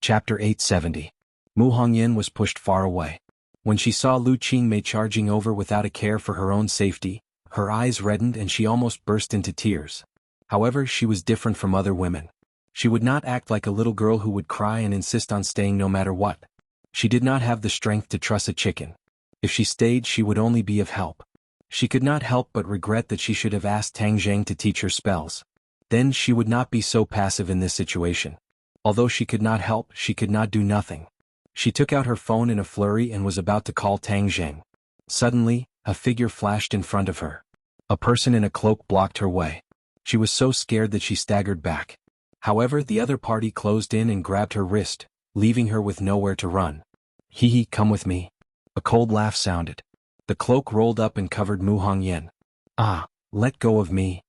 Chapter 870. Mu Hongyan was pushed far away. When she saw Lu Qingmei charging over without a care for her own safety, her eyes reddened and she almost burst into tears. However, she was different from other women. She would not act like a little girl who would cry and insist on staying no matter what. She did not have the strength to truss a chicken. If she stayed, she would only be of help. She could not help but regret that she should have asked Tang Zheng to teach her spells. Then she would not be so passive in this situation. Although she could not help, she could not do nothing. She took out her phone in a flurry and was about to call Tang Zheng. Suddenly, a figure flashed in front of her. A person in a cloak blocked her way. She was so scared that she staggered back. However, the other party closed in and grabbed her wrist, leaving her with nowhere to run. Hee hee, come with me. A cold laugh sounded. The cloak rolled up and covered Mu Hongyan. Ah, let go of me.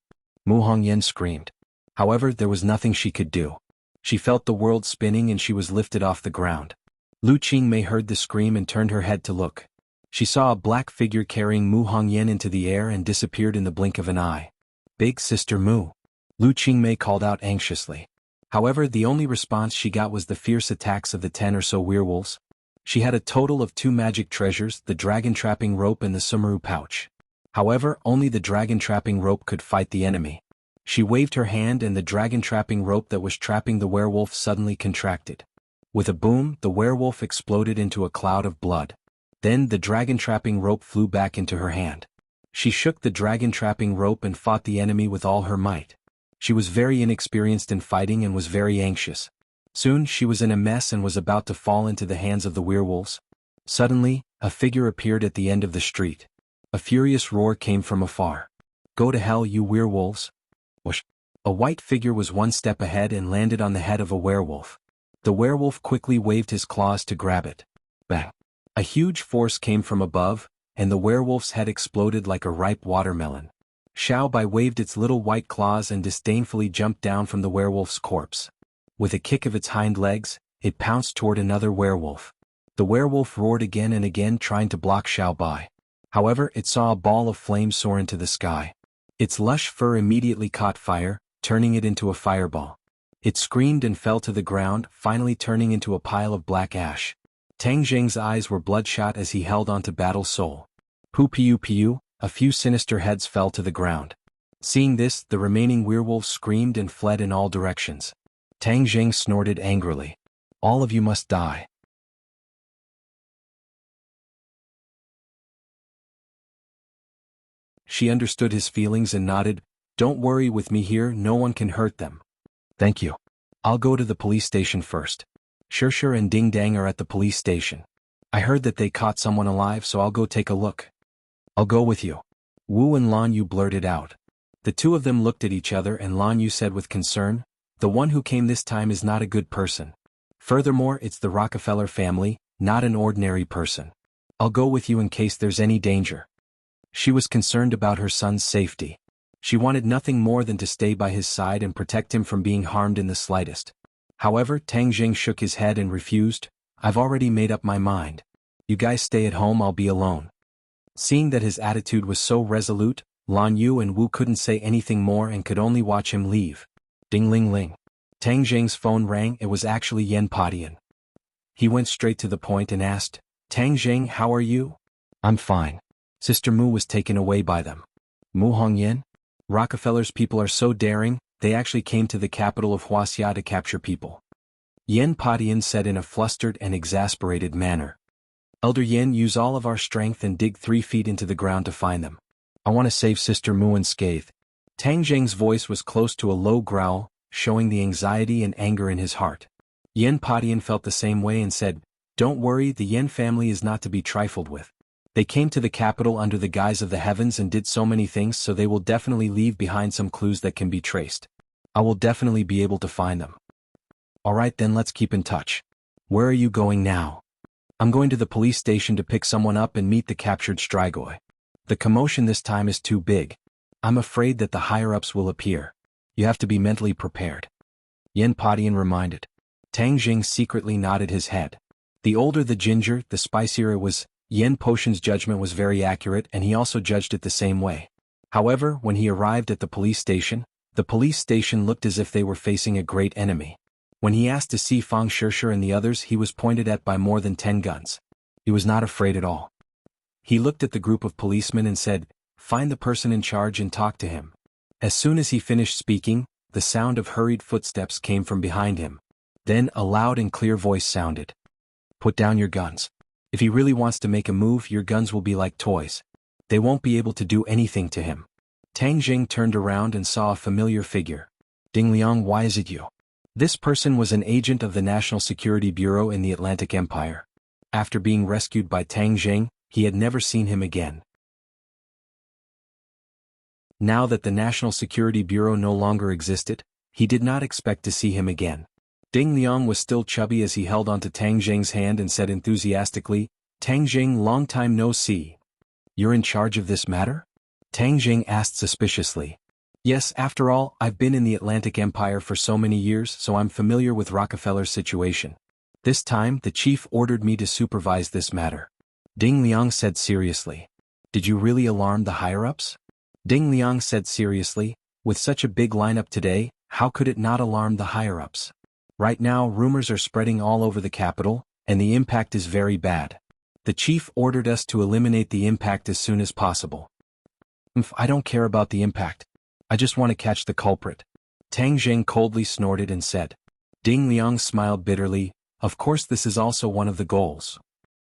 Mu Hongyan screamed. However, there was nothing she could do. She felt the world spinning and she was lifted off the ground. Lu Qingmei heard the scream and turned her head to look. She saw a black figure carrying Mu Hongyan into the air and disappeared in the blink of an eye. Big Sister Mu. Lu Qingmei called out anxiously. However, the only response she got was the fierce attacks of the 10 or so werewolves. She had a total of 2 magic treasures, the dragon trapping rope and the sumaru pouch. However, only the dragon trapping rope could fight the enemy. She waved her hand and the dragon trapping rope that was trapping the werewolf suddenly contracted. With a boom, the werewolf exploded into a cloud of blood. Then the dragon trapping rope flew back into her hand. She shook the dragon trapping rope and fought the enemy with all her might. She was very inexperienced in fighting and was very anxious. Soon she was in a mess and was about to fall into the hands of the werewolves. Suddenly, a figure appeared at the end of the street. A furious roar came from afar. Go to hell, you werewolves! Whoosh! A white figure was 1 step ahead and landed on the head of a werewolf. The werewolf quickly waved his claws to grab it. Bang! A huge force came from above, and the werewolf's head exploded like a ripe watermelon. Xiao Bai waved its little white claws and disdainfully jumped down from the werewolf's corpse. With a kick of its hind legs, it pounced toward another werewolf. The werewolf roared again and again, trying to block Xiao Bai. However, it saw a ball of flame soar into the sky. Its lush fur immediately caught fire, turning it into a fireball. It screamed and fell to the ground, finally turning into a pile of black ash. Tang Zheng's eyes were bloodshot as he held onto Battle Soul. Pu piu piu, a few sinister heads fell to the ground. Seeing this, the remaining werewolves screamed and fled in all directions. Tang Zheng snorted angrily. All of you must die. She understood his feelings and nodded. Don't worry with me here, no one can hurt them. Thank you. I'll go to the police station first. Shirshir and Ding Dang are at the police station. I heard that they caught someone alive, so I'll go take a look. I'll go with you. Wu and Lan Yu blurted out. The two of them looked at each other and Lan Yu said with concern, the one who came this time is not a good person. Furthermore, it's the Rockefeller family, not an ordinary person. I'll go with you in case there's any danger. She was concerned about her son's safety. She wanted nothing more than to stay by his side and protect him from being harmed in the slightest. However, Tang Zheng shook his head and refused. I've already made up my mind. You guys stay at home, I'll be alone. Seeing that his attitude was so resolute, Lan Yu and Wu couldn't say anything more and could only watch him leave. Ding ling ling. Tang Zheng's phone rang. It was actually Yen Padian. He went straight to the point and asked, Tang Zheng, how are you? I'm fine. Sister Mu was taken away by them. Mu Hongyan? Rockefeller's people are so daring, they actually came to the capital of Wuxia to capture people. Yen Padian said in a flustered and exasperated manner. Elder Yen, use all of our strength and dig 3 feet into the ground to find them. I want to save Sister Mu unscathed. Tang Zheng's voice was close to a low growl, showing the anxiety and anger in his heart. Yen Padian felt the same way and said, Don't worry, the Yen family is not to be trifled with. They came to the capital under the guise of the heavens and did so many things, so they will definitely leave behind some clues that can be traced. I will definitely be able to find them. Alright then, let's keep in touch. Where are you going now? I'm going to the police station to pick someone up and meet the captured Strigoi. The commotion this time is too big. I'm afraid that the higher-ups will appear. You have to be mentally prepared. Yen Padian reminded. Tang Zheng secretly nodded his head. The older the ginger, the spicier it was. Yen Potion's judgment was very accurate and he also judged it the same way. However, when he arrived at the police station looked as if they were facing a great enemy. When he asked to see Fang Shirshir and the others, he was pointed at by more than 10 guns. He was not afraid at all. He looked at the group of policemen and said, Find the person in charge and talk to him. As soon as he finished speaking, the sound of hurried footsteps came from behind him. Then a loud and clear voice sounded. Put down your guns. If he really wants to make a move, your guns will be like toys. They won't be able to do anything to him. Tang Zheng turned around and saw a familiar figure. Ding Liang, why is it you? This person was an agent of the National Security Bureau in the Atlantic Empire. After being rescued by Tang Zheng, he had never seen him again. Now that the National Security Bureau no longer existed, he did not expect to see him again. Ding Liang was still chubby as he held onto Tang Jing's hand and said enthusiastically, "Tang Jing, long time no see. You're in charge of this matter?" Tang Jing asked suspiciously. "Yes, after all, I've been in the Atlantic Empire for so many years, so I'm familiar with Rockefeller's situation. This time, the chief ordered me to supervise this matter." Ding Liang said seriously. "Did you really alarm the higher-ups?" Ding Liang said seriously, "With such a big lineup today, how could it not alarm the higher-ups? Right now rumors are spreading all over the capital, and the impact is very bad. The chief ordered us to eliminate the impact as soon as possible." I don't care about the impact. I just want to catch the culprit." Tang Jing coldly snorted and said. Ding Liang smiled bitterly, "Of course this is also one of the goals.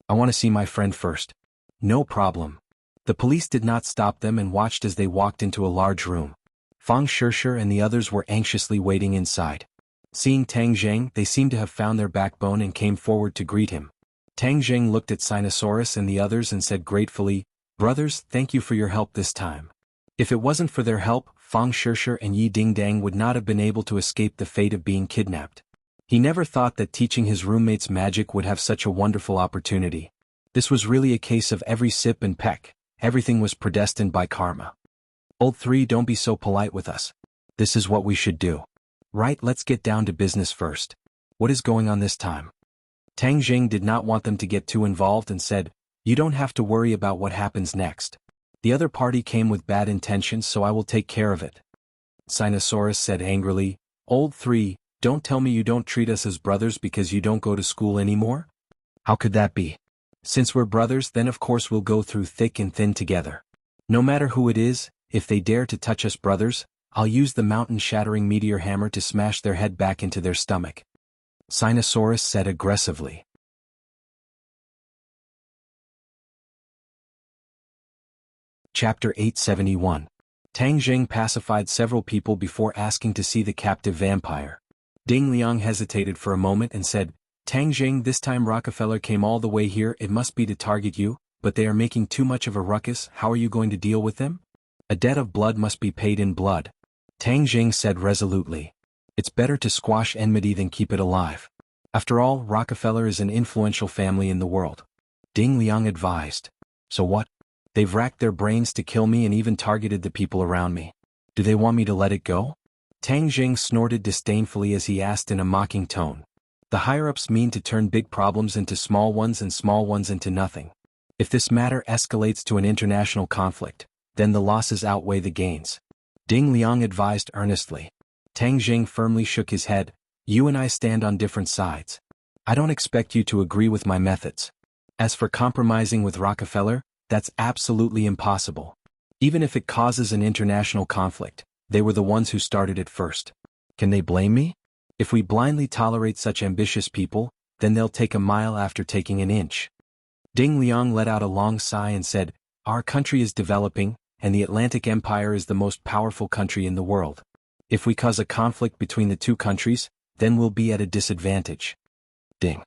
I want to see my friend first." "No problem." The police did not stop them and watched as they walked into a large room. Fang Shishir and the others were anxiously waiting inside. Seeing Tang Jing, they seemed to have found their backbone and came forward to greet him. Tang Jing looked at Sinosaurus and the others and said gratefully, "Brothers, thank you for your help this time. If it wasn't for their help, Fang Shishir and Yi Dingdang would not have been able to escape the fate of being kidnapped." He never thought that teaching his roommates magic would have such a wonderful opportunity. This was really a case of every sip and peck. Everything was predestined by karma. "Old three, don't be so polite with us. This is what we should do. Right, let's get down to business first. What is going on this time?" Tang Jing did not want them to get too involved and said, "You don't have to worry about what happens next. The other party came with bad intentions, so I will take care of it." Sinosaurus said angrily, "Old three, don't tell me you don't treat us as brothers because you don't go to school anymore? How could that be? Since we're brothers, then of course we'll go through thick and thin together. No matter who it is, if they dare to touch us brothers, I'll use the mountain-shattering meteor hammer to smash their head back into their stomach." Sinosaurus said aggressively. Chapter 871. Tang Jing pacified several people before asking to see the captive vampire. Ding Liang hesitated for a moment and said, "Tang Jing, this time Rockefeller came all the way here, it must be to target you, but they are making too much of a ruckus. How are you going to deal with them? A debt of blood must be paid in blood." Tang Jing said resolutely. "It's better to squash enmity than keep it alive. After all, Rockefeller is an influential family in the world." Ding Liang advised. "So what? They've racked their brains to kill me and even targeted the people around me. Do they want me to let it go?" Tang Jing snorted disdainfully as he asked in a mocking tone. "The higher-ups mean to turn big problems into small ones and small ones into nothing. If this matter escalates to an international conflict, then the losses outweigh the gains." Ding Liang advised earnestly. Tang Jing firmly shook his head. "You and I stand on different sides. I don't expect you to agree with my methods. As for compromising with Rockefeller, that's absolutely impossible. Even if it causes an international conflict, they were the ones who started it first. Can they blame me? If we blindly tolerate such ambitious people, then they'll take a mile after taking an inch." Ding Liang let out a long sigh and said, "Our country is developing, and the Atlantic Empire is the most powerful country in the world. If we cause a conflict between the two countries, then we'll be at a disadvantage." Ding.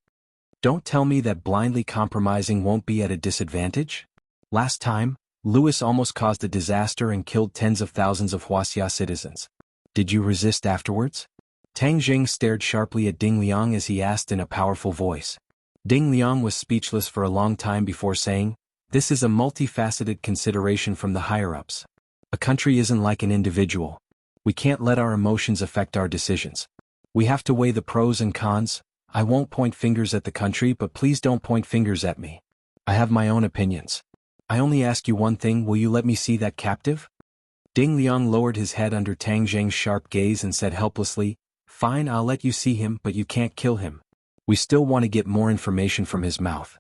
"Don't tell me that blindly compromising won't be at a disadvantage? Last time, Louis almost caused a disaster and killed tens of thousands of Wuxia citizens. Did you resist afterwards?" Tang Jing stared sharply at Ding Liang as he asked in a powerful voice. Ding Liang was speechless for a long time before saying, "This is a multifaceted consideration from the higher-ups. A country isn't like an individual. We can't let our emotions affect our decisions. We have to weigh the pros and cons. I won't point fingers at the country, but please don't point fingers at me. I have my own opinions. I only ask you one thing, will you let me see that captive?" Ding Liang lowered his head under Tang Jing's sharp gaze and said helplessly, "Fine, I'll let you see him, but you can't kill him. We still want to get more information from his mouth."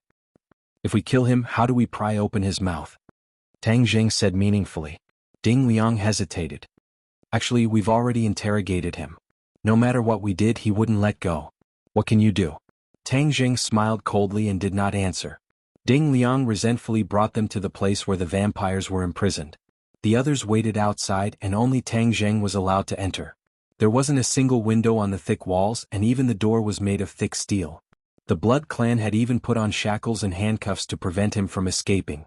"If we kill him, how do we pry open his mouth?" Tang Jing said meaningfully. Ding Liang hesitated. "Actually, we've already interrogated him. No matter what we did, he wouldn't let go. What can you do?" Tang Jing smiled coldly and did not answer. Ding Liang resentfully brought them to the place where the vampires were imprisoned. The others waited outside and only Tang Jing was allowed to enter. There wasn't a single window on the thick walls and even the door was made of thick steel. The Blood Clan had even put on shackles and handcuffs to prevent him from escaping.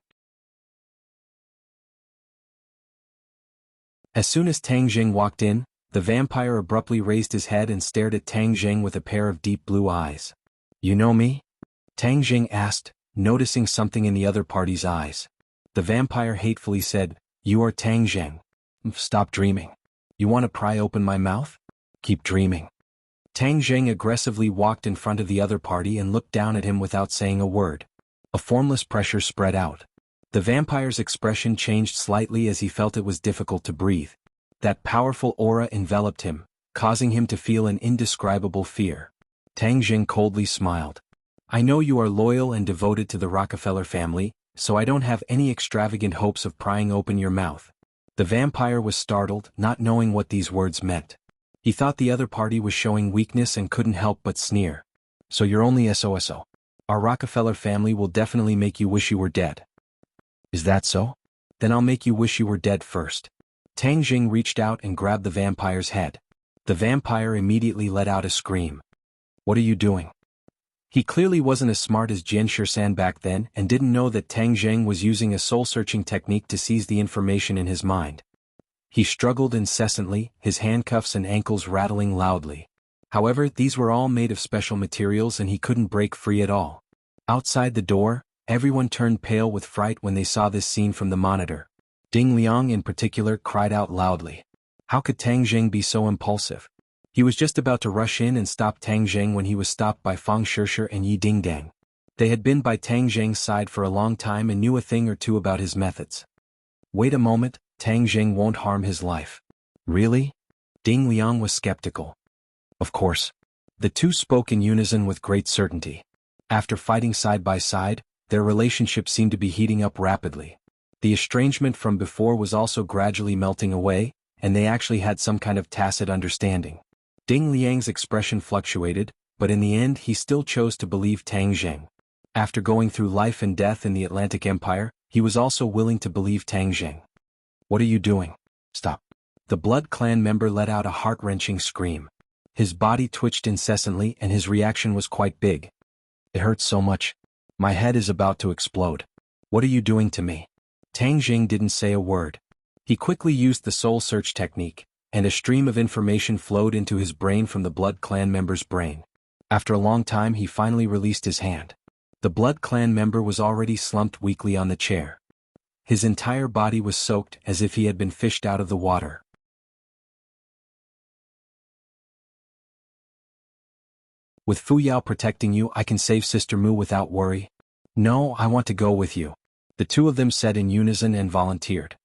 As soon as Tang Jing walked in, the vampire abruptly raised his head and stared at Tang Jing with a pair of deep blue eyes. "You know me?" Tang Jing asked, noticing something in the other party's eyes. The vampire hatefully said, "You are Tang Jing. Stop dreaming. You want to pry open my mouth? Keep dreaming." Tang Jing aggressively walked in front of the other party and looked down at him without saying a word. A formless pressure spread out. The vampire's expression changed slightly as he felt it was difficult to breathe. That powerful aura enveloped him, causing him to feel an indescribable fear. Tang Jing coldly smiled. "I know you are loyal and devoted to the Rockefeller family, so I don't have any extravagant hopes of prying open your mouth." The vampire was startled, not knowing what these words meant. He thought the other party was showing weakness and couldn't help but sneer. "So you're only SOSO. Our Rockefeller family will definitely make you wish you were dead." "Is that so? Then I'll make you wish you were dead first." Tang Jing reached out and grabbed the vampire's head. The vampire immediately let out a scream. "What are you doing?" He clearly wasn't as smart as Jian Shisan back then and didn't know that Tang Jing was using a soul-searching technique to seize the information in his mind. He struggled incessantly, his handcuffs and ankles rattling loudly. However, these were all made of special materials and he couldn't break free at all. Outside the door, everyone turned pale with fright when they saw this scene from the monitor. Ding Liang in particular cried out loudly. How could Tang Jing be so impulsive? He was just about to rush in and stop Tang Jing when he was stopped by Fang Shishir and Yi Dingdang. They had been by Tang Jing's side for a long time and knew a thing or two about his methods. "Wait a moment, Tang Jing won't harm his life." "Really?" Ding Liang was skeptical. "Of course." The two spoke in unison with great certainty. After fighting side by side, their relationship seemed to be heating up rapidly. The estrangement from before was also gradually melting away, and they actually had some kind of tacit understanding. Ding Liang's expression fluctuated, but in the end he still chose to believe Tang Jing. After going through life and death in the Atlantic Empire, he was also willing to believe Tang Jing. "What are you doing? Stop." The Blood Clan member let out a heart-wrenching scream. His body twitched incessantly and his reaction was quite big. "It hurts so much. My head is about to explode. What are you doing to me?" Tang Jing didn't say a word. He quickly used the soul search technique, and a stream of information flowed into his brain from the Blood Clan member's brain. After a long time he finally released his hand. The Blood Clan member was already slumped weakly on the chair. His entire body was soaked as if he had been fished out of the water. "With Fu Yao protecting you, I can save Sister Mu without worry." "No, I want to go with you." The two of them said in unison and volunteered.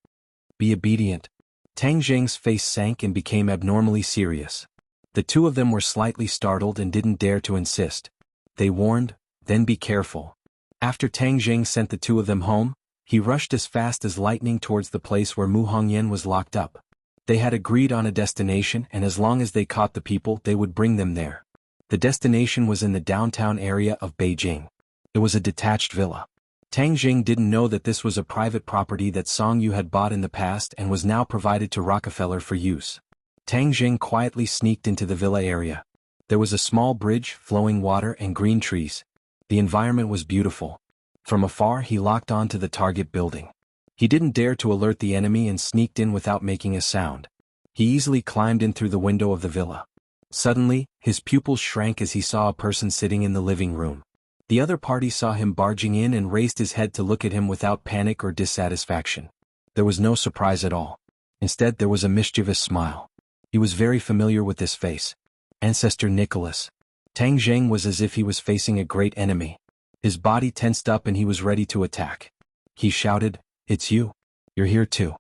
"Be obedient." Tang Jing's face sank and became abnormally serious. The two of them were slightly startled and didn't dare to insist. They warned, "Then be careful." After Tang Jing sent the two of them home, he rushed as fast as lightning towards the place where Mu Hongyan was locked up. They had agreed on a destination and as long as they caught the people they would bring them there. The destination was in the downtown area of Beijing. It was a detached villa. Tang Jing didn't know that this was a private property that Song Yu had bought in the past and was now provided to Rockefeller for use. Tang Jing quietly sneaked into the villa area. There was a small bridge, flowing water and green trees. The environment was beautiful. From afar he locked on to the target building. He didn't dare to alert the enemy and sneaked in without making a sound. He easily climbed in through the window of the villa. Suddenly, his pupils shrank as he saw a person sitting in the living room. The other party saw him barging in and raised his head to look at him without panic or dissatisfaction. There was no surprise at all. Instead there was a mischievous smile. He was very familiar with this face. Ancestor Nicholas. Tang Jing was as if he was facing a great enemy. His body tensed up and he was ready to attack. He shouted, "It's you. You're here too."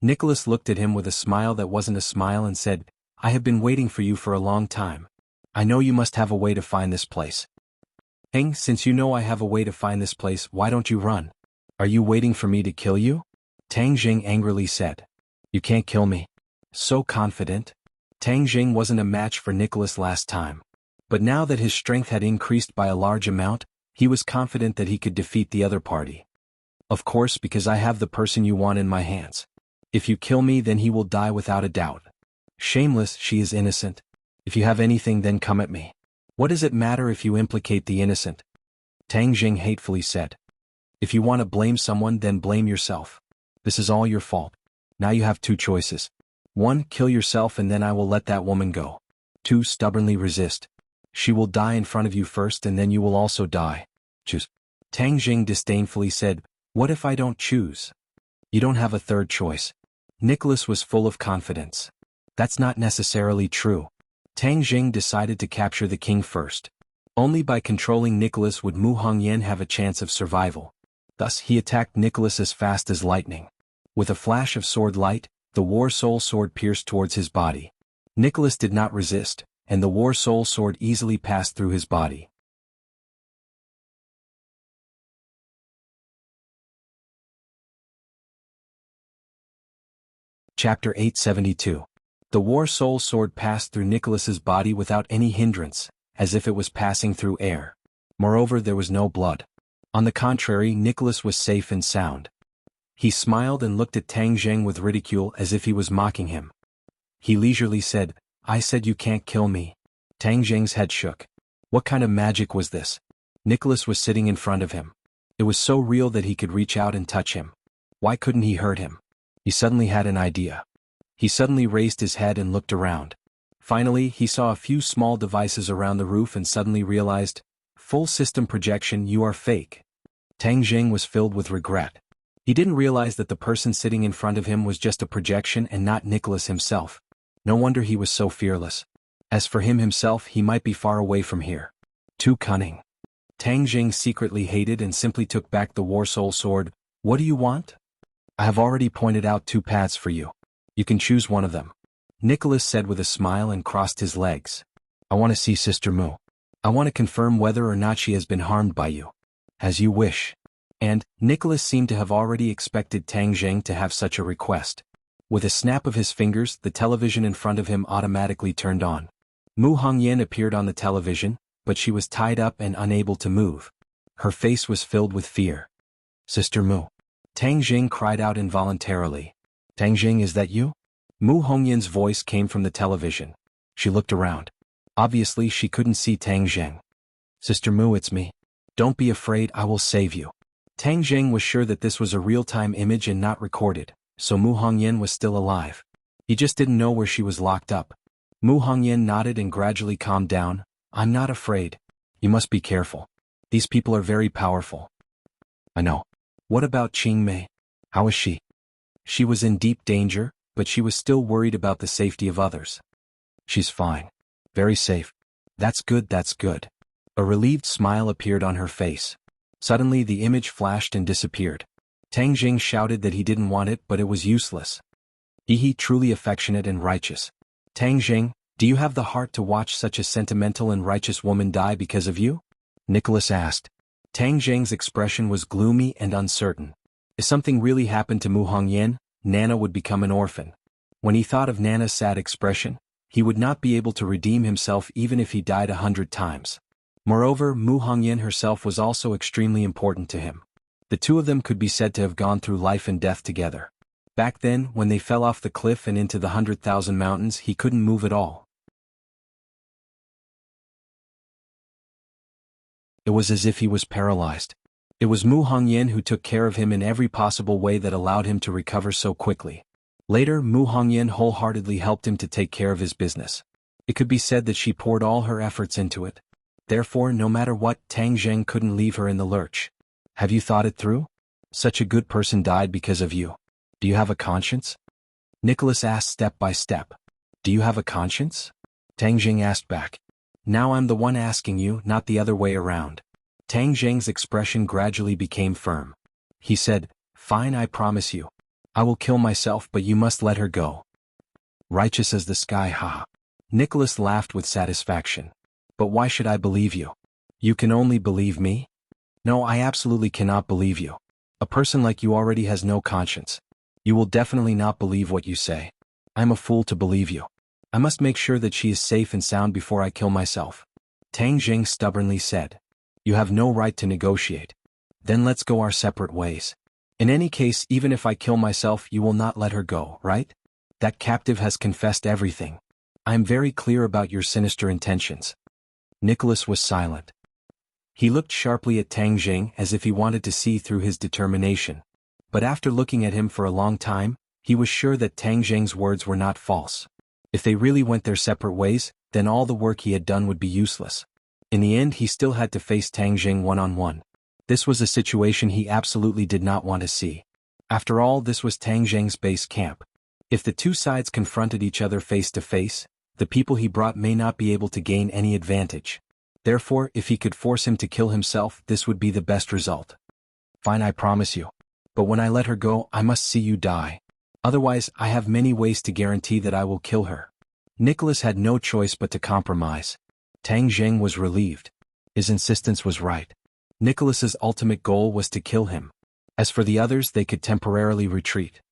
Nicholas looked at him with a smile that wasn't a smile and said, "I have been waiting for you for a long time. I know you must have a way to find this place." "Heng, since you know I have a way to find this place, why don't you run? Are you waiting for me to kill you?" Tang Jing angrily said. "You can't kill me." So confident. Tang Jing wasn't a match for Nicholas last time. But now that his strength had increased by a large amount, he was confident that he could defeat the other party. "Of course, because I have the person you want in my hands. If you kill me then he will die without a doubt." "Shameless, she is innocent. If you have anything then come at me. What does it matter if you implicate the innocent?" Tang Jing hatefully said. "If you want to blame someone then blame yourself. This is all your fault. Now you have two choices. 1. Kill yourself and then I will let that woman go. 2. Stubbornly resist. She will die in front of you first and then you will also die. Choose. Tang Jing disdainfully said, what if I don't choose? You don't have a third choice. Nicholas was full of confidence. That's not necessarily true. Tang Jing decided to capture the king first. Only by controlling Nicholas would Mu Hongyan have a chance of survival. Thus he attacked Nicholas as fast as lightning. With a flash of sword light, the War Soul Sword pierced towards his body. Nicholas did not resist, and the War Soul Sword easily passed through his body. Chapter 872. The War Soul Sword passed through Nicholas's body without any hindrance, as if it was passing through air. Moreover, there was no blood. On the contrary, Nicholas was safe and sound. He smiled and looked at Tang Jing with ridicule as if he was mocking him. He leisurely said, I said you can't kill me. Tang Jing's head shook. What kind of magic was this? Nicholas was sitting in front of him. It was so real that he could reach out and touch him. Why couldn't he hurt him? He suddenly had an idea. He suddenly raised his head and looked around. Finally, he saw a few small devices around the roof and suddenly realized, full system projection, you are fake. Tang Jing was filled with regret. He didn't realize that the person sitting in front of him was just a projection and not Nicholas himself. No wonder he was so fearless. As for him himself, he might be far away from here. Too cunning. Tang Jing secretly hated and simply took back the War Soul Sword. What do you want? I have already pointed out 2 paths for you. You can choose one of them. Nicholas said with a smile and crossed his legs. I want to see Sister Mu. I want to confirm whether or not she has been harmed by you. As you wish. And, Nicholas seemed to have already expected Tang Jing to have such a request. With a snap of his fingers, the television in front of him automatically turned on. Mu Hongyan appeared on the television, but she was tied up and unable to move. Her face was filled with fear. Sister Mu. Tang Jing cried out involuntarily. Tang Jing, is that you? Mu Hongyan's voice came from the television. She looked around. Obviously she couldn't see Tang Jing. Sister Mu, it's me. Don't be afraid, I will save you. Tang Jing was sure that this was a real-time image and not recorded, so Mu Hongyan was still alive. He just didn't know where she was locked up. Mu Hongyan nodded and gradually calmed down. I'm not afraid. You must be careful. These people are very powerful. I know. What about Qing Mei? How is she? She was in deep danger, but she was still worried about the safety of others. She's fine. Very safe. That's good, that's good. A relieved smile appeared on her face. Suddenly the image flashed and disappeared. Tang Jing shouted that he didn't want it, but it was useless. He truly affectionate and righteous. Tang Jing, do you have the heart to watch such a sentimental and righteous woman die because of you? Nicholas asked. Tang Jing's expression was gloomy and uncertain. If something really happened to Mu Hongyan, Nana would become an orphan. When he thought of Nana's sad expression, he would not be able to redeem himself even if he died 100 times. Moreover, Mu Hongyan herself was also extremely important to him. The two of them could be said to have gone through life and death together. Back then, when they fell off the cliff and into the 100,000 mountains, he couldn't move at all. It was as if he was paralyzed. It was Mu Hongyan who took care of him in every possible way that allowed him to recover so quickly. Later, Mu Hongyan wholeheartedly helped him to take care of his business. It could be said that she poured all her efforts into it. Therefore, no matter what, Tang Jing couldn't leave her in the lurch. Have you thought it through? Such a good person died because of you. Do you have a conscience? Nicholas asked step by step. Do you have a conscience? Tang Jing asked back. Now I'm the one asking you, not the other way around. Tang Jing's expression gradually became firm. He said, fine, I promise you. I will kill myself, but you must let her go. Righteous as the sky, haha. Nicholas laughed with satisfaction. But why should I believe you? You can only believe me? No, I absolutely cannot believe you. A person like you already has no conscience. You will definitely not believe what you say. I'm a fool to believe you. I must make sure that she is safe and sound before I kill myself. Tang Jing stubbornly said. You have no right to negotiate. Then let's go our separate ways. In any case, even if I kill myself, you will not let her go, right? That captive has confessed everything. I am very clear about your sinister intentions. Nicholas was silent. He looked sharply at Tang Jing as if he wanted to see through his determination. But after looking at him for a long time, He was sure that Tang Zheng's words were not false. If they really went their separate ways, then all the work he had done would be useless. In the end, he still had to face Tang Zheng one-on-one. This was a situation he absolutely did not want to see. After all, this was Tang Zheng's base camp. If the two sides confronted each other face to face, the people he brought may not be able to gain any advantage. Therefore, if he could force him to kill himself, this would be the best result. Fine, I promise you. But when I let her go, I must see you die. Otherwise, I have many ways to guarantee that I will kill her. Nicholas had no choice but to compromise. Tang Zheng was relieved. His insistence was right. Nicholas's ultimate goal was to kill him. As for the others, they could temporarily retreat.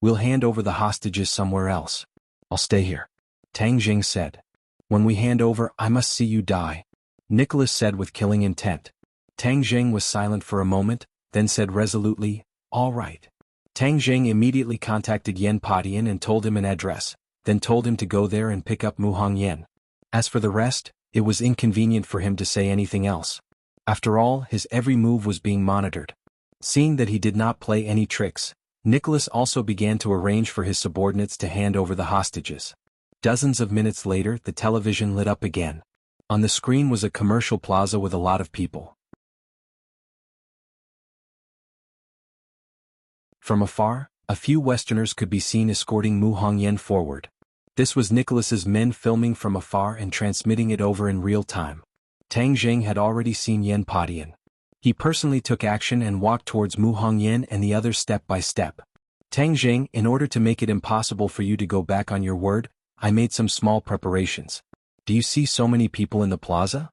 We'll hand over the hostages somewhere else. I'll stay here, Tang Zheng said. When we hand over, I must see you die, Nicholas said with killing intent. Tang Zheng was silent for a moment, then said resolutely, all right. Tang Zheng immediately contacted Yan Padian and told him an address, then told him to go there and pick up Mu Hongyan. As for the rest, it was inconvenient for him to say anything else. After all, his every move was being monitored. Seeing that he did not play any tricks, Nicholas also began to arrange for his subordinates to hand over the hostages. Dozens of minutes later, the television lit up again. On the screen was a commercial plaza with a lot of people. From afar, a few Westerners could be seen escorting Mu Hongyan forward. This was Nicholas's men filming from afar and transmitting it over in real time. Tang Zheng had already seen Yan Padian. He personally took action and walked towards Mu Hongyan and the others step by step. Tang Zheng, in order to make it impossible for you to go back on your word, I made some small preparations. Do you see so many people in the plaza?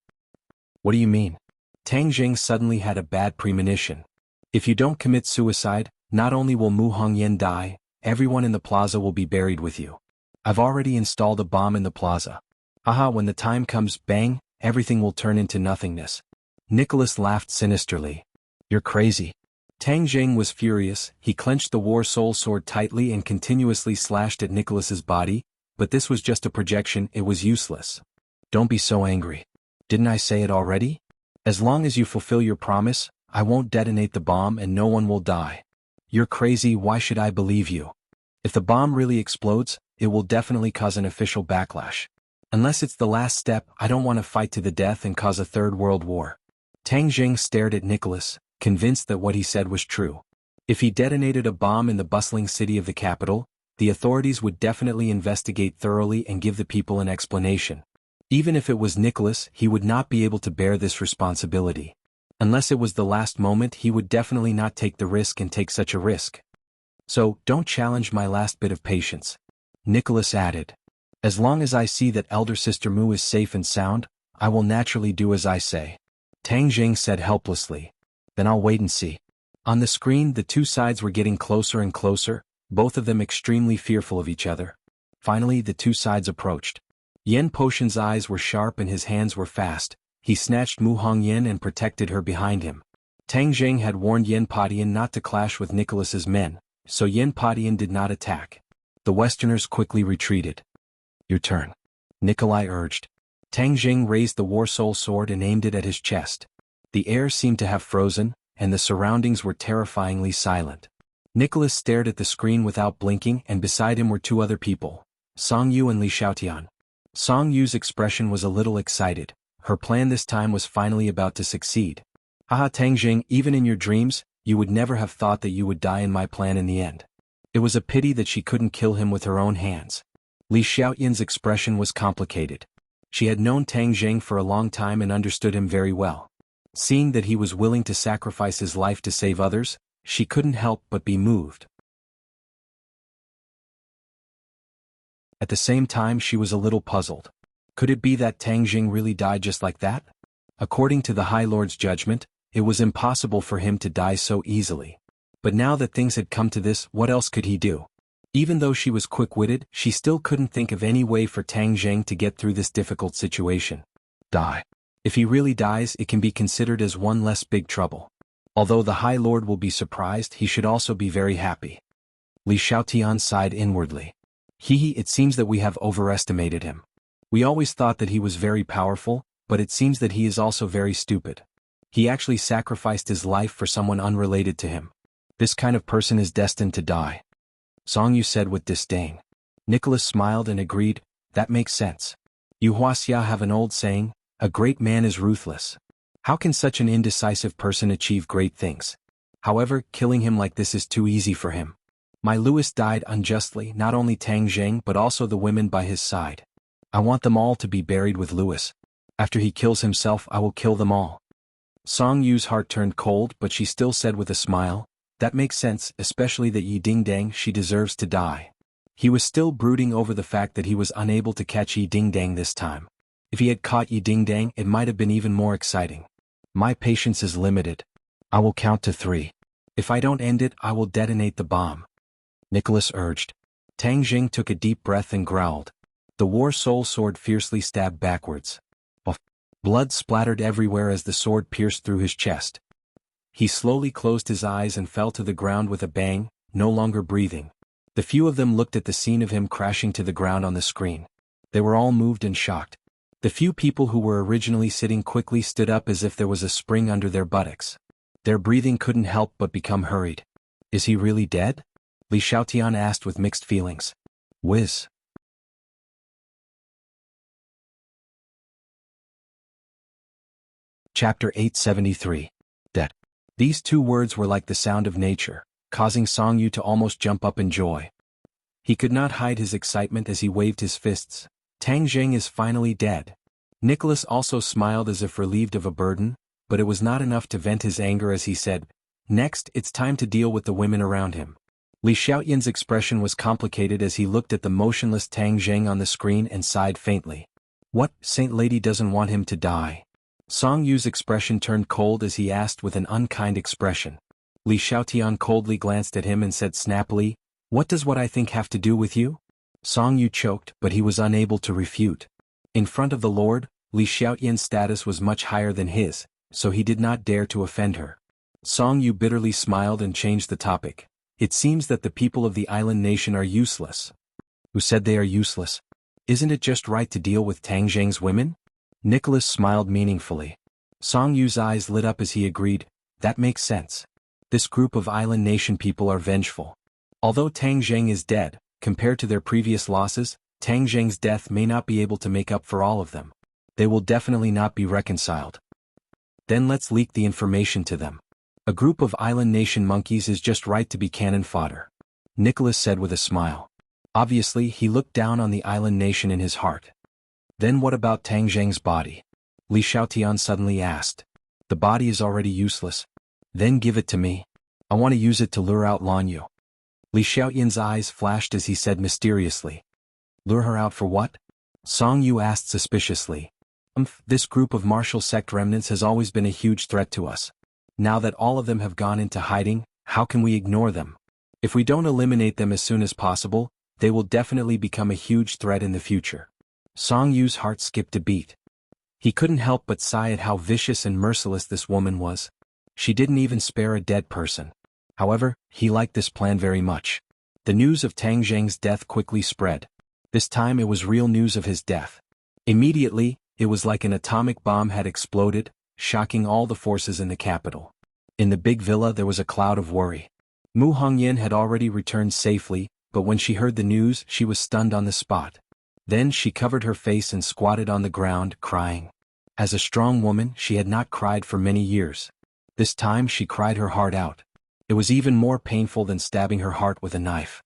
What do you mean? Tang Zheng suddenly had a bad premonition. If you don't commit suicide, not only will Mu Hongyan die, everyone in the plaza will be buried with you. I've already installed a bomb in the plaza. Haha, when the time comes, bang, everything will turn into nothingness. Nicholas laughed sinisterly. You're crazy. Tang Zheng was furious. He clenched the War Soul sword tightly and continuously slashed at Nicholas's body, but this was just a projection, it was useless. Don't be so angry. Didn't I say it already? As long as you fulfill your promise, I won't detonate the bomb and no one will die. You're crazy, why should I believe you? If the bomb really explodes, it will definitely cause an official backlash. Unless it's the last step, I don't want to fight to the death and cause a third world war. Tang Zheng stared at Nicholas, convinced that what he said was true. If he detonated a bomb in the bustling city of the capital, the authorities would definitely investigate thoroughly and give the people an explanation. Even if it was Nicholas, he would not be able to bear this responsibility. Unless it was the last moment, he would definitely not take the risk and take such a risk. So, don't challenge my last bit of patience. Nicholas added. As long as I see that elder sister Mu is safe and sound, I will naturally do as I say. Tang Zheng said helplessly. Then I'll wait and see. On the screen, the two sides were getting closer and closer, both of them extremely fearful of each other. Finally, the two sides approached. Yan Potion's eyes were sharp and his hands were fast. He snatched Mu Hongyan and protected her behind him. Tang Zheng had warned Yan Padian not to clash with Nicholas's men, so Yan Padian did not attack. The Westerners quickly retreated. Your turn, Nikolai urged. Tang Zheng raised the War Soul sword and aimed it at his chest. The air seemed to have frozen, and the surroundings were terrifyingly silent. Nicholas stared at the screen without blinking, and beside him were two other people, Song Yu and Li Xiaotian. Song Yu's expression was a little excited. Her plan this time was finally about to succeed. Haha, Tang Zheng, even in your dreams, you would never have thought that you would die in my plan in the end. It was a pity that she couldn't kill him with her own hands. Li Xiaotian's expression was complicated. She had known Tang Zheng for a long time and understood him very well. Seeing that he was willing to sacrifice his life to save others, she couldn't help but be moved. At the same time, she was a little puzzled. Could it be that Tang Zheng really died just like that? According to the High Lord's judgment, it was impossible for him to die so easily. But now that things had come to this, what else could he do? Even though she was quick-witted, she still couldn't think of any way for Tang Zheng to get through this difficult situation. Die. If he really dies, it can be considered as one less big trouble. Although the High Lord will be surprised, he should also be very happy. Li Xiaotian sighed inwardly. It seems that we have overestimated him. We always thought that he was very powerful, but it seems that he is also very stupid. He actually sacrificed his life for someone unrelated to him. This kind of person is destined to die. Song Yu said with disdain. Nicholas smiled and agreed, that makes sense. You Wuxia have an old saying, a great man is ruthless. How can such an indecisive person achieve great things? However, killing him like this is too easy for him. My Louis died unjustly, not only Tang Zheng but also the women by his side. I want them all to be buried with Louis. After he kills himself, I will kill them all. Song Yu's heart turned cold, but she still said with a smile, that makes sense, especially that Yi Dingdang, she deserves to die. He was still brooding over the fact that he was unable to catch Yi Dingdang this time. If he had caught Yi Dingdang, it might have been even more exciting. My patience is limited. I will count to 3. If I don't end it, I will detonate the bomb. Nicholas urged. Tang Jing took a deep breath and growled. The war soul sword fiercely stabbed backwards. Blood splattered everywhere as the sword pierced through his chest. He slowly closed his eyes and fell to the ground with a bang, no longer breathing. The few of them looked at the scene of him crashing to the ground on the screen. They were all moved and shocked. The few people who were originally sitting quickly stood up as if there was a spring under their buttocks. Their breathing couldn't help but become hurried. Is he really dead? Li Xiaotian asked with mixed feelings. Whiz. Chapter 873. Dead. These 2 words were like the sound of nature, causing Song Yu to almost jump up in joy. He could not hide his excitement as he waved his fists. Tang Zheng is finally dead. Nicholas also smiled as if relieved of a burden, but it was not enough to vent his anger as he said, next, it's time to deal with the women around him. Li Xiaoyan's expression was complicated as he looked at the motionless Tang Zheng on the screen and sighed faintly. What, Saint Lady doesn't want him to die? Song Yu's expression turned cold as he asked with an unkind expression. Li Xiaotian coldly glanced at him and said snappily, what does what I think have to do with you? Song Yu choked, but he was unable to refute. In front of the Lord, Li Xiaoyan's status was much higher than his, so he did not dare to offend her. Song Yu bitterly smiled and changed the topic. It seems that the people of the island nation are useless. Who said they are useless? Isn't it just right to deal with Tang Zheng's women? Nicholas smiled meaningfully. Song Yu's eyes lit up as he agreed, that makes sense. This group of island nation people are vengeful. Although Tang Zheng is dead, compared to their previous losses, Tang Zheng's death may not be able to make up for all of them. They will definitely not be reconciled. Then let's leak the information to them. A group of island nation monkeys is just right to be cannon fodder. Nicholas said with a smile. Obviously, he looked down on the island nation in his heart. Then what about Tang Zheng's body? Li Xiaotian suddenly asked. The body is already useless. Then give it to me. I want to use it to lure out Lan Yu. Li Xiaoyan's eyes flashed as he said mysteriously. Lure her out for what? Song Yu asked suspiciously. This group of martial sect remnants has always been a huge threat to us. Now that all of them have gone into hiding, how can we ignore them? If we don't eliminate them as soon as possible, they will definitely become a huge threat in the future. Song Yu's heart skipped a beat. He couldn't help but sigh at how vicious and merciless this woman was. She didn't even spare a dead person. However, he liked this plan very much. The news of Tang Zheng's death quickly spread. This time it was real news of his death. Immediately, it was like an atomic bomb had exploded, shocking all the forces in the capital. In the big villa there was a cloud of worry. Mu Hongyan had already returned safely, but when she heard the news she was stunned on the spot. Then she covered her face and squatted on the ground, crying. As a strong woman, she had not cried for many years. This time she cried her heart out. It was even more painful than stabbing her heart with a knife.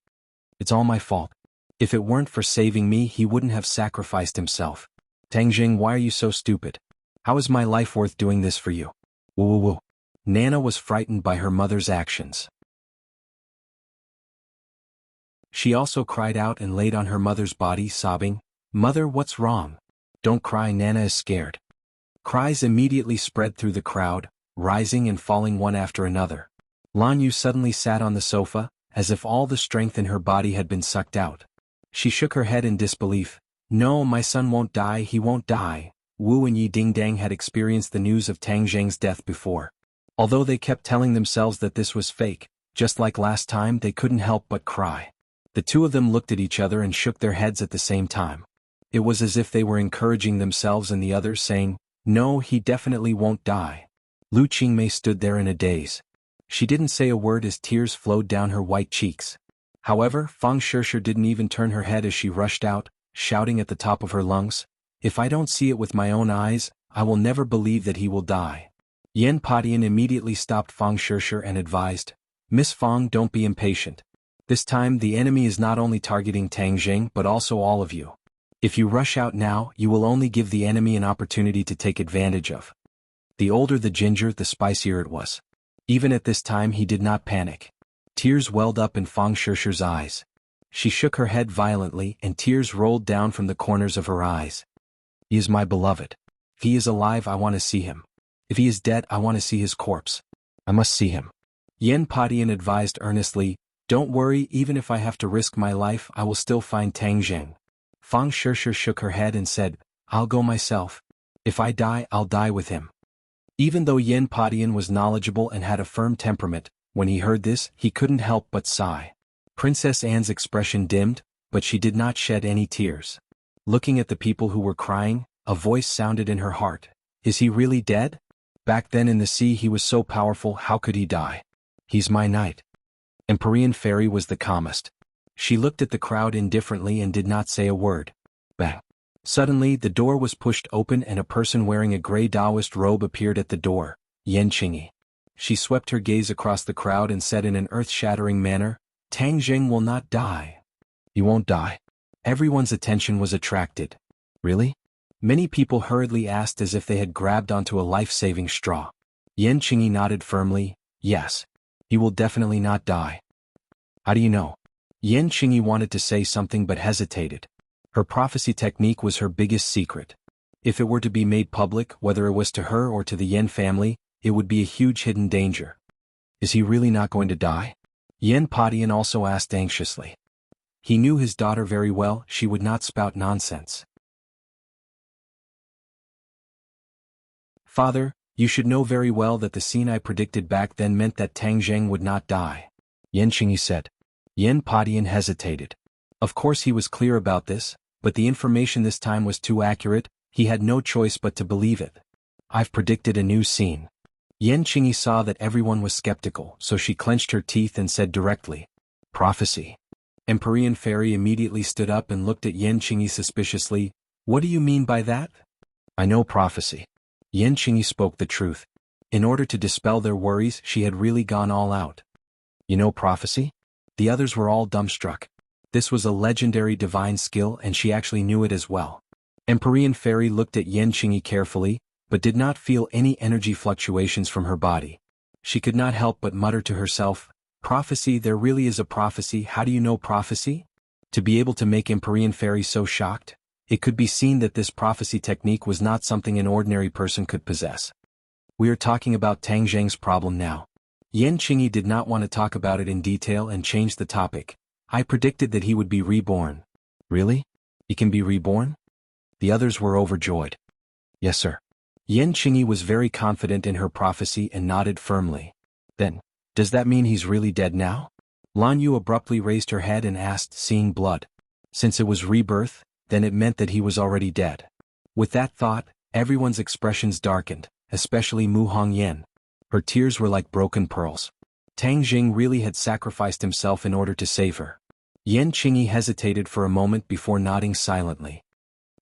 It's all my fault. If it weren't for saving me, he wouldn't have sacrificed himself. Tang Jing, why are you so stupid? How is my life worth doing this for you? Woo woo woo. Nana was frightened by her mother's actions. She also cried out and laid on her mother's body, sobbing, Mother, what's wrong? Don't cry, Nana is scared. Cries immediately spread through the crowd, rising and falling one after another. Lan Yu suddenly sat on the sofa, as if all the strength in her body had been sucked out. She shook her head in disbelief. No, my son won't die, he won't die. Wu and Yi Dingdang had experienced the news of Tang Zheng's death before. Although they kept telling themselves that this was fake, just like last time, they couldn't help but cry. The two of them looked at each other and shook their heads at the same time. It was as if they were encouraging themselves and the others, saying, No, he definitely won't die. Lu Qingmei stood there in a daze. She didn't say a word as tears flowed down her white cheeks. However, Fang Shishir didn't even turn her head as she rushed out, shouting at the top of her lungs, "If I don't see it with my own eyes, I will never believe that he will die." Yan Padian immediately stopped Fang Shishir and advised, "Miss Fang, don't be impatient. This time the enemy is not only targeting Tang Jing but also all of you. If you rush out now, you will only give the enemy an opportunity to take advantage of." The older the ginger, the spicier it was. Even at this time he did not panic. Tears welled up in Fang Shishir's eyes. She shook her head violently and tears rolled down from the corners of her eyes. "He is my beloved. If he is alive, I want to see him. If he is dead, I want to see his corpse. I must see him." Yan Padian advised earnestly, "Don't worry, even if I have to risk my life, I will still find Tang Jing." Fang Shishir shook her head and said, "I'll go myself. If I die, I'll die with him." Even though Yan Padian was knowledgeable and had a firm temperament, when he heard this, he couldn't help but sigh. Princess Anne's expression dimmed, but she did not shed any tears. Looking at the people who were crying, a voice sounded in her heart. "Is he really dead? Back then in the sea he was so powerful, how could he die? He's my knight." Empyrean Fairy was the calmest. She looked at the crowd indifferently and did not say a word. Bang! Suddenly the door was pushed open and a person wearing a gray Taoist robe appeared at the door, Yan Qingyi. She swept her gaze across the crowd and said in an earth-shattering manner, "Tang Jing will not die." "He won't die." Everyone's attention was attracted. "Really?" Many people hurriedly asked as if they had grabbed onto a life-saving straw. Yan Qingyi nodded firmly, "Yes. He will definitely not die." "How do you know?" Yan Qingyi wanted to say something but hesitated. Her prophecy technique was her biggest secret. If it were to be made public, whether it was to her or to the Yan family, it would be a huge hidden danger. "Is he really not going to die?" Yan Padian also asked anxiously. He knew his daughter very well, she would not spout nonsense. "Father, you should know very well that the scene I predicted back then meant that Tang Jing would not die," Yan Qingyi said. Yan Padian hesitated. Of course he was clear about this, but the information this time was too accurate, he had no choice but to believe it. "I've predicted a new scene." Yan Qingyi saw that everyone was skeptical, so she clenched her teeth and said directly, "Prophecy." Empyrean Fairy immediately stood up and looked at Yan Qingyi suspiciously. "What do you mean by that?" "I know prophecy." Yan Qingyi spoke the truth. In order to dispel their worries, she had really gone all out. "You know prophecy?" The others were all dumbstruck. This was a legendary divine skill and she actually knew it as well. Empyrean Fairy looked at Yan Qingyi carefully, but did not feel any energy fluctuations from her body. She could not help but mutter to herself, "Prophecy, there really is a prophecy, how do you know prophecy?" To be able to make Empyrean Fairy so shocked, it could be seen that this prophecy technique was not something an ordinary person could possess. "We are talking about Tang Jing's problem now." Yan Qingyi did not want to talk about it in detail and changed the topic. "I predicted that he would be reborn." "Really? He can be reborn?" The others were overjoyed. "Yes, sir." Yan Qingyi was very confident in her prophecy and nodded firmly. "Then, does that mean he's really dead now?" Lan Yu abruptly raised her head and asked, seeing blood. Since it was rebirth, then it meant that he was already dead. With that thought, everyone's expressions darkened, especially Mu Hongyan. Her tears were like broken pearls. Tang Jing really had sacrificed himself in order to save her. Yan Qingyi hesitated for a moment before nodding silently.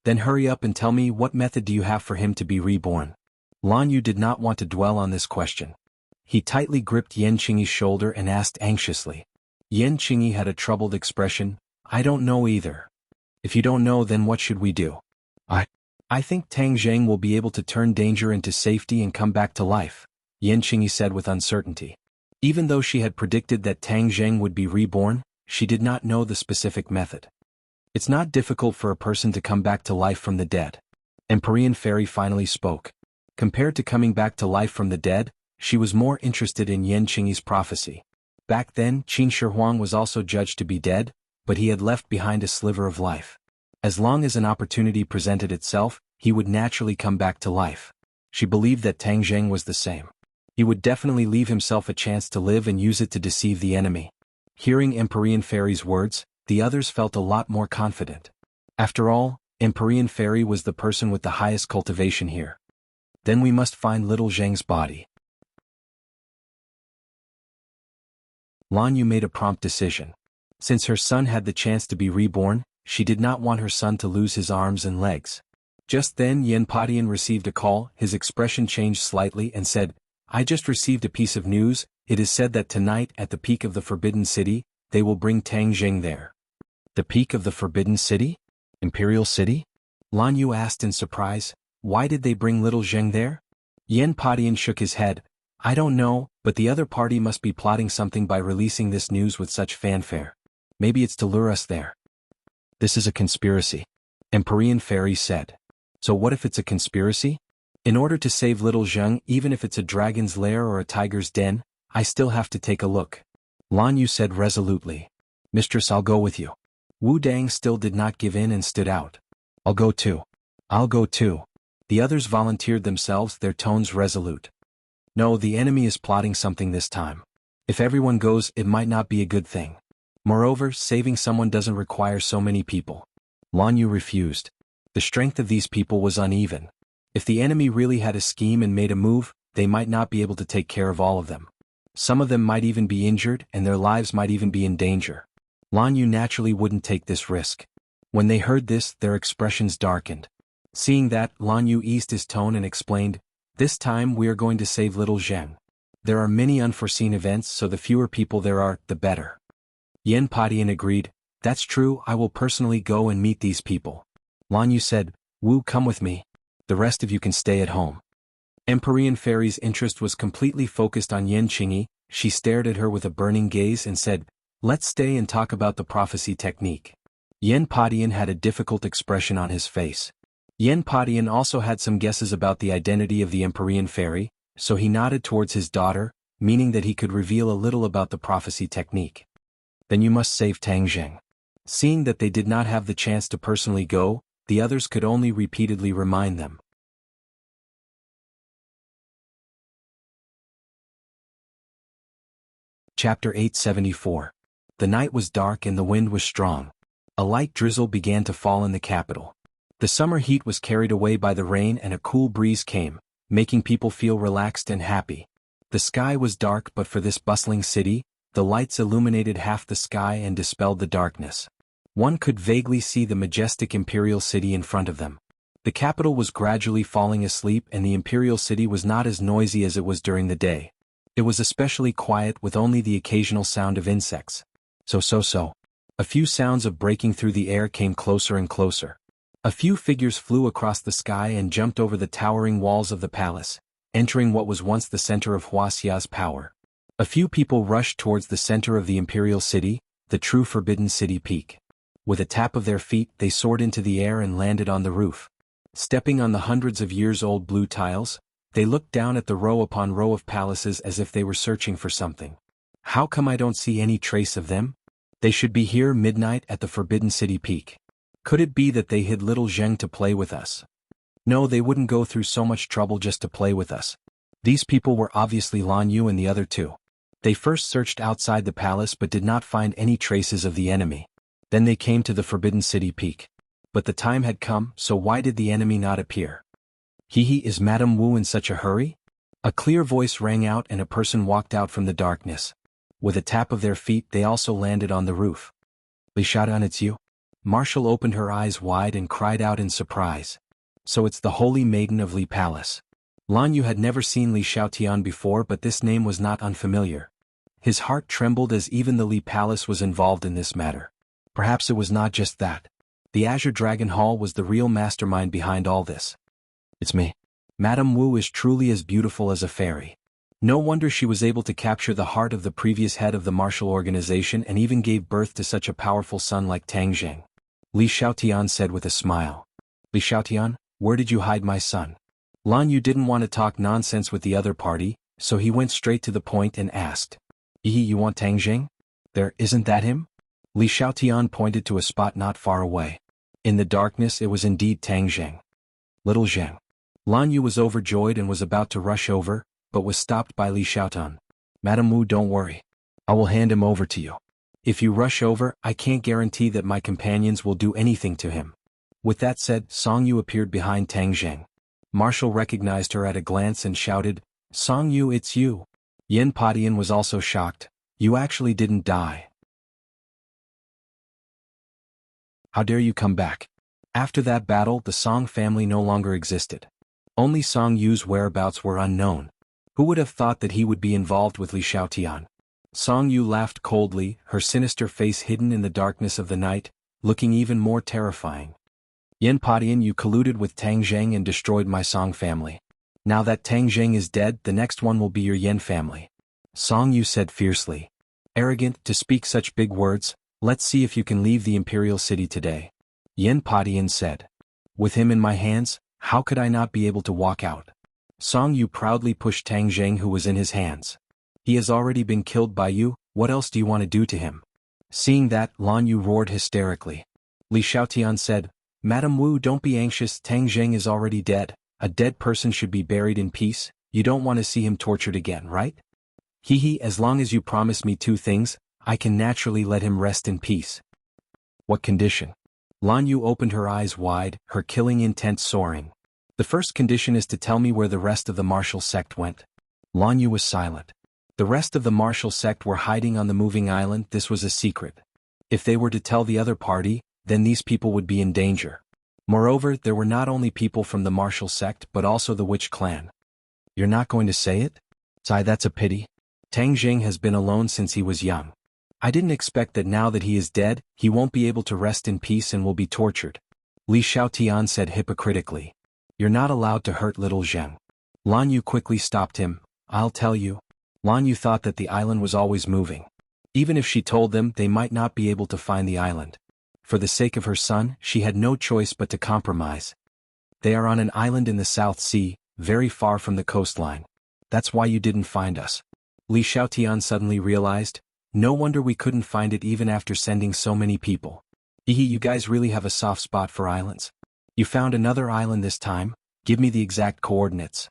"Then hurry up and tell me, what method do you have for him to be reborn?" Lan Yu did not want to dwell on this question. He tightly gripped Yan Qingyi's shoulder and asked anxiously. Yan Qingyi had a troubled expression. "I don't know either." "If you don't know, then what should we do?" I think Tang Jing will be able to turn danger into safety and come back to life," Yan Qingyi said with uncertainty. Even though she had predicted that Tang Jing would be reborn, she did not know the specific method. "It's not difficult for a person to come back to life from the dead." Empyrean Fairy finally spoke. Compared to coming back to life from the dead, she was more interested in Yan Qingyi's prophecy. Back then, Qin Shi Huang was also judged to be dead, but he had left behind a sliver of life. As long as an opportunity presented itself, he would naturally come back to life. She believed that Tang Jing was the same. He would definitely leave himself a chance to live and use it to deceive the enemy. Hearing Empyrean Fairy's words, the others felt a lot more confident. After all, Empyrean Fairy was the person with the highest cultivation here. Then we must find little Zheng's body. Lan Yu made a prompt decision. Since her son had the chance to be reborn, she did not want her son to lose his arms and legs. Just then Yenpadian received a call. His expression changed slightly and said, "I just received a piece of news. It is said that tonight at the peak of the Forbidden City, they will bring Tang Jing there." The peak of the Forbidden City? Imperial City? Lan Yu asked in surprise. Why did they bring little Zheng there? Yenpadian shook his head. I don't know, but the other party must be plotting something by releasing this news with such fanfare. Maybe it's to lure us there. This is a conspiracy. Empyrean Fairy said. So what if it's a conspiracy? In order to save little Zheng, even if it's a dragon's lair or a tiger's den, I still have to take a look. Lan Yu said resolutely. Mistress, I'll go with you. Wu Dang still did not give in and stood out. I'll go too. I'll go too. The others volunteered themselves, their tones resolute. No, the enemy is plotting something this time. If everyone goes, it might not be a good thing. Moreover, saving someone doesn't require so many people. Lan Yu refused. The strength of these people was uneven. If the enemy really had a scheme and made a move, they might not be able to take care of all of them. Some of them might even be injured and their lives might even be in danger. Lan Yu naturally wouldn't take this risk. When they heard this, their expressions darkened. Seeing that, Lan Yu eased his tone and explained, this time we are going to save little Zheng. There are many unforeseen events, so the fewer people there are, the better. Yenpadian agreed, that's true, I will personally go and meet these people. Lan Yu said, Wu, come with me. The rest of you can stay at home. Empyrean Fairy's interest was completely focused on Yen Qingyi. She stared at her with a burning gaze and said, let's stay and talk about the prophecy technique. Yenpadian had a difficult expression on his face. Yenpadian also had some guesses about the identity of the Empyrean Fairy, so he nodded towards his daughter, meaning that he could reveal a little about the prophecy technique. Then you must save Tang Jing. Seeing that they did not have the chance to personally go, the others could only repeatedly remind them. Chapter 874. The night was dark and the wind was strong. A light drizzle began to fall in the capital. The summer heat was carried away by the rain and a cool breeze came, making people feel relaxed and happy. The sky was dark, but for this bustling city, the lights illuminated half the sky and dispelled the darkness. One could vaguely see the majestic imperial city in front of them. The capital was gradually falling asleep and the imperial city was not as noisy as it was during the day. It was especially quiet with only the occasional sound of insects. So. A few sounds of breaking through the air came closer and closer. A few figures flew across the sky and jumped over the towering walls of the palace, entering what was once the center of Wuxia's power. A few people rushed towards the center of the imperial city, the true Forbidden City peak. With a tap of their feet, they soared into the air and landed on the roof. Stepping on the hundreds of years-old blue tiles, they looked down at the row upon row of palaces as if they were searching for something. How come I don't see any trace of them? They should be here midnight at the Forbidden City peak. Could it be that they hid little Zheng to play with us? No, they wouldn't go through so much trouble just to play with us. These people were obviously Lan Yu and the other two. They first searched outside the palace but did not find any traces of the enemy. Then they came to the Forbidden City peak. But the time had come, so why did the enemy not appear? Is Madame Wu in such a hurry? A clear voice rang out and a person walked out from the darkness. With a tap of their feet they also landed on the roof. Li Shaotian, it's you? Marshall opened her eyes wide and cried out in surprise. So it's the Holy Maiden of Li Palace. Lan Yu had never seen Li Shaotian before, but this name was not unfamiliar. His heart trembled as even the Li Palace was involved in this matter. Perhaps it was not just that. The Azure Dragon Hall was the real mastermind behind all this. It's me. Madame Wu is truly as beautiful as a fairy. No wonder she was able to capture the heart of the previous head of the martial organization and even gave birth to such a powerful son like Tang Jing. Li Shaotian said with a smile. Li Shaotian, where did you hide my son? Lan Yu didn't want to talk nonsense with the other party, so he went straight to the point and asked. You want Tang Jing? There, isn't that him? Li Shaotian pointed to a spot not far away. In the darkness it was indeed Tang Jing. Little Zheng. Lan Yu was overjoyed and was about to rush over, but was stopped by Li Shaotian. Madame Wu, don't worry. I will hand him over to you. If you rush over, I can't guarantee that my companions will do anything to him. With that said, Song Yu appeared behind Tang Jing. Marshall recognized her at a glance and shouted, Song Yu, it's you. Yenpadian was also shocked. You actually didn't die. How dare you come back? After that battle, the Song family no longer existed. Only Song Yu's whereabouts were unknown. Who would have thought that he would be involved with Li Xiaotian? Song Yu laughed coldly, her sinister face hidden in the darkness of the night, looking even more terrifying. Yen Padian, you colluded with Tang Zheng and destroyed my Song family. Now that Tang Zheng is dead, the next one will be your Yen family. Song Yu said fiercely. Arrogant to speak such big words, let's see if you can leave the imperial city today. Yen Padian said. With him in my hands, how could I not be able to walk out? Song Yu proudly pushed Tang Zheng, who was in his hands. He has already been killed by you, what else do you want to do to him? Seeing that, Lan Yu roared hysterically. Li Xiaotian said, Madam Wu, don't be anxious, Tang Zheng is already dead. A dead person should be buried in peace. You don't want to see him tortured again, right? Hee, as long as you promise me 2 things, I can naturally let him rest in peace. What condition? Lan Yu opened her eyes wide, her killing intent soaring. The first condition is to tell me where the rest of the martial sect went. Lan Yu was silent. The rest of the martial sect were hiding on the moving island. This was a secret. If they were to tell the other party, then these people would be in danger. Moreover, there were not only people from the martial sect but also the witch clan. You're not going to say it? Sigh, that's a pity. Tang Zheng has been alone since he was young. I didn't expect that now that he is dead, he won't be able to rest in peace and will be tortured. Li Xiaotian said hypocritically. You're not allowed to hurt little Zheng. Lan Yu quickly stopped him. I'll tell you. Lan Yu thought that the island was always moving. Even if she told them, they might not be able to find the island. For the sake of her son, she had no choice but to compromise. They are on an island in the South Sea, very far from the coastline. That's why you didn't find us. Li Xiaotian suddenly realized, no wonder we couldn't find it even after sending so many people. You guys really have a soft spot for islands. You found another island this time, give me the exact coordinates.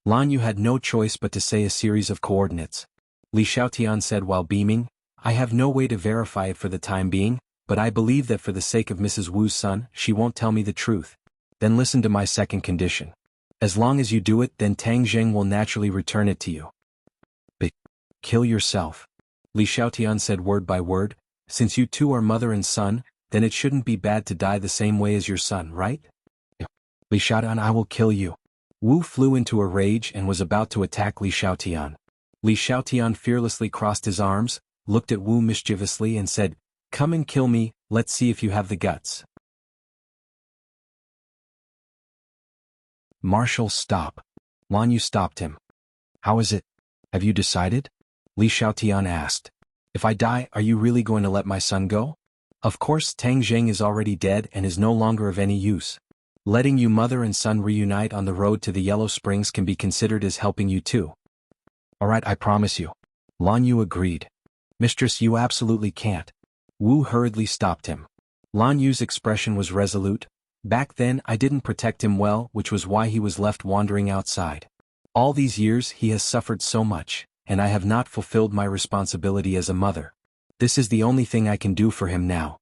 Lan Yu had no choice but to say a series of coordinates. Li Xiaotian said while beaming, I have no way to verify it for the time being, but I believe that for the sake of Mrs. Wu's son, she won't tell me the truth. Then listen to my second condition. As long as you do it, then Tang Zheng will naturally return it to you. But kill yourself. Li Xiaotian said word by word, since you two are mother and son, then it shouldn't be bad to die the same way as your son, right? Li Xiaotian, I will kill you. Wu flew into a rage and was about to attack Li Xiaotian. Li Xiaotian fearlessly crossed his arms, looked at Wu mischievously and said, Come and kill me, let's see if you have the guts. Marshal, stop. Lan Yu stopped him. How is it? Have you decided? Li Xiaotian asked. If I die, are you really going to let my son go? Of course, Tang Zheng is already dead and is no longer of any use. Letting you mother and son reunite on the road to the Yellow Springs can be considered as helping you too. Alright, I promise you. Lan Yu agreed. Mistress, you absolutely can't. Wu hurriedly stopped him. Lan Yu's expression was resolute. Back then, I didn't protect him well, which was why he was left wandering outside. All these years he has suffered so much, and I have not fulfilled my responsibility as a mother. This is the only thing I can do for him now.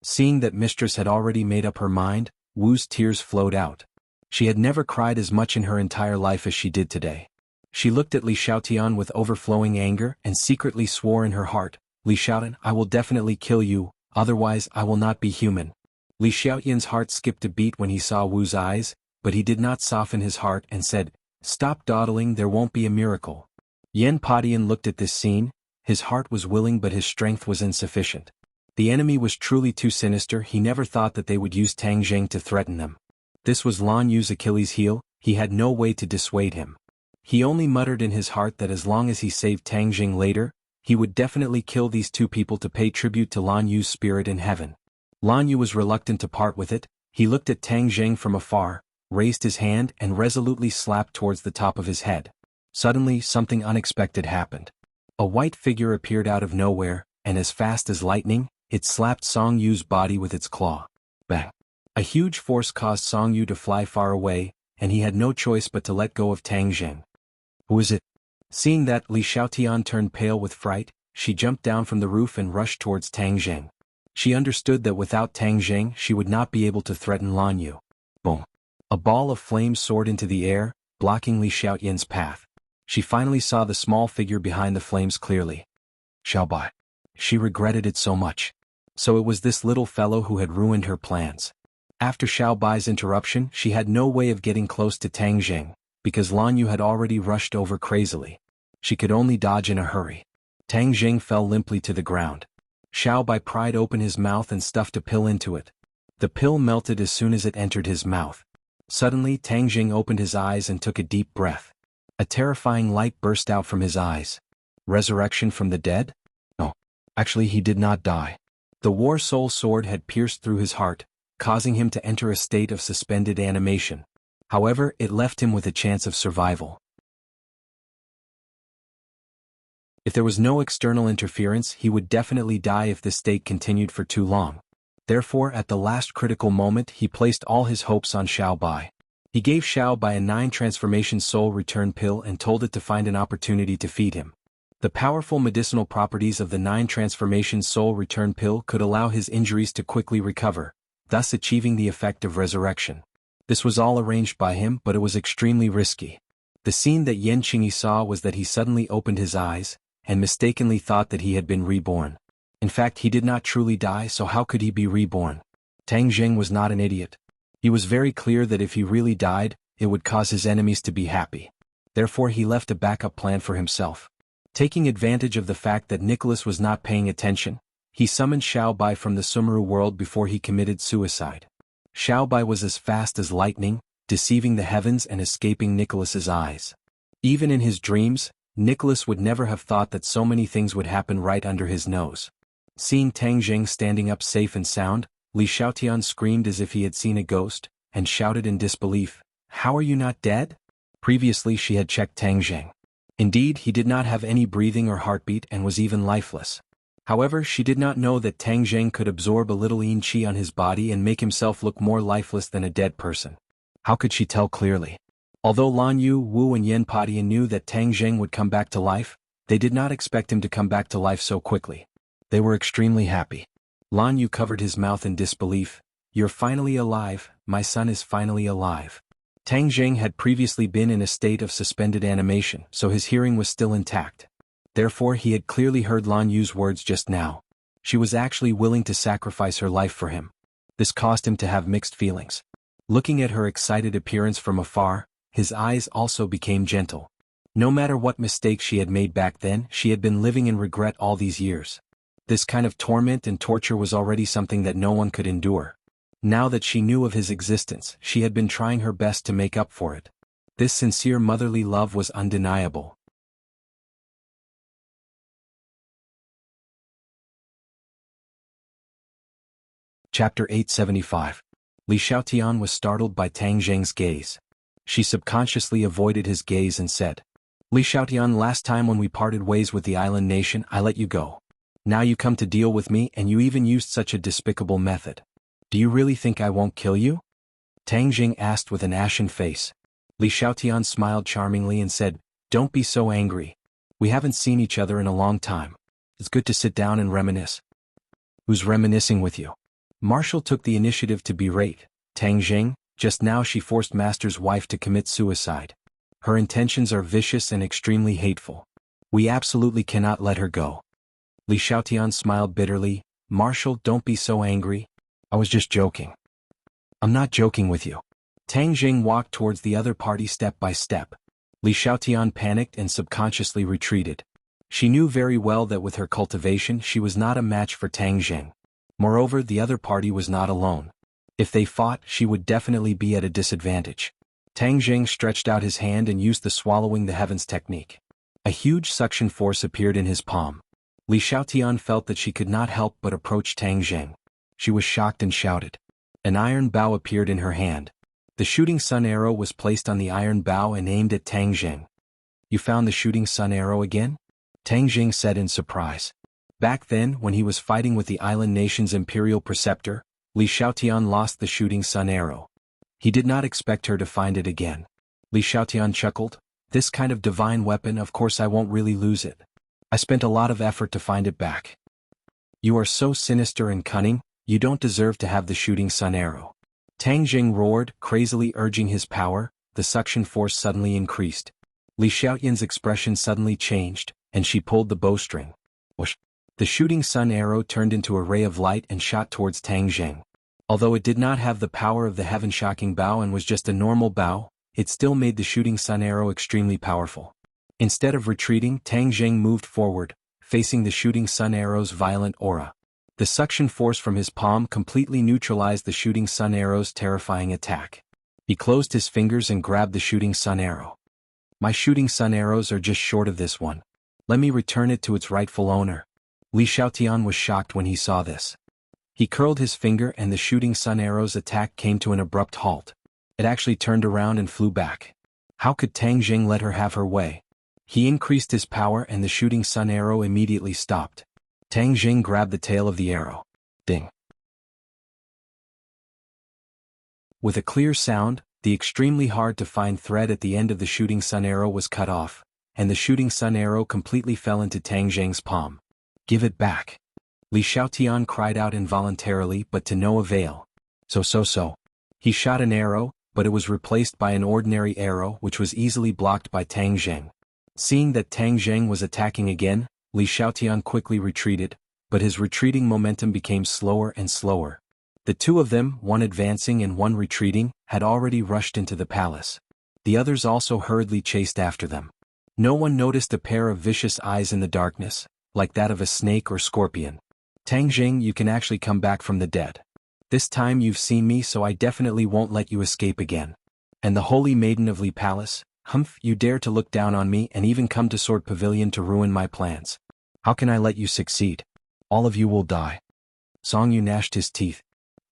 Seeing that Mistress had already made up her mind, Wu's tears flowed out. She had never cried as much in her entire life as she did today. She looked at Li Xiaotian with overflowing anger and secretly swore in her heart, Li Xiaotian, I will definitely kill you, otherwise I will not be human. Li Xiaotian's heart skipped a beat when he saw Wu's eyes, but he did not soften his heart and said, Stop dawdling, there won't be a miracle. Yen Padian looked at this scene, his heart was willing but his strength was insufficient. The enemy was truly too sinister, he never thought that they would use Tang Zheng to threaten them. This was Lan Yu's Achilles heel, he had no way to dissuade him. He only muttered in his heart that as long as he saved Tang Zheng later, he would definitely kill these two people to pay tribute to Lan Yu's spirit in heaven. Lan Yu was reluctant to part with it, he looked at Tang Zheng from afar, raised his hand and resolutely slapped towards the top of his head. Suddenly, something unexpected happened. A white figure appeared out of nowhere, and as fast as lightning, it slapped Song Yu's body with its claw. Bang! A huge force caused Song Yu to fly far away, and he had no choice but to let go of Tang Zheng. Who is it? Seeing that, Li Xiaotian turned pale with fright, she jumped down from the roof and rushed towards Tang Zheng. She understood that without Tang Zheng she would not be able to threaten Lan Yu. Boom! A ball of flame soared into the air, blocking Li Xiaotian's path. She finally saw the small figure behind the flames clearly. Xiaobai. She regretted it so much. So it was this little fellow who had ruined her plans. After Xiao Bai's interruption, she had no way of getting close to Tang Jing, because Lan Yu had already rushed over crazily. She could only dodge in a hurry. Tang Jing fell limply to the ground. Xiao Bai pried open his mouth and stuffed a pill into it. The pill melted as soon as it entered his mouth. Suddenly Tang Jing opened his eyes and took a deep breath. A terrifying light burst out from his eyes. Resurrection from the dead? No. Actually, he did not die. The War Soul Sword had pierced through his heart, causing him to enter a state of suspended animation. However, it left him with a chance of survival. If there was no external interference, he would definitely die if this state continued for too long. Therefore, at the last critical moment, he placed all his hopes on Xiao Bai. He gave Xiao Bai a 9-transformation soul return pill and told it to find an opportunity to feed him. The powerful medicinal properties of the 9-transformation soul return pill could allow his injuries to quickly recover, thus achieving the effect of resurrection. This was all arranged by him, but it was extremely risky. The scene that Yan Qingyi saw was that he suddenly opened his eyes, and mistakenly thought that he had been reborn. In fact, he did not truly die, so how could he be reborn? Tang Jing was not an idiot. He was very clear that if he really died, it would cause his enemies to be happy. Therefore he left a backup plan for himself. Taking advantage of the fact that Nicholas was not paying attention, he summoned Xiao Bai from the Sumeru world before he committed suicide. Xiao Bai was as fast as lightning, deceiving the heavens and escaping Nicholas's eyes. Even in his dreams, Nicholas would never have thought that so many things would happen right under his nose. Seeing Tang Jing standing up safe and sound, Li Xiaotian screamed as if he had seen a ghost, and shouted in disbelief, "How are you not dead?" Previously she had checked Tang Jing. Indeed, he did not have any breathing or heartbeat and was even lifeless. However, she did not know that Tang Jing could absorb a little yin qi on his body and make himself look more lifeless than a dead person. How could she tell clearly? Although Lan Yu, Wu and Yan Padian knew that Tang Jing would come back to life, they did not expect him to come back to life so quickly. They were extremely happy. Lan Yu covered his mouth in disbelief. "You're finally alive, my son is finally alive." Tang Jing had previously been in a state of suspended animation, so his hearing was still intact. Therefore he had clearly heard Lan Yu's words just now. She was actually willing to sacrifice her life for him. This caused him to have mixed feelings. Looking at her excited appearance from afar, his eyes also became gentle. No matter what mistakes she had made back then, she had been living in regret all these years. This kind of torment and torture was already something that no one could endure. Now that she knew of his existence, she had been trying her best to make up for it. This sincere motherly love was undeniable. Chapter 875. Li Xiaotian was startled by Tang Jing's gaze. She subconsciously avoided his gaze and said, "Li Xiaotian, last time when we parted ways with the island nation, I let you go. Now you come to deal with me and you even used such a despicable method. Do you really think I won't kill you?" Tang Jing asked with an ashen face. Li Xiaotian smiled charmingly and said, "Don't be so angry. We haven't seen each other in a long time. It's good to sit down and reminisce." "Who's reminiscing with you?" Marshall took the initiative to berate Tang Jing. Just now she forced Master's wife to commit suicide. Her intentions are vicious and extremely hateful. We absolutely cannot let her go. Li Xiaotian smiled bitterly. "Marshall, don't be so angry. I was just joking." "I'm not joking with you." Tang Jing walked towards the other party step by step. Li Xiaotian panicked and subconsciously retreated. She knew very well that with her cultivation she was not a match for Tang Jing. Moreover, the other party was not alone. If they fought, she would definitely be at a disadvantage. Tang Jing stretched out his hand and used the swallowing the heavens technique. A huge suction force appeared in his palm. Li Xiaotian felt that she could not help but approach Tang Jing. She was shocked and shouted. An iron bow appeared in her hand. The shooting sun arrow was placed on the iron bow and aimed at Tang Jing. "You found the shooting sun arrow again?" Tang Jing said in surprise. Back then, when he was fighting with the island nation's imperial preceptor, Li Xiaotian lost the shooting sun arrow. He did not expect her to find it again. Li Xiaotian chuckled. "This kind of divine weapon, of course I won't really lose it. I spent a lot of effort to find it back." "You are so sinister and cunning, you don't deserve to have the shooting sun arrow." Tang Jing roared, crazily urging his power. The suction force suddenly increased. Li Xiaotian's expression suddenly changed, and she pulled the bowstring. Whoosh! The shooting sun arrow turned into a ray of light and shot towards Tang Zheng. Although it did not have the power of the heaven-shocking bow and was just a normal bow, it still made the shooting sun arrow extremely powerful. Instead of retreating, Tang Zheng moved forward, facing the shooting sun arrow's violent aura. The suction force from his palm completely neutralized the shooting sun arrow's terrifying attack. He closed his fingers and grabbed the shooting sun arrow. My shooting sun arrows are just short of this one. Let me return it to its rightful owner. Li Xiaotian was shocked when he saw this. He curled his finger and the shooting sun arrow's attack came to an abrupt halt. It actually turned around and flew back. How could Tang Zheng let her have her way? He increased his power and the shooting sun arrow immediately stopped. Tang Zheng grabbed the tail of the arrow. Ding. With a clear sound, the extremely hard-to-find thread at the end of the shooting sun arrow was cut off, and the shooting sun arrow completely fell into Tang Zheng's palm. Give it back. Li Xiaotian cried out involuntarily but to no avail. So. He shot an arrow, but it was replaced by an ordinary arrow which was easily blocked by Tang Zheng. Seeing that Tang Zheng was attacking again, Li Xiaotian quickly retreated, but his retreating momentum became slower and slower. The two of them, one advancing and one retreating, had already rushed into the palace. The others also hurriedly chased after them. No one noticed a pair of vicious eyes in the darkness, like that of a snake or scorpion. Tang Zheng, you can actually come back from the dead. This time you've seen me, so I definitely won't let you escape again. And the Holy Maiden of Li Palace, humph, you dare to look down on me and even come to Sword Pavilion to ruin my plans. How can I let you succeed? All of you will die. Song Yu gnashed his teeth.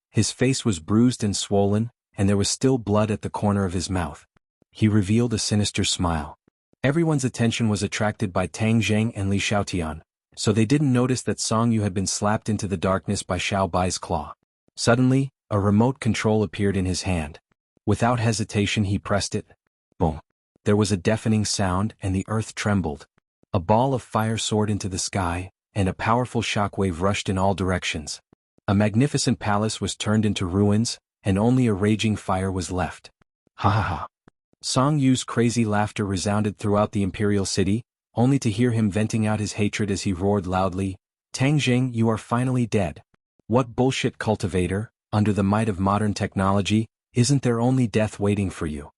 His face was bruised and swollen, and there was still blood at the corner of his mouth. He revealed a sinister smile. Everyone's attention was attracted by Tang Zheng and Li Xiaotian, so they didn't notice that Song Yu had been slapped into the darkness by Xiao Bai's claw. Suddenly, a remote control appeared in his hand. Without hesitation he pressed it. Boom. There was a deafening sound and the earth trembled. A ball of fire soared into the sky, and a powerful shockwave rushed in all directions. A magnificent palace was turned into ruins, and only a raging fire was left. Ha ha ha. Song Yu's crazy laughter resounded throughout the imperial city, only to hear him venting out his hatred as he roared loudly, Tang Zheng, you are finally dead. What bullshit, Cultivator, under the might of modern technology, isn't there only death waiting for you?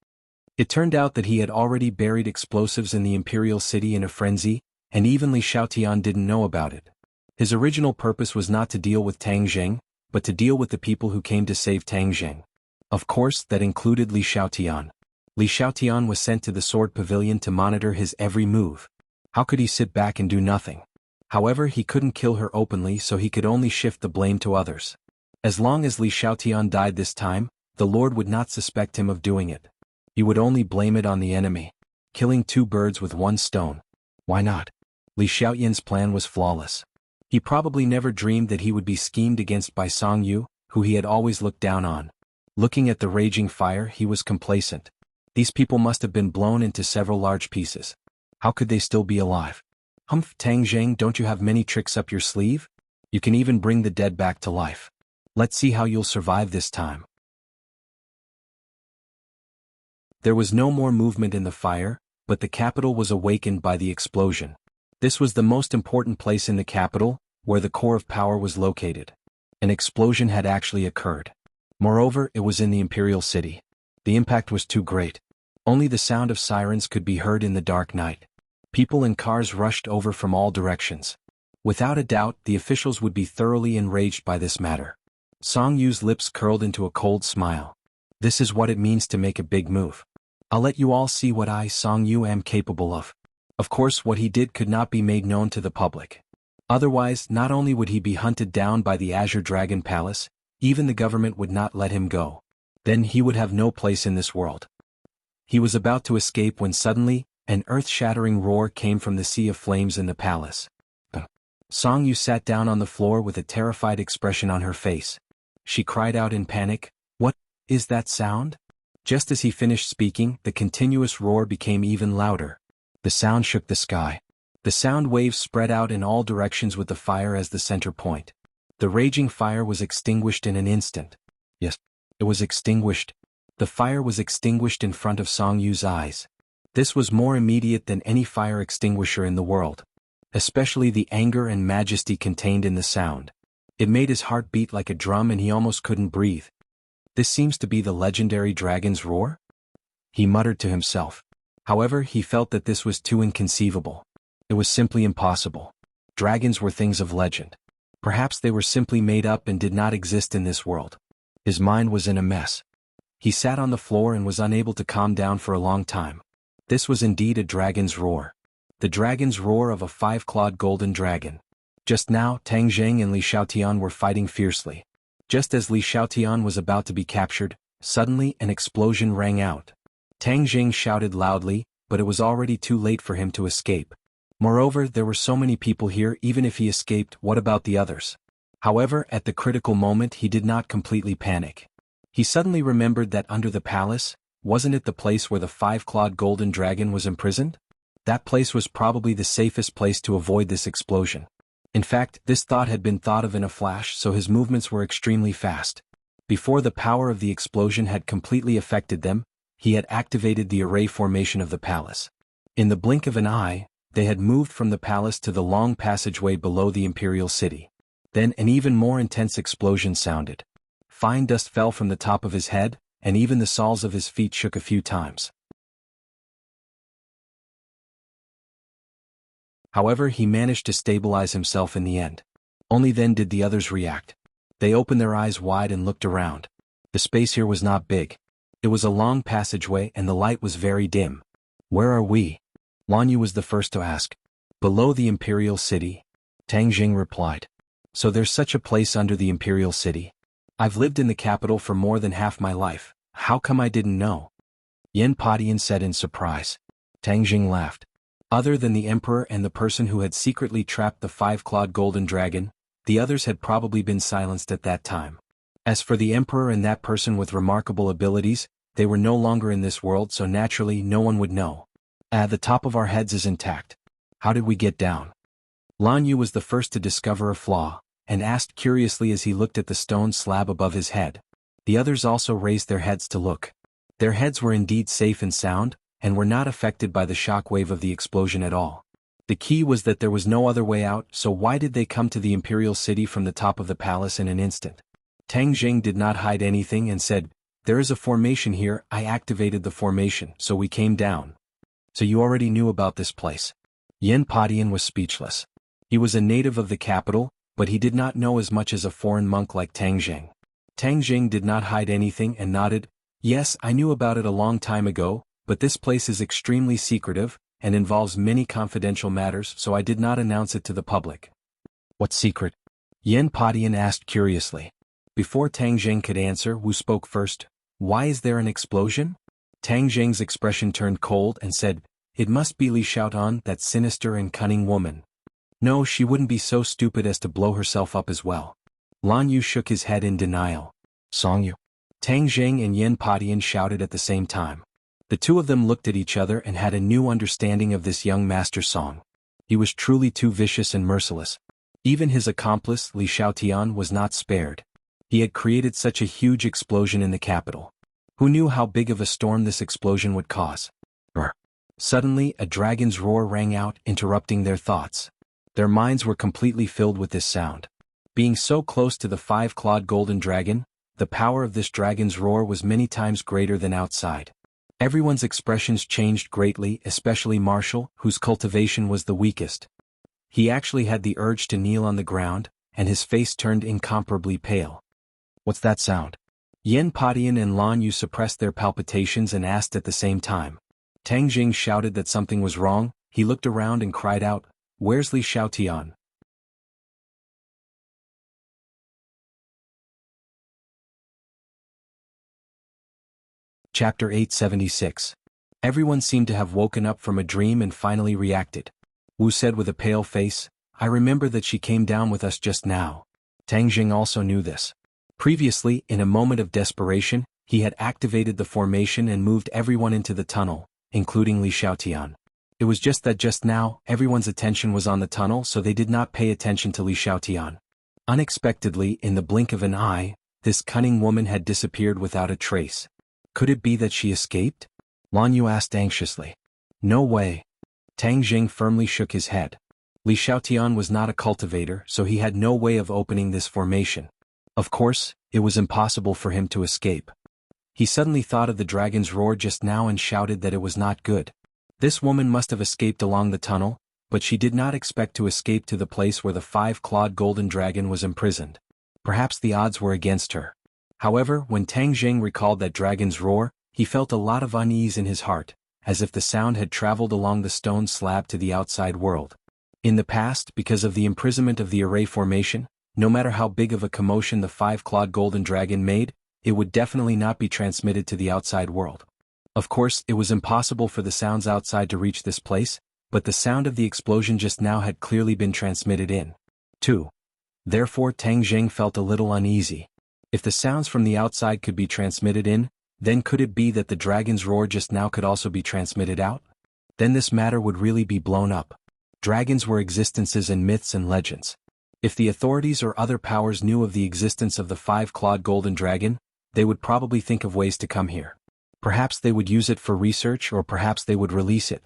It turned out that he had already buried explosives in the imperial city in a frenzy, and even Li Xiaotian didn't know about it. His original purpose was not to deal with Tang Zheng, but to deal with the people who came to save Tang Zheng. Of course, that included Li Xiaotian. Li Xiaotian was sent to the Sword Pavilion to monitor his every move. How could he sit back and do nothing? However, he couldn't kill her openly, so he could only shift the blame to others. As long as Li Xiaotian died this time, the Lord would not suspect him of doing it. He would only blame it on the enemy. Killing two birds with one stone. Why not? Li Xiaotian's plan was flawless. He probably never dreamed that he would be schemed against by Song Yu, who he had always looked down on. Looking at the raging fire, he was complacent. These people must have been blown into several large pieces. How could they still be alive? Humph, Tang Zheng, don't you have many tricks up your sleeve? You can even bring the dead back to life. Let's see how you'll survive this time. There was no more movement in the fire, but the capital was awakened by the explosion. This was the most important place in the capital, where the core of power was located. An explosion had actually occurred. Moreover, it was in the imperial city. The impact was too great. Only the sound of sirens could be heard in the dark night. People and cars rushed over from all directions. Without a doubt, the officials would be thoroughly enraged by this matter. Song Yu's lips curled into a cold smile. This is what it means to make a big move. I'll let you all see what I, Song Yu, am capable of. Of course, what he did could not be made known to the public. Otherwise, not only would he be hunted down by the Azure Dragon Palace, even the government would not let him go. Then he would have no place in this world. He was about to escape when suddenly, an earth-shattering roar came from the sea of flames in the palace. Song Yu sat down on the floor with a terrified expression on her face. She cried out in panic, "What is that sound?" Just as he finished speaking, the continuous roar became even louder. The sound shook the sky. The sound waves spread out in all directions with the fire as the center point. The raging fire was extinguished in an instant. Yes, it was extinguished. The fire was extinguished in front of Song Yu's eyes. This was more immediate than any fire extinguisher in the world. especially the anger and majesty contained in the sound. It made his heart beat like a drum and he almost couldn't breathe. This seems to be the legendary dragon's roar? He muttered to himself. However, he felt that this was too inconceivable. It was simply impossible. Dragons were things of legend. Perhaps they were simply made up and did not exist in this world. His mind was in a mess. He sat on the floor and was unable to calm down for a long time. This was indeed a dragon's roar. The dragon's roar of a 5-clawed golden dragon. Just now, Tang Zheng and Li Xiaotian were fighting fiercely. Just as Li Xiaotian was about to be captured, suddenly an explosion rang out. Tang Zheng shouted loudly, but it was already too late for him to escape. Moreover, there were so many people here. Even if he escaped, what about the others? However, at the critical moment he did not completely panic. He suddenly remembered that under the palace, wasn't it the place where the 5-clawed golden dragon was imprisoned? That place was probably the safest place to avoid this explosion. In fact, this thought had been thought of in a flash, so his movements were extremely fast. Before the power of the explosion had completely affected them, he had activated the array formation of the palace. In the blink of an eye, they had moved from the palace to the long passageway below the imperial city. Then an even more intense explosion sounded. Fine dust fell from the top of his head, and even the soles of his feet shook a few times. However, he managed to stabilize himself in the end. Only then did the others react. They opened their eyes wide and looked around. The space here was not big. It was a long passageway and the light was very dim. Where are we? Lan Yu was the first to ask. Below the imperial city. Tang Jing replied. So there's such a place under the imperial city? I've lived in the capital for more than half my life. How come I didn't know? Yen Padian said in surprise. Tang Jing laughed. Other than the emperor and the person who had secretly trapped the 5-clawed golden dragon, the others had probably been silenced at that time. As for the emperor and that person with remarkable abilities, they were no longer in this world, so naturally no one would know. The top of our heads is intact. How did we get down? Lan Yu was the first to discover a flaw, and asked curiously as he looked at the stone slab above his head. The others also raised their heads to look. Their heads were indeed safe and sound, and were not affected by the shockwave of the explosion at all. The key was that there was no other way out, so why did they come to the imperial city from the top of the palace in an instant? Tang Jing did not hide anything and said, there is a formation here, I activated the formation, so we came down. So you already knew about this place? Yen Padian was speechless. He was a native of the capital, but he did not know as much as a foreign monk like Tang Jing. Tang Jing did not hide anything and nodded, yes, I knew about it a long time ago, but this place is extremely secretive, and involves many confidential matters, so I did not announce it to the public. What secret? Yen Padian asked curiously. Before Tang Jing could answer, Wu spoke first. Why is there an explosion? Tang Jing's expression turned cold and said, it must be Li Xiaotian, that sinister and cunning woman. No, she wouldn't be so stupid as to blow herself up as well. Lan Yu shook his head in denial. Song Yu. Tang Jing and Yen Padian shouted at the same time. The two of them looked at each other and had a new understanding of this young master Song. He was truly too vicious and merciless. Even his accomplice, Li Xiaotian, was not spared. He had created such a huge explosion in the capital. Who knew how big of a storm this explosion would cause? Suddenly, a dragon's roar rang out, interrupting their thoughts. Their minds were completely filled with this sound. Being so close to the 5-clawed golden dragon, the power of this dragon's roar was many times greater than outside. Everyone's expressions changed greatly, especially Marshall, whose cultivation was the weakest. He actually had the urge to kneel on the ground, and his face turned incomparably pale. What's that sound? Yen Padian and Lan Yu suppressed their palpitations and asked at the same time. Tang Jing shouted that something was wrong. He looked around and cried out, where's Li Xiaotian? Chapter 876. Everyone seemed to have woken up from a dream and finally reacted. Wu said with a pale face, I remember that she came down with us just now. Tang Jing also knew this. Previously, in a moment of desperation, he had activated the formation and moved everyone into the tunnel, including Li Xiaotian. It was just that just now, everyone's attention was on the tunnel, so they did not pay attention to Li Xiaotian. Unexpectedly, in the blink of an eye, this cunning woman had disappeared without a trace. Could it be that she escaped? Lan Yu asked anxiously. No way. Tang Jing firmly shook his head. Li Xiaotian was not a cultivator, so he had no way of opening this formation. Of course, it was impossible for him to escape. He suddenly thought of the dragon's roar just now and shouted that it was not good. This woman must have escaped along the tunnel, but she did not expect to escape to the place where the five-clawed golden dragon was imprisoned. Perhaps the odds were against her. However, when Tang Jing recalled that dragon's roar, he felt a lot of unease in his heart, as if the sound had traveled along the stone slab to the outside world. In the past, because of the imprisonment of the array formation, no matter how big of a commotion the five-clawed golden dragon made, it would definitely not be transmitted to the outside world. Of course, it was impossible for the sounds outside to reach this place, but the sound of the explosion just now had clearly been transmitted in, too. Therefore Tang Jing felt a little uneasy. If the sounds from the outside could be transmitted in, then could it be that the dragon's roar just now could also be transmitted out? Then this matter would really be blown up. Dragons were existences in myths and legends. If the authorities or other powers knew of the existence of the five-clawed golden dragon, they would probably think of ways to come here. Perhaps they would use it for research, or perhaps they would release it.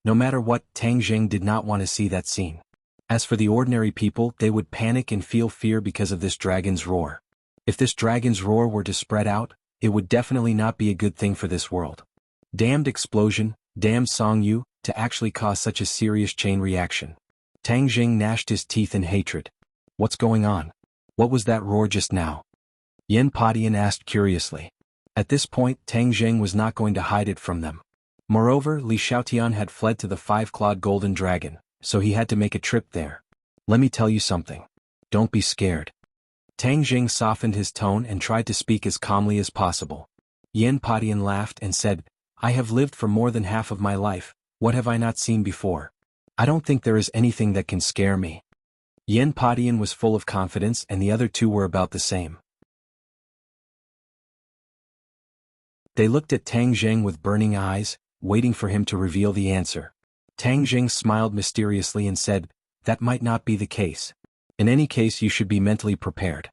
No matter what, Tang Jing did not want to see that scene. As for the ordinary people, they would panic and feel fear because of this dragon's roar. If this dragon's roar were to spread out, it would definitely not be a good thing for this world. Damned explosion, damned Song Yu, to actually cause such a serious chain reaction. Tang Jing gnashed his teeth in hatred. What's going on? What was that roar just now? Yen Padian asked curiously. At this point, Tang Jing was not going to hide it from them. Moreover, Li Xiaotian had fled to the five-clawed golden dragon, so he had to make a trip there. Let me tell you something. Don't be scared. Tang Jing softened his tone and tried to speak as calmly as possible. Yen Padian laughed and said, I have lived for more than half of my life, what have I not seen before? I don't think there is anything that can scare me. Yen Padian was full of confidence and the other two were about the same. They looked at Tang Jing with burning eyes, waiting for him to reveal the answer. Tang Jing smiled mysteriously and said, that might not be the case. In any case you should be mentally prepared.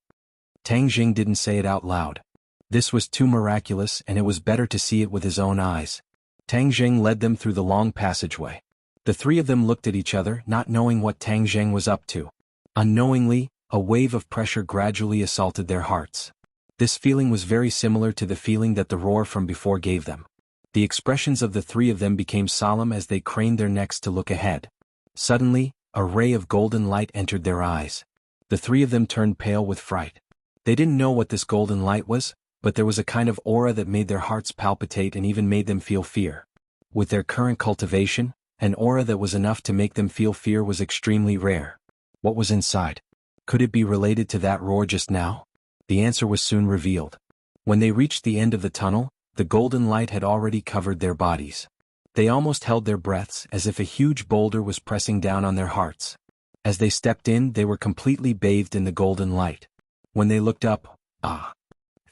Tang Jing didn't say it out loud. This was too miraculous and it was better to see it with his own eyes. Tang Jing led them through the long passageway. The three of them looked at each other, not knowing what Tang Jing was up to. Unknowingly, a wave of pressure gradually assaulted their hearts. This feeling was very similar to the feeling that the roar from before gave them. The expressions of the three of them became solemn as they craned their necks to look ahead. Suddenly, a ray of golden light entered their eyes. The three of them turned pale with fright. They didn't know what this golden light was, but there was a kind of aura that made their hearts palpitate and even made them feel fear. With their current cultivation, an aura that was enough to make them feel fear was extremely rare. What was inside? Could it be related to that roar just now? The answer was soon revealed. When they reached the end of the tunnel, the golden light had already covered their bodies. They almost held their breaths as if a huge boulder was pressing down on their hearts. As they stepped in, they were completely bathed in the golden light. When they looked up, ah!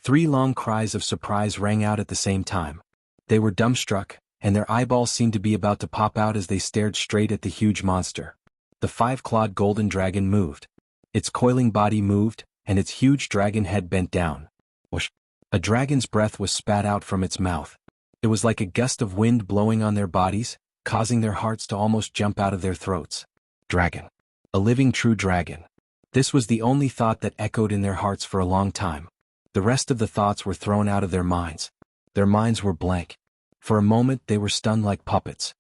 3 long cries of surprise rang out at the same time. They were dumbstruck, and their eyeballs seemed to be about to pop out as they stared straight at the huge monster. The five-clawed golden dragon moved. Its coiling body moved, and its huge dragon head bent down. Whoosh! A dragon's breath was spat out from its mouth. It was like a gust of wind blowing on their bodies, causing their hearts to almost jump out of their throats. Dragon. A living true dragon. This was the only thought that echoed in their hearts for a long time. The rest of the thoughts were thrown out of their minds. Their minds were blank. For a moment they were stunned like puppets.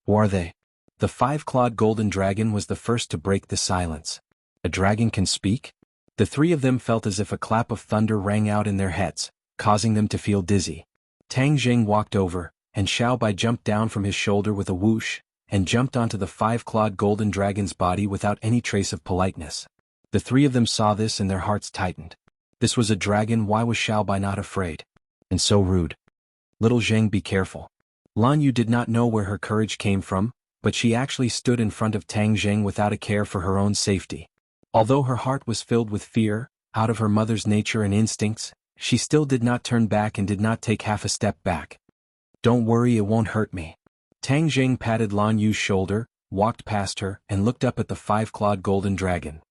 Who are they? The five-clawed golden dragon was the first to break the silence. A dragon can speak? The three of them felt as if a clap of thunder rang out in their heads, causing them to feel dizzy. Tang Jing walked over, and Xiao Bai jumped down from his shoulder with a whoosh, and jumped onto the five-clawed golden dragon's body without any trace of politeness. The three of them saw this and their hearts tightened. This was a dragon, why was Xiao Bai not afraid? And so rude. Little Zheng, be careful. Lan Yu did not know where her courage came from, but she actually stood in front of Tang Jing without a care for her own safety. Although her heart was filled with fear, out of her mother's nature and instincts, she still did not turn back and did not take half a step back. Don't worry, it won't hurt me. Tang Jing patted Lan Yu's shoulder, walked past her, and looked up at the five-clawed golden dragon.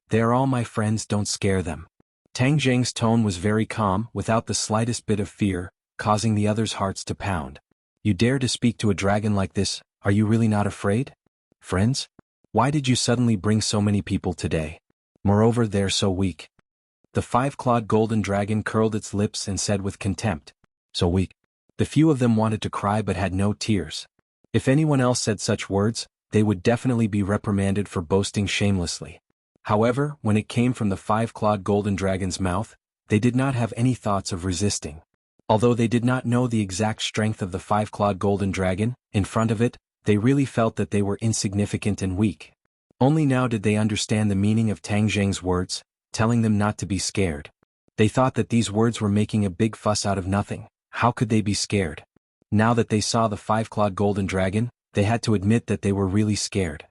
They are all my friends, don't scare them. Tang Jing's tone was very calm, without the slightest bit of fear, causing the others' hearts to pound. You dare to speak to a dragon like this, Are you really not afraid? Friends? Why did you suddenly bring so many people today? Moreover, they're so weak. The five-clawed golden dragon curled its lips and said with contempt, so weak. The few of them wanted to cry but had no tears. If anyone else said such words, they would definitely be reprimanded for boasting shamelessly. However, when it came from the five-clawed golden dragon's mouth, they did not have any thoughts of resisting. Although they did not know the exact strength of the five-clawed golden dragon, in front of it, they really felt that they were insignificant and weak. Only now did they understand the meaning of Tang Zheng's words, telling them not to be scared. They thought that these words were making a big fuss out of nothing. How could they be scared? Now that they saw the five-clawed golden dragon, they had to admit that they were really scared.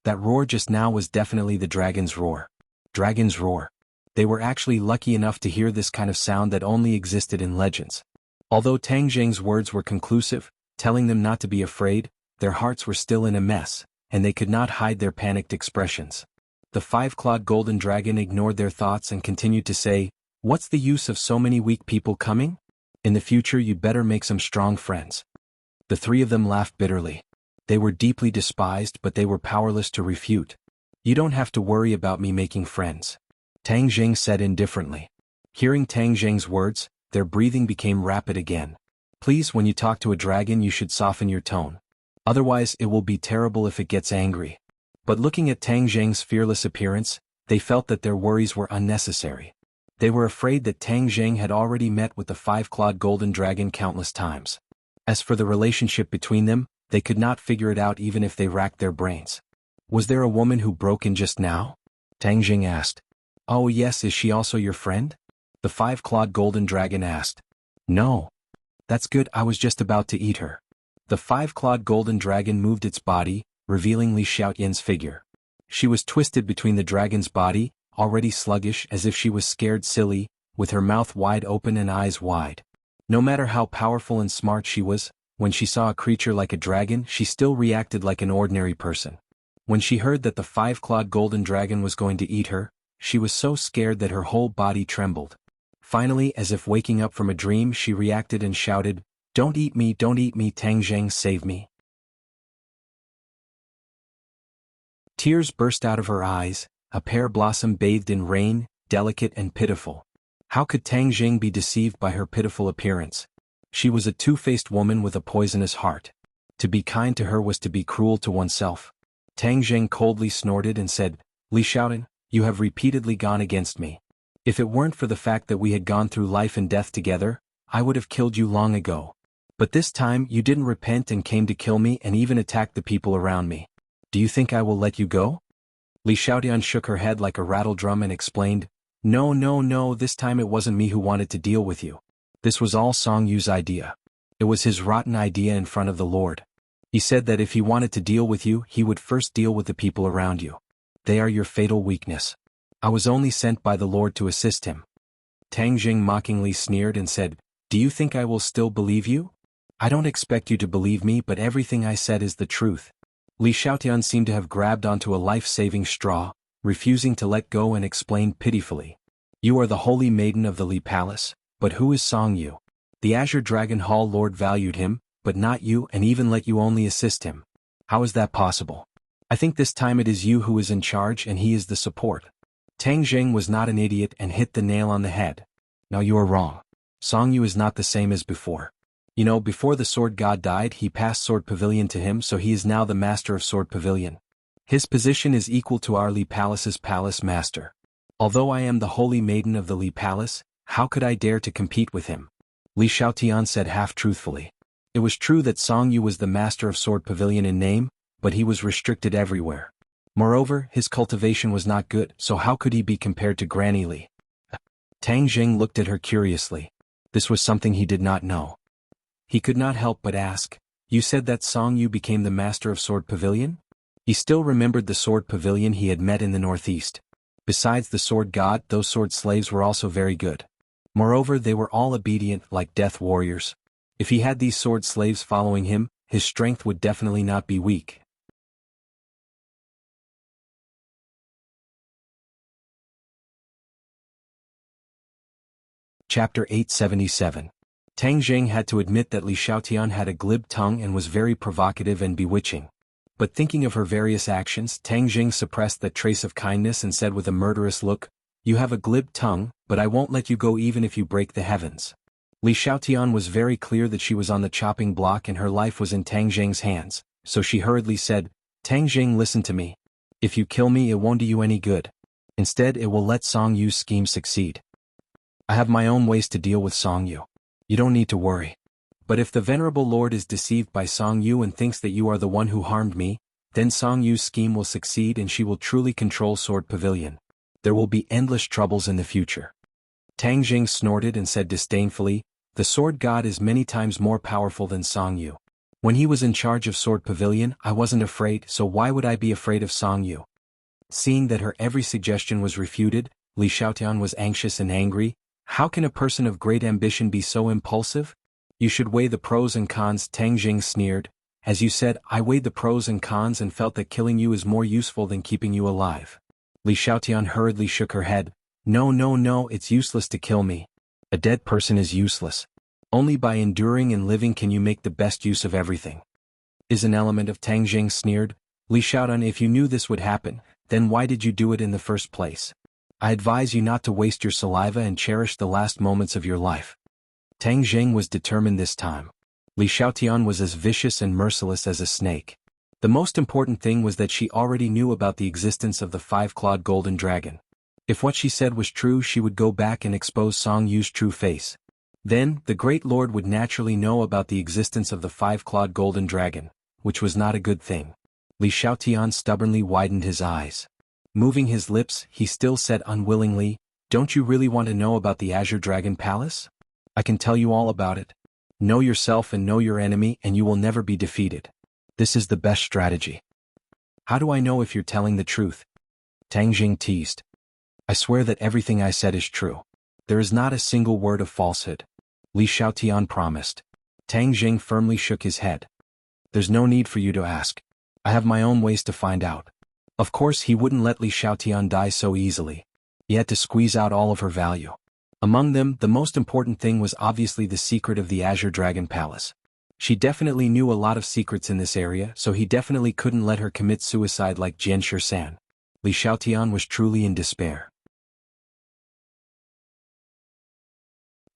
That roar just now was definitely the dragon's roar. Dragon's roar. They were actually lucky enough to hear this kind of sound that only existed in legends. Although Tang Zheng's words were conclusive, telling them not to be afraid, their hearts were still in a mess, and they could not hide their panicked expressions. The five-clawed golden dragon ignored their thoughts and continued to say, "What's the use of so many weak people coming? In the future you'd better make some strong friends." The three of them laughed bitterly. They were deeply despised but they were powerless to refute. "You don't have to worry about me making friends," Tang Zheng said indifferently. Hearing Tang Zheng's words, their breathing became rapid again. "Please, when you talk to a dragon you should soften your tone. Otherwise it will be terrible if it gets angry." But looking at Tang Zheng's fearless appearance, they felt that their worries were unnecessary. They were afraid that Tang Zheng had already met with the five-clawed golden dragon countless times. As for the relationship between them, they could not figure it out even if they racked their brains. "Was there a woman who broke in just now?" Tang Zheng asked. "Oh yes, is she also your friend?" the five-clawed golden dragon asked. "No. That's good, I was just about to eat her." The five-clawed golden dragon moved its body, revealing Li Xiaotian's figure. She was twisted between the dragon's body, already sluggish as if she was scared silly, with her mouth wide open and eyes wide. No matter how powerful and smart she was, when she saw a creature like a dragon she still reacted like an ordinary person. When she heard that the five-clawed golden dragon was going to eat her, she was so scared that her whole body trembled. Finally, as if waking up from a dream, she reacted and shouted, don't eat me, Tang Zheng, save me." Tears burst out of her eyes, a pear blossom bathed in rain, delicate and pitiful. How could Tang Zheng be deceived by her pitiful appearance? She was a two-faced woman with a poisonous heart. To be kind to her was to be cruel to oneself. Tang Zheng coldly snorted and said, "Li Xiaodan, you have repeatedly gone against me. If it weren't for the fact that we had gone through life and death together, I would have killed you long ago. But this time you didn't repent and came to kill me and even attacked the people around me. Do you think I will let you go?" Li Xiaotian shook her head like a rattledrum and explained, No, this time it wasn't me who wanted to deal with you. This was all Song Yu's idea. It was his rotten idea in front of the Lord. He said that if he wanted to deal with you, he would first deal with the people around you. They are your fatal weakness. I was only sent by the Lord to assist him." Tang Zheng mockingly sneered and said, "Do you think I will still believe you? I don't expect you to believe me, but everything I said is the truth." Li Xiaotian seemed to have grabbed onto a life-saving straw, refusing to let go, and explained pitifully, "You are the holy maiden of the Li Palace, but who is Song Yu? The Azure Dragon Hall Lord valued him, but not you, and even let you only assist him. How is that possible? I think this time it is you who is in charge and he is the support." Tang Zheng was not an idiot and hit the nail on the head. "Now you are wrong. Song Yu is not the same as before. You know, before the Sword God died he passed Sword Pavilion to him, so he is now the master of Sword Pavilion. His position is equal to our Li Palace's palace master. Although I am the holy maiden of the Li Palace, how could I dare to compete with him?" Li Xiaotian said half-truthfully. It was true that Song Yu was the master of Sword Pavilion in name, but he was restricted everywhere. Moreover, his cultivation was not good, so how could he be compared to Granny Li? Tang Zheng looked at her curiously. This was something he did not know. He could not help but ask, "You said that Song Yu became the master of Sword Pavilion?" He still remembered the Sword Pavilion he had met in the northeast. Besides the Sword God, those sword slaves were also very good. Moreover, they were all obedient, like death warriors. If he had these sword slaves following him, his strength would definitely not be weak. Chapter 877. Tang Jing had to admit that Li Xiaotian had a glib tongue and was very provocative and bewitching. But thinking of her various actions, Tang Jing suppressed that trace of kindness and said with a murderous look, "You have a glib tongue, but I won't let you go even if you break the heavens." Li Xiaotian was very clear that she was on the chopping block and her life was in Tang Jing's hands, so she hurriedly said, "Tang Jing, listen to me. If you kill me, it won't do you any good. Instead, it will let Song Yu's scheme succeed. I have my own ways to deal with Song Yu. You don't need to worry. But if the venerable lord is deceived by Song Yu and thinks that you are the one who harmed me, then Song Yu's scheme will succeed and she will truly control Sword Pavilion. There will be endless troubles in the future." Tang Jing snorted and said disdainfully, "The sword god is many times more powerful than Song Yu. When he was in charge of Sword Pavilion, I wasn't afraid, so why would I be afraid of Song Yu?" Seeing that her every suggestion was refuted, Li Xiaotian was anxious and angry. How can a person of great ambition be so impulsive? "You should weigh the pros and cons," Tang Jing sneered. "As you said, I weighed the pros and cons and felt that killing you is more useful than keeping you alive." Li Xiaotian hurriedly shook her head. No, it's useless to kill me. A dead person is useless. Only by enduring and living can you make the best use of everything." Is an element of Tang Jing sneered. "Li Xiaotian, if you knew this would happen, then why did you do it in the first place? I advise you not to waste your saliva and cherish the last moments of your life." Tang Jing was determined this time. Li Xiaotian was as vicious and merciless as a snake. The most important thing was that she already knew about the existence of the five-clawed golden dragon. If what she said was true, she would go back and expose Song Yu's true face. Then, the great lord would naturally know about the existence of the five-clawed golden dragon, which was not a good thing. Li Xiaotian stubbornly widened his eyes. Moving his lips, he still said unwillingly, "Don't you really want to know about the Azure Dragon Palace? I can tell you all about it. Know yourself and know your enemy and you will never be defeated. This is the best strategy." "How do I know if you're telling the truth?" Tang Jing teased. "I swear that everything I said is true. There is not a single word of falsehood," Li Xiaotian promised. Tang Jing firmly shook his head. "There's no need for you to ask. I have my own ways to find out." Of course he wouldn't let Li Xiaotian die so easily. He had to squeeze out all of her value. Among them, the most important thing was obviously the secret of the Azure Dragon Palace. She definitely knew a lot of secrets in this area, so he definitely couldn't let her commit suicide like Jianshi. Li Xiaotian was truly in despair.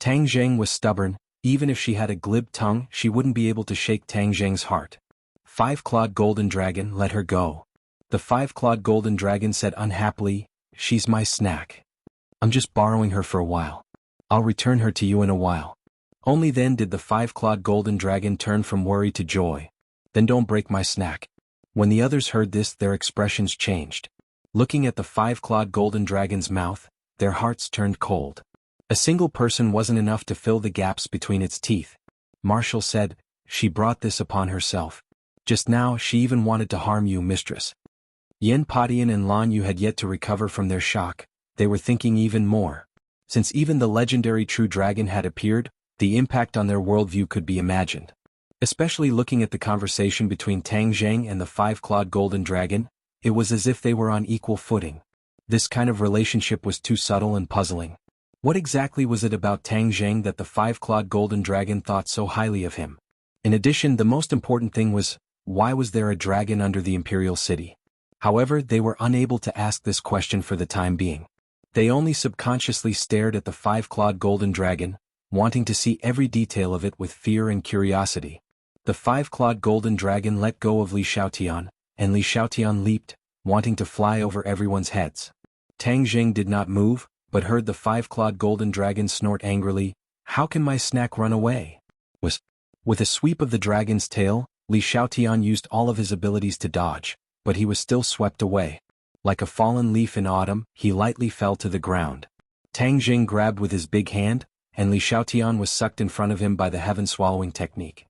Tang Jing was stubborn. Even if she had a glib tongue, she wouldn't be able to shake Tang Jing's heart. Five-clawed golden dragon, let her go. The five-clawed golden dragon said unhappily, "She's my snack. I'm just borrowing her for a while. I'll return her to you in a while." Only then did the five-clawed golden dragon turn from worry to joy. "Then don't break my snack." When the others heard this, their expressions changed. Looking at the five-clawed golden dragon's mouth, their hearts turned cold. A single person wasn't enough to fill the gaps between its teeth. Marshall said, "She brought this upon herself. Just now she even wanted to harm you, mistress." Yin Padian and Lan Yu had yet to recover from their shock. They were thinking even more. Since even the legendary true dragon had appeared, the impact on their worldview could be imagined. Especially looking at the conversation between Tang Jing and the five-clawed golden dragon, it was as if they were on equal footing. This kind of relationship was too subtle and puzzling. What exactly was it about Tang Jing that the five-clawed golden dragon thought so highly of him? In addition, the most important thing was, why was there a dragon under the imperial city? However, they were unable to ask this question for the time being. They only subconsciously stared at the five-clawed golden dragon, wanting to see every detail of it with fear and curiosity. The five-clawed golden dragon let go of Li Xiaotian, and Li Xiaotian leaped, wanting to fly over everyone's heads. Tang Jing did not move, but heard the five-clawed golden dragon snort angrily, "How can my snack run away?" With a sweep of the dragon's tail, Li Xiaotian used all of his abilities to dodge, but he was still swept away. Like a fallen leaf in autumn, he lightly fell to the ground. Tang Jing grabbed with his big hand, and Li Xiaotian was sucked in front of him by the heaven-swallowing technique.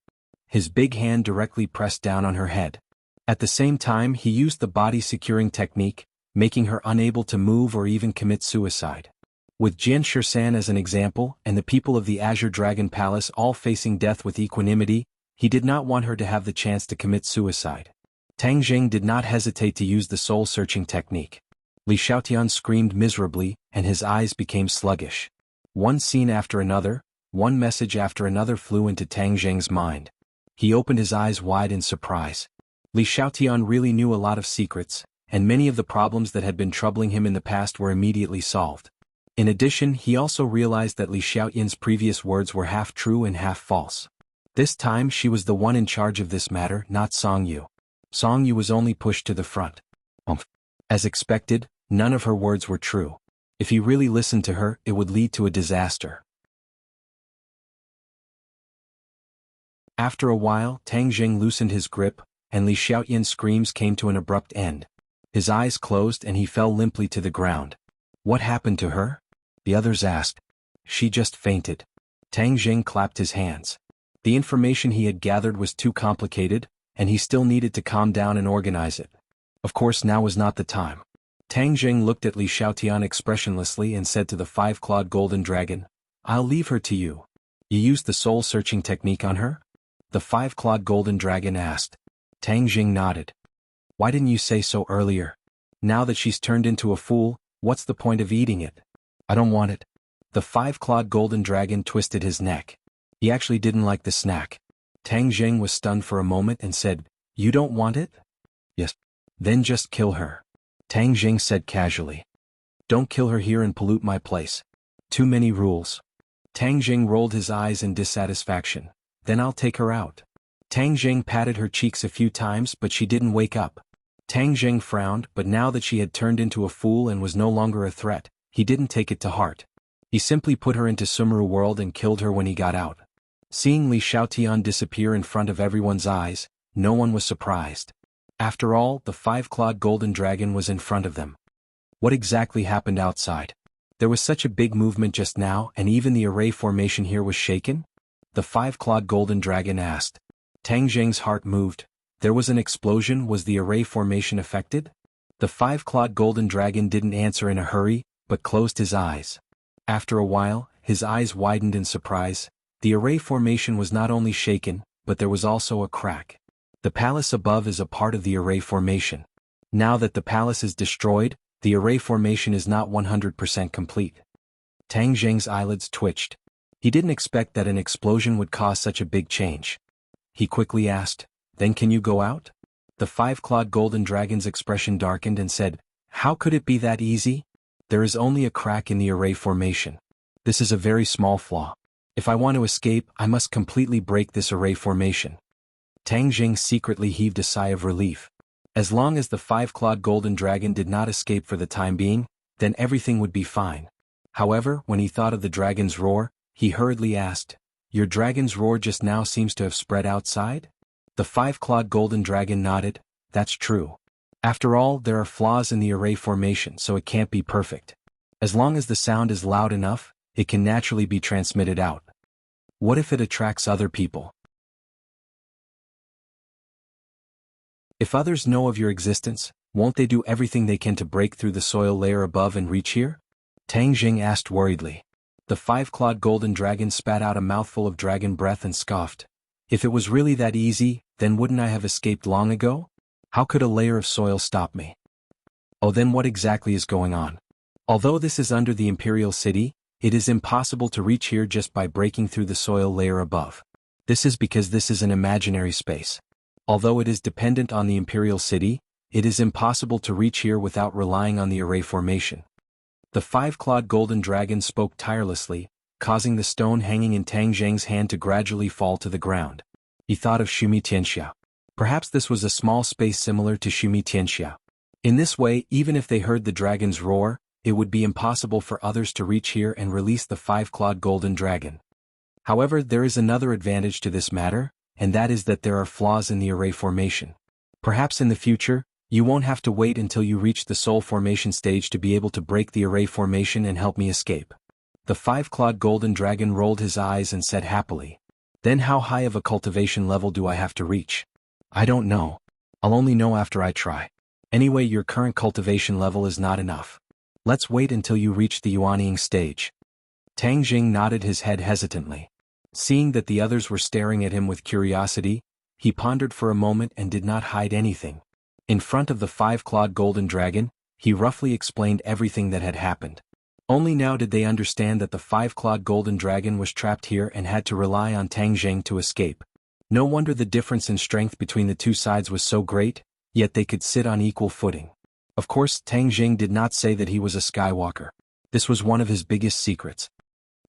His big hand directly pressed down on her head. At the same time, he used the body-securing technique, making her unable to move or even commit suicide. With Jianshi as an example, and the people of the Azure Dragon Palace all facing death with equanimity, he did not want her to have the chance to commit suicide. Tang Jing did not hesitate to use the soul-searching technique. Li Xiaotian screamed miserably, and his eyes became sluggish. One scene after another, One message after another flew into Tang Zheng's mind. He opened his eyes wide in surprise. Li Xiaotian really knew a lot of secrets, and many of the problems that had been troubling him in the past were immediately solved. In addition, he also realized that Li Xiaotian's previous words were half true and half false. This time she was the one in charge of this matter, not Song Yu. Song Yu was only pushed to the front. As expected, none of her words were true. If he really listened to her, it would lead to a disaster. After a while, Tang Zheng loosened his grip, and Li Xiaotian's screams came to an abrupt end. His eyes closed and he fell limply to the ground. What happened to her? The others asked. She just fainted. Tang Zheng clapped his hands. The information he had gathered was too complicated, and he still needed to calm down and organize it. Of course, now was not the time. Tang Zheng looked at Li Xiaotian expressionlessly and said to the five-clawed golden dragon, "I'll leave her to you. You used the soul-searching technique on her?" The five-clawed golden dragon asked. Tang Zheng nodded. "Why didn't you say so earlier? Now that she's turned into a fool, what's the point of eating it?" "I don't want it." The five-clawed golden dragon twisted his neck. He actually didn't like the snack. Tang Zheng was stunned for a moment and said, "You don't want it?" "Yes." "Then just kill her," Tang Zheng said casually. "Don't kill her here and pollute my place. Too many rules." Tang Zheng rolled his eyes in dissatisfaction. "Then I'll take her out." Tang Zheng patted her cheeks a few times but she didn't wake up. Tang Zheng frowned, but now that she had turned into a fool and was no longer a threat, he didn't take it to heart. He simply put her into Sumeru world and killed her when he got out. Seeing Li Xiaotian disappear in front of everyone's eyes, no one was surprised. After all, the five-clawed golden dragon was in front of them. What exactly happened outside? There was such a big movement just now, and even the array formation here was shaken? The five-clawed golden dragon asked. Tang Zheng's heart moved. There was an explosion. Was the array formation affected? The five-clawed golden dragon didn't answer in a hurry, but closed his eyes. After a while, his eyes widened in surprise. The array formation was not only shaken, but there was also a crack. The palace above is a part of the array formation. Now that the palace is destroyed, the array formation is not 100% complete. Tang Zheng's eyelids twitched. He didn't expect that an explosion would cause such a big change. He quickly asked, "Then can you go out?" The five-clawed golden dragon's expression darkened and said, "How could it be that easy? There is only a crack in the array formation. This is a very small flaw. If I want to escape, I must completely break this array formation." Tang Zheng secretly heaved a sigh of relief. As long as the five-clawed golden dragon did not escape for the time being, then everything would be fine. However, when he thought of the dragon's roar, he hurriedly asked, "Your dragon's roar just now seems to have spread outside?" The five-clawed golden dragon nodded. "That's true. After all, there are flaws in the array formation, so it can't be perfect. As long as the sound is loud enough, it can naturally be transmitted out. What if it attracts other people? If others know of your existence, won't they do everything they can to break through the soil layer above and reach here?" Tang Zheng asked worriedly. The five-clawed golden dragon spat out a mouthful of dragon breath and scoffed. "If it was really that easy, then wouldn't I have escaped long ago? How could a layer of soil stop me?" "Oh, then what exactly is going on? Although this is under the Imperial City, it is impossible to reach here just by breaking through the soil layer above. This is because this is an imaginary space. Although it is dependent on the Imperial City, it is impossible to reach here without relying on the array formation." The five-clawed golden dragon spoke tirelessly, causing the stone hanging in Tang Zheng's hand to gradually fall to the ground. He thought of Shumi Tianxia. Perhaps this was a small space similar to Shumi Tianxia. In this way, even if they heard the dragon's roar, it would be impossible for others to reach here and release the five-clawed golden dragon. However, there is another advantage to this matter, and that is that there are flaws in the array formation. Perhaps in the future, you won't have to wait until you reach the soul formation stage to be able to break the array formation and help me escape. The five-clawed golden dragon rolled his eyes and said happily, "Then how high of a cultivation level do I have to reach?" "I don't know. I'll only know after I try. Anyway, your current cultivation level is not enough. Let's wait until you reach the Yuanying stage." Tang Zheng nodded his head hesitantly. Seeing that the others were staring at him with curiosity, he pondered for a moment and did not hide anything. In front of the five-clawed golden dragon, he roughly explained everything that had happened. Only now did they understand that the five-clawed golden dragon was trapped here and had to rely on Tang Jing to escape. No wonder the difference in strength between the two sides was so great, yet they could sit on equal footing. Of course, Tang Jing did not say that he was a Skywalker. This was one of his biggest secrets.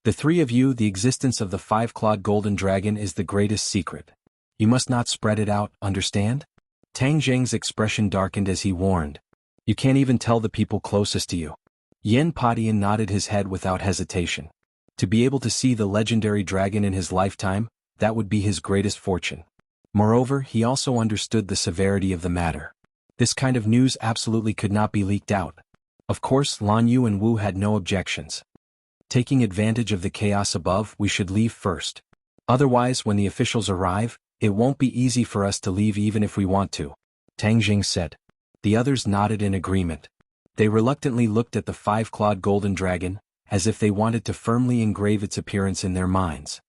The three of you, the existence of the five-clawed golden dragon is the greatest secret. You must not spread it out, understand? Tang Jing's expression darkened as he warned. You can't even tell the people closest to you. Yen Padian nodded his head without hesitation. To be able to see the legendary dragon in his lifetime, that would be his greatest fortune. Moreover, he also understood the severity of the matter. This kind of news absolutely could not be leaked out. Of course, Lan Yu and Wu had no objections. Taking advantage of the chaos above, we should leave first. Otherwise, when the officials arrive, it won't be easy for us to leave even if we want to, Tang Jing said. The others nodded in agreement. They reluctantly looked at the five-clawed golden dragon, as if they wanted to firmly engrave its appearance in their minds.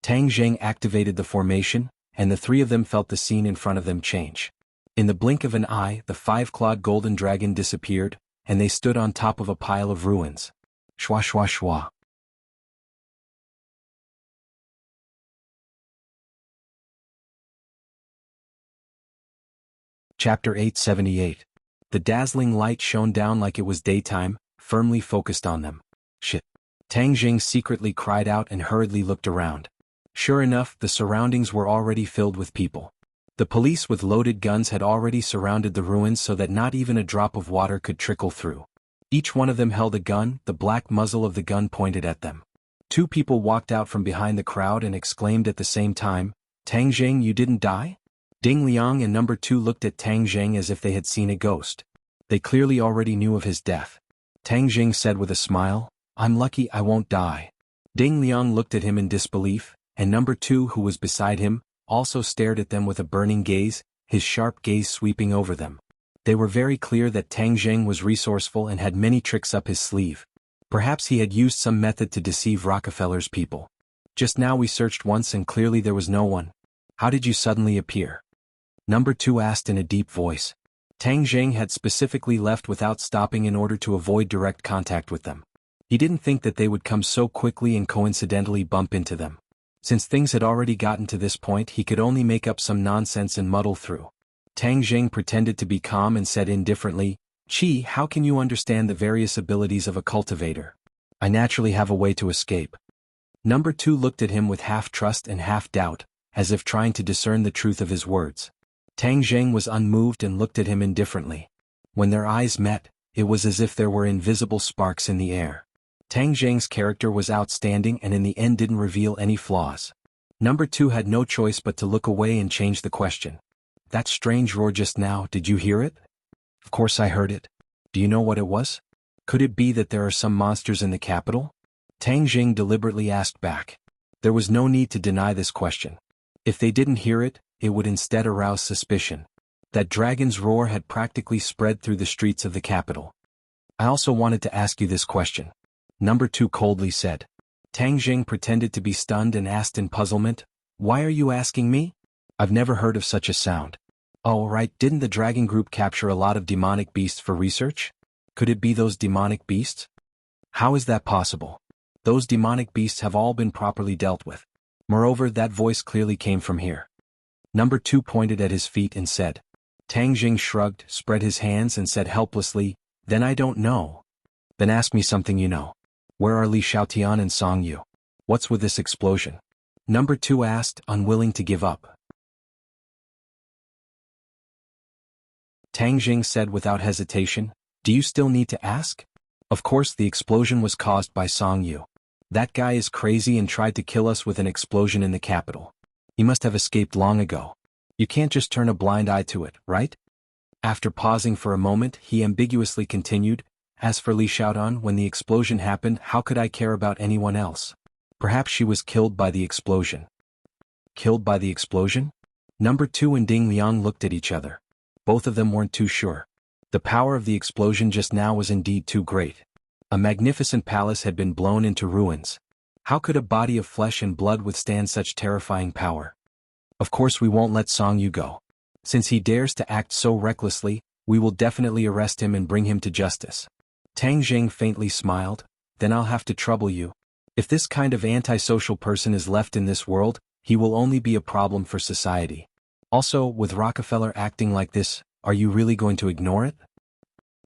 Tang Jing activated the formation, and the three of them felt the scene in front of them change. In the blink of an eye, the five-clawed golden dragon disappeared, and they stood on top of a pile of ruins. Shwa shwa shwa. Chapter 878. The dazzling light shone down like it was daytime, firmly focused on them. Shit. Tang Jing secretly cried out and hurriedly looked around. Sure enough, the surroundings were already filled with people. The police with loaded guns had already surrounded the ruins so that not even a drop of water could trickle through. Each one of them held a gun, the black muzzle of the gun pointed at them. Two people walked out from behind the crowd and exclaimed at the same time, "Tang Jing, you didn't die?" Ding Liang and number 2 looked at Tang Jing as if they had seen a ghost. They clearly already knew of his death. Tang Jing said with a smile, "I'm lucky I won't die." Ding Liang looked at him in disbelief, and number 2, who was beside him, also stared at them with a burning gaze, his sharp gaze sweeping over them. They were very clear that Tang Jing was resourceful and had many tricks up his sleeve. Perhaps he had used some method to deceive Rockefeller's people. Just now we searched once and clearly there was no one. How did you suddenly appear? Number 2 asked in a deep voice. Tang Jing had specifically left without stopping in order to avoid direct contact with them. He didn't think that they would come so quickly and coincidentally bump into them. Since things had already gotten to this point, he could only make up some nonsense and muddle through. Tang Jing pretended to be calm and said indifferently, "Chi, how can you understand the various abilities of a cultivator? I naturally have a way to escape." Number 2 looked at him with half trust and half doubt, as if trying to discern the truth of his words. Tang Jing was unmoved and looked at him indifferently. When their eyes met, it was as if there were invisible sparks in the air. Tang Jing's character was outstanding and in the end didn't reveal any flaws. Number 2 had no choice but to look away and change the question. "That strange roar just now, did you hear it?" "Of course I heard it. Do you know what it was? Could it be that there are some monsters in the capital?" Tang Jing deliberately asked back. There was no need to deny this question. If they didn't hear it, it would instead arouse suspicion. That dragon's roar had practically spread through the streets of the capital. "I also wanted to ask you this question," Number 2 coldly said. Tang Jing pretended to be stunned and asked in puzzlement, "Why are you asking me? I've never heard of such a sound." "Oh right, didn't the dragon group capture a lot of demonic beasts for research? Could it be those demonic beasts?" "How is that possible? Those demonic beasts have all been properly dealt with. Moreover, that voice clearly came from here." Number 2 pointed at his feet and said. Tang Jing shrugged, spread his hands and said helplessly, "Then I don't know." "Then ask me something you know. Where are Li Xiaotian and Song Yu? What's with this explosion?" Number 2 asked, unwilling to give up. Tang Jing said without hesitation, "Do you still need to ask? Of course the explosion was caused by Song Yu. That guy is crazy and tried to kill us with an explosion in the capital. He must have escaped long ago. You can't just turn a blind eye to it, right?" After pausing for a moment, he ambiguously continued, "As for Li Xiaodan, when the explosion happened, how could I care about anyone else? Perhaps she was killed by the explosion." "Killed by the explosion?" Number 2 and Ding Liang looked at each other. Both of them weren't too sure. The power of the explosion just now was indeed too great. A magnificent palace had been blown into ruins. How could a body of flesh and blood withstand such terrifying power? "Of course we won't let Song Yu go. Since he dares to act so recklessly, We will definitely arrest him and bring him to justice. Tang Jing faintly smiled. Then I'll have to trouble you. If this kind of antisocial person is left in this world, he will only be a problem for society. Also, with Rockefeller acting like this, are you really going to ignore it?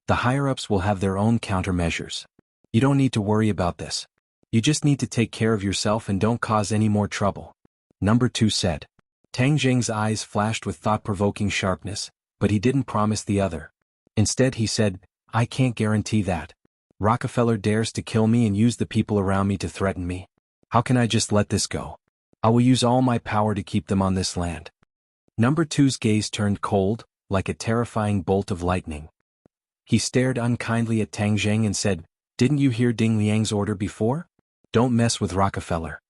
The higher-ups will have their own countermeasures. You don't need to worry about this. You just need to take care of yourself and don't cause any more trouble. Number 2 said. Tang Jing's eyes flashed with thought-provoking sharpness, but he didn't promise the other. Instead he said, I can't guarantee that. Rockefeller dares to kill me and use the people around me to threaten me. How can I just let this go? I will use all my power to keep them on this land. Number 2's gaze turned cold, like a terrifying bolt of lightning. He stared unkindly at Tang Jing and said, Didn't you hear Ding Liang's order before? Don't mess with Rockefeller.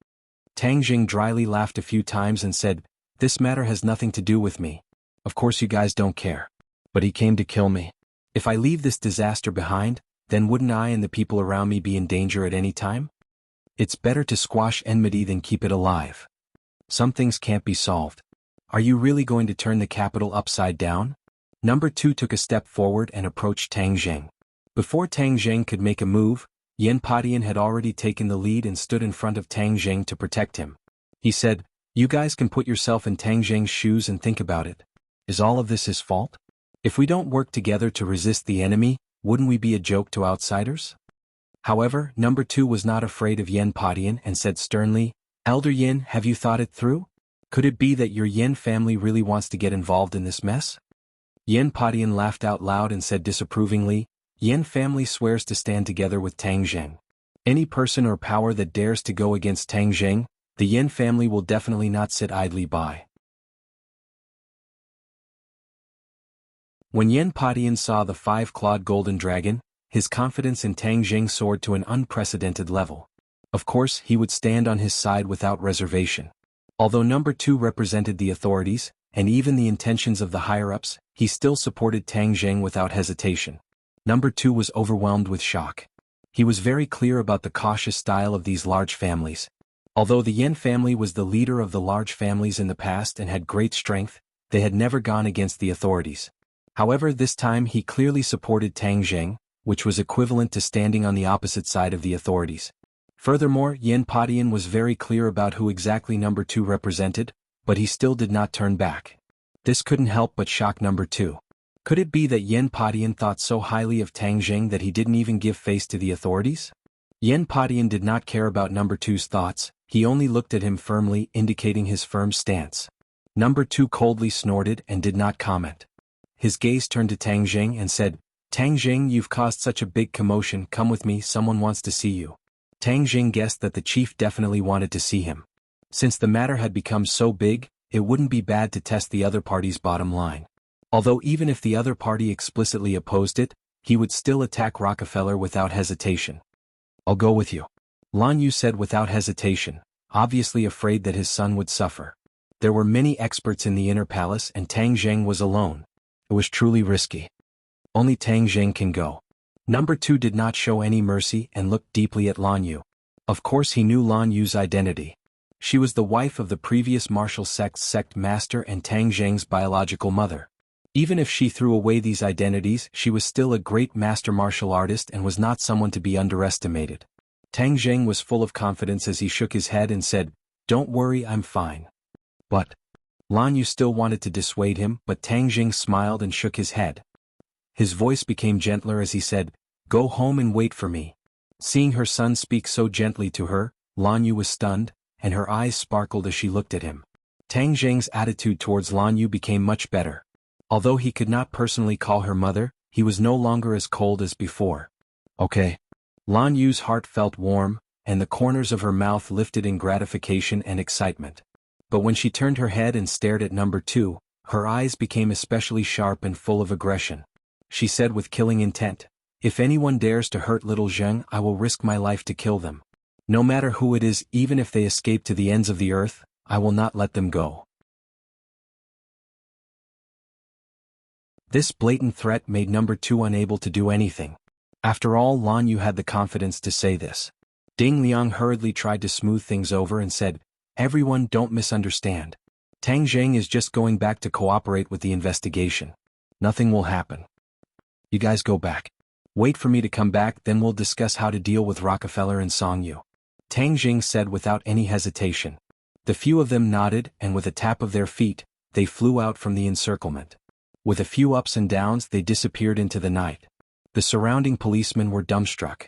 Tang Jing dryly laughed a few times and said, This matter has nothing to do with me. Of course you guys don't care. But he came to kill me. If I leave this disaster behind, then wouldn't I and the people around me be in danger at any time? It's better to squash enmity than keep it alive. Some things can't be solved. Are you really going to turn the capital upside down? Number 2 took a step forward and approached Tang Jing. Before Tang Jing could make a move, Immortality had already taken the lead and stood in front of Tang Jing to protect him. He said, You guys can put yourself in Tang Jing's shoes and think about it. Is all of this his fault? If we don't work together to resist the enemy, wouldn't we be a joke to outsiders? However, Number 2 was not afraid of Immortality and said sternly, Elder Yin, have you thought it through? Could it be that your Yin family really wants to get involved in this mess? Immortality laughed out loud and said disapprovingly, Yin family swears to stand together with Tang Jing. Any person or power that dares to go against Tang Jing, the Yin family will definitely not sit idly by. When Immortality saw the 5-clawed golden dragon, his confidence in Tang Jing soared to an unprecedented level. Of course, he would stand on his side without reservation. Although Number 2 represented the authorities, and even the intentions of the higher-ups, he still supported Tang Jing without hesitation. Number 2 was overwhelmed with shock. He was very clear about the cautious style of these large families. Although the Yin family was the leader of the large families in the past and had great strength, they had never gone against the authorities. However, this time he clearly supported Tang Jing, which was equivalent to standing on the opposite side of the authorities. Furthermore, Immortality was very clear about who exactly Number 2 represented, but he still did not turn back. This couldn't help but shock Number 2. Could it be that Immortality thought so highly of Tang Jing that he didn't even give face to the authorities? Immortality did not care about Number 2's thoughts, he only looked at him firmly, indicating his firm stance. Number 2 coldly snorted and did not comment. His gaze turned to Tang Jing and said, Tang Jing, you've caused such a big commotion, come with me, someone wants to see you. Tang Jing guessed that the chief definitely wanted to see him. Since the matter had become so big, it wouldn't be bad to test the other party's bottom line. Although even if the other party explicitly opposed it, he would still attack Rockefeller without hesitation. I'll go with you. Lan Yu said without hesitation, obviously afraid that his son would suffer. There were many experts in the inner palace and Tang Jing was alone. It was truly risky. Only Tang Jing can go. Number 2 did not show any mercy and looked deeply at Lan Yu. Of course he knew Lan Yu's identity. She was the wife of the previous martial sect's sect master and Tang Jing's biological mother. Even if she threw away these identities, she was still a great master martial artist and was not someone to be underestimated. Tang Jing was full of confidence as he shook his head and said, Don't worry, I'm fine. But Lan Yu still wanted to dissuade him, but Tang Jing smiled and shook his head. His voice became gentler as he said, Go home and wait for me. Seeing her son speak so gently to her, Lan Yu was stunned, and her eyes sparkled as she looked at him. Tang Jing's attitude towards Lan Yu became much better. Although he could not personally call her mother, he was no longer as cold as before. Okay. Lan Yu's heart felt warm, and the corners of her mouth lifted in gratification and excitement. But when she turned her head and stared at Number 2, her eyes became especially sharp and full of aggression. She said with killing intent, If anyone dares to hurt little Zheng, I will risk my life to kill them. No matter who it is, even if they escape to the ends of the earth, I will not let them go. This blatant threat made Number 2 unable to do anything. After all, Lan Yu had the confidence to say this. Ding Liang hurriedly tried to smooth things over and said, Everyone, don't misunderstand. Tang Jing is just going back to cooperate with the investigation. Nothing will happen. You guys go back. Wait for me to come back, then we'll discuss how to deal with Rockefeller and Song Yu. Tang Jing said without any hesitation. The few of them nodded, and with a tap of their feet, they flew out from the encirclement. With a few ups and downs, they disappeared into the night. The surrounding policemen were dumbstruck.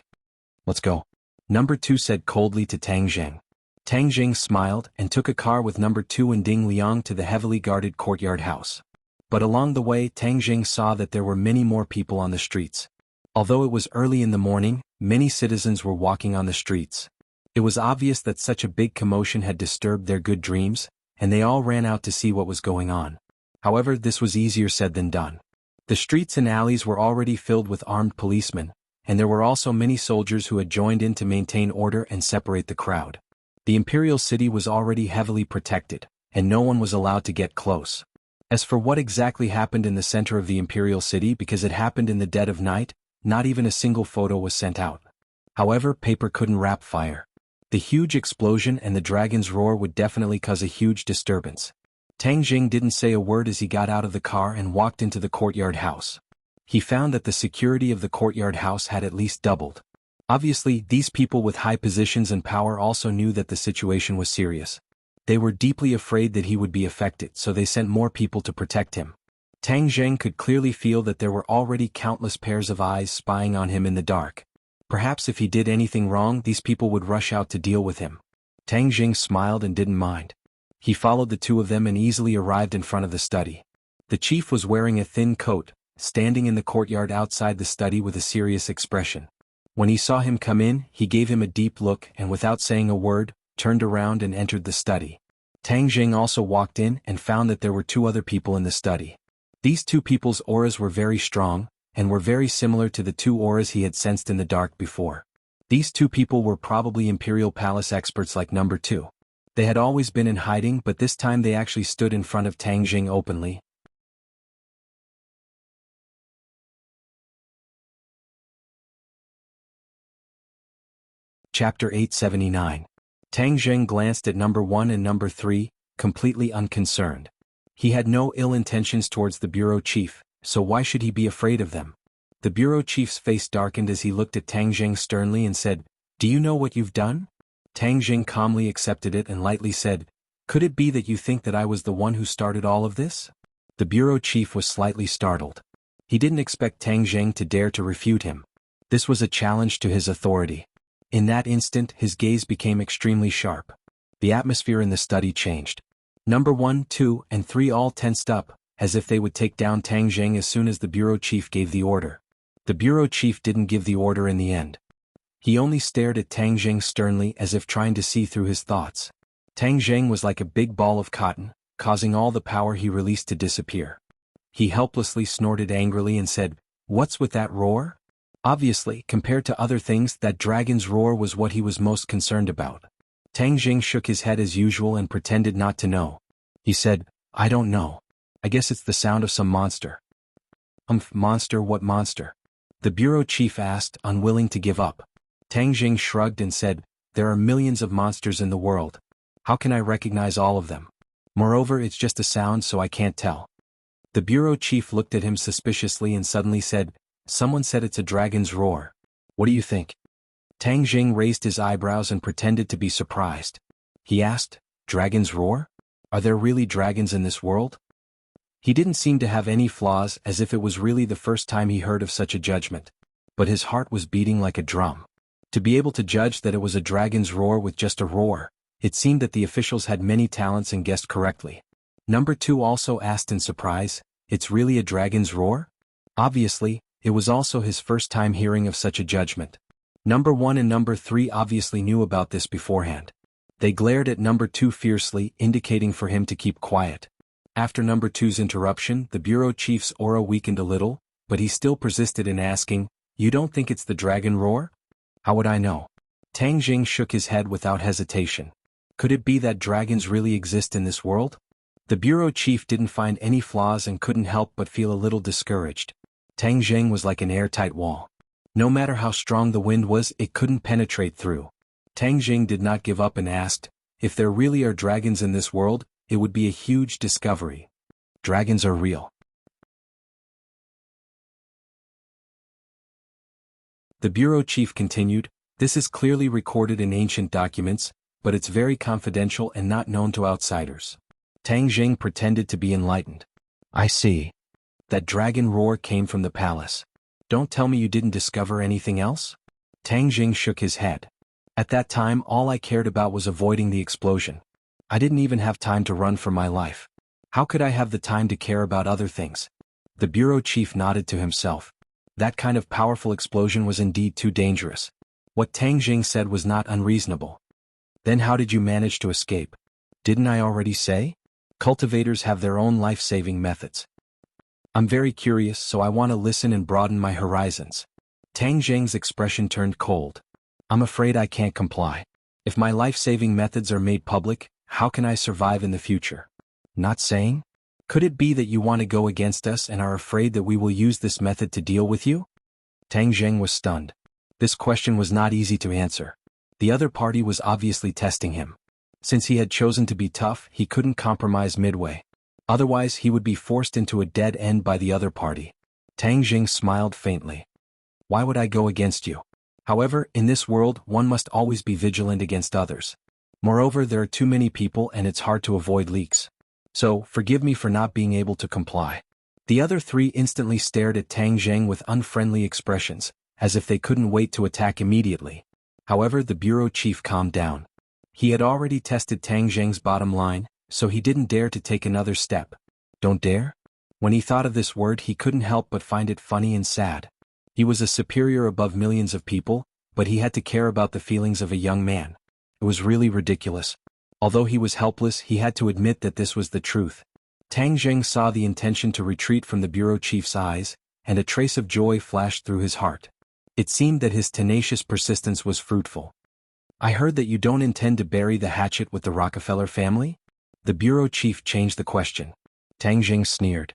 Let's go. Number 2 said coldly to Tang Jing. Tang Jing smiled and took a car with Number 2 and Ding Liang to the heavily guarded courtyard house. But along the way, Tang Jing saw that there were many more people on the streets. Although it was early in the morning, many citizens were walking on the streets. It was obvious that such a big commotion had disturbed their good dreams, and they all ran out to see what was going on. However, this was easier said than done. The streets and alleys were already filled with armed policemen, and there were also many soldiers who had joined in to maintain order and separate the crowd. The imperial city was already heavily protected, and no one was allowed to get close. As for what exactly happened in the center of the imperial city, because it happened in the dead of night, not even a single photo was sent out. However, paper couldn't wrap fire. The huge explosion and the dragon's roar would definitely cause a huge disturbance. Tang Jing didn't say a word as he got out of the car and walked into the courtyard house. He found that the security of the courtyard house had at least doubled. Obviously, these people with high positions and power also knew that the situation was serious. They were deeply afraid that he would be affected, so they sent more people to protect him. Tang Jing could clearly feel that there were already countless pairs of eyes spying on him in the dark. Perhaps if he did anything wrong, these people would rush out to deal with him. Tang Jing smiled and didn't mind. He followed the two of them and easily arrived in front of the study. The chief was wearing a thin coat, standing in the courtyard outside the study with a serious expression. When he saw him come in, he gave him a deep look and without saying a word, turned around and entered the study. Tang Jing also walked in and found that there were two other people in the study. These two people's auras were very strong, and were very similar to the two auras he had sensed in the dark before. These two people were probably Imperial Palace experts like Number 2. They had always been in hiding, but this time they actually stood in front of Tang Jing openly. Chapter 879. Tang Jing glanced at Number 1 and Number 3, completely unconcerned. He had no ill intentions towards the bureau chief, so why should he be afraid of them? The bureau chief's face darkened as he looked at Tang Jing sternly and said, "Do you know what you've done?" Tang Jing calmly accepted it and lightly said, "Could it be that you think that I was the one who started all of this?" The bureau chief was slightly startled. He didn't expect Tang Jing to dare to refute him. This was a challenge to his authority. In that instant, his gaze became extremely sharp. The atmosphere in the study changed. Number 1, 2, and 3 all tensed up, as if they would take down Tang Jing as soon as the bureau chief gave the order. The bureau chief didn't give the order in the end. He only stared at Tang Jing sternly as if trying to see through his thoughts. Tang Jing was like a big ball of cotton, causing all the power he released to disappear. He helplessly snorted angrily and said, "What's with that roar?" Obviously, compared to other things, that dragon's roar was what he was most concerned about. Tang Jing shook his head as usual and pretended not to know. He said, "I don't know. I guess it's the sound of some monster." Monster, what monster?" the bureau chief asked, unwilling to give up. Tang Jing shrugged and said, "There are millions of monsters in the world. How can I recognize all of them? Moreover, it's just a sound, so I can't tell." The bureau chief looked at him suspiciously and suddenly said, "Someone said it's a dragon's roar. What do you think?" Tang Jing raised his eyebrows and pretended to be surprised. He asked, "Dragon's roar? Are there really dragons in this world?" He didn't seem to have any flaws, as if it was really the first time he heard of such a judgment. But his heart was beating like a drum. To be able to judge that it was a dragon's roar with just a roar, it seemed that the officials had many talents and guessed correctly. Number 2 also asked in surprise, "It's really a dragon's roar?" Obviously, it was also his first time hearing of such a judgment. Number 1 and Number 3 obviously knew about this beforehand. They glared at Number 2 fiercely, indicating for him to keep quiet. After Number 2's interruption, the bureau chief's aura weakened a little, but he still persisted in asking, "You don't think it's the dragon roar?" "How would I know?" Tang Jing shook his head without hesitation. Could it be that dragons really exist in this world? The bureau chief didn't find any flaws and couldn't help but feel a little discouraged. Tang Jing was like an airtight wall. No matter how strong the wind was, it couldn't penetrate through. Tang Jing did not give up and asked, "If there really are dragons in this world, it would be a huge discovery." "Dragons are real." The bureau chief continued, "This is clearly recorded in ancient documents, but it's very confidential and not known to outsiders." Tang Jing pretended to be enlightened. "I see. That dragon roar came from the palace. Don't tell me you didn't discover anything else?" Tang Jing shook his head. "At that time all I cared about was avoiding the explosion. I didn't even have time to run for my life. How could I have the time to care about other things?" The bureau chief nodded to himself. That kind of powerful explosion was indeed too dangerous. What Tang Jing said was not unreasonable. "Then how did you manage to escape? Didn't I already say? Cultivators have their own life-saving methods. I'm very curious, so I want to listen and broaden my horizons." Tang Jing's expression turned cold. "I'm afraid I can't comply. If my life-saving methods are made public, how can I survive in the future?" "Not saying? Could it be that you want to go against us and are afraid that we will use this method to deal with you?" Tang Jing was stunned. This question was not easy to answer. The other party was obviously testing him. Since he had chosen to be tough, he couldn't compromise midway. Otherwise he would be forced into a dead end by the other party. Tang Jing smiled faintly. "Why would I go against you? However, in this world one must always be vigilant against others. Moreover, there are too many people and it's hard to avoid leaks. So, forgive me for not being able to comply." The other three instantly stared at Tang Jing with unfriendly expressions, as if they couldn't wait to attack immediately. However, the bureau chief calmed down. He had already tested Tang Jing's bottom line, so he didn't dare to take another step. Don't dare? When he thought of this word he couldn't help but find it funny and sad. He was a superior above millions of people, but he had to care about the feelings of a young man. It was really ridiculous. Although he was helpless, he had to admit that this was the truth. Tang Jing saw the intention to retreat from the bureau chief's eyes, and a trace of joy flashed through his heart. It seemed that his tenacious persistence was fruitful. "I heard that you don't intend to bury the hatchet with the Rockefeller family?" The bureau chief changed the question. Tang Jing sneered.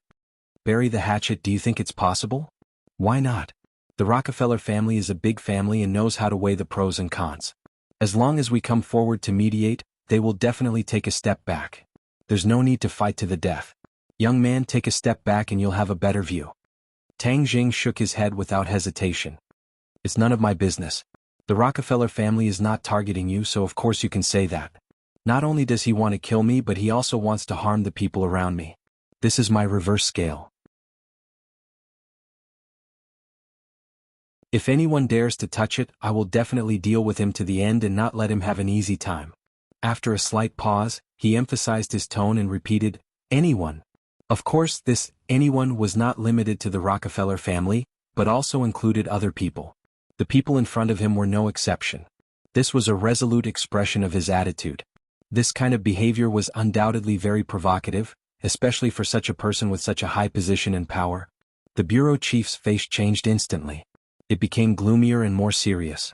"Bury the hatchet? Do you think it's possible? Why not? The Rockefeller family is a big family and knows how to weigh the pros and cons. As long as we come forward to mediate, they will definitely take a step back. There's no need to fight to the death. Young man, take a step back and you'll have a better view." Tang Jing shook his head without hesitation. "It's none of my business. The Rockefeller family is not targeting you, so of course you can say that. Not only does he want to kill me, but he also wants to harm the people around me. This is my reverse scale. If anyone dares to touch it, I will definitely deal with him to the end and not let him have an easy time." After a slight pause, he emphasized his tone and repeated, "Anyone." Of course, this anyone was not limited to the Rockefeller family, but also included other people. The people in front of him were no exception. This was a resolute expression of his attitude. This kind of behavior was undoubtedly very provocative, especially for such a person with such a high position and power. The bureau chief's face changed instantly. It became gloomier and more serious.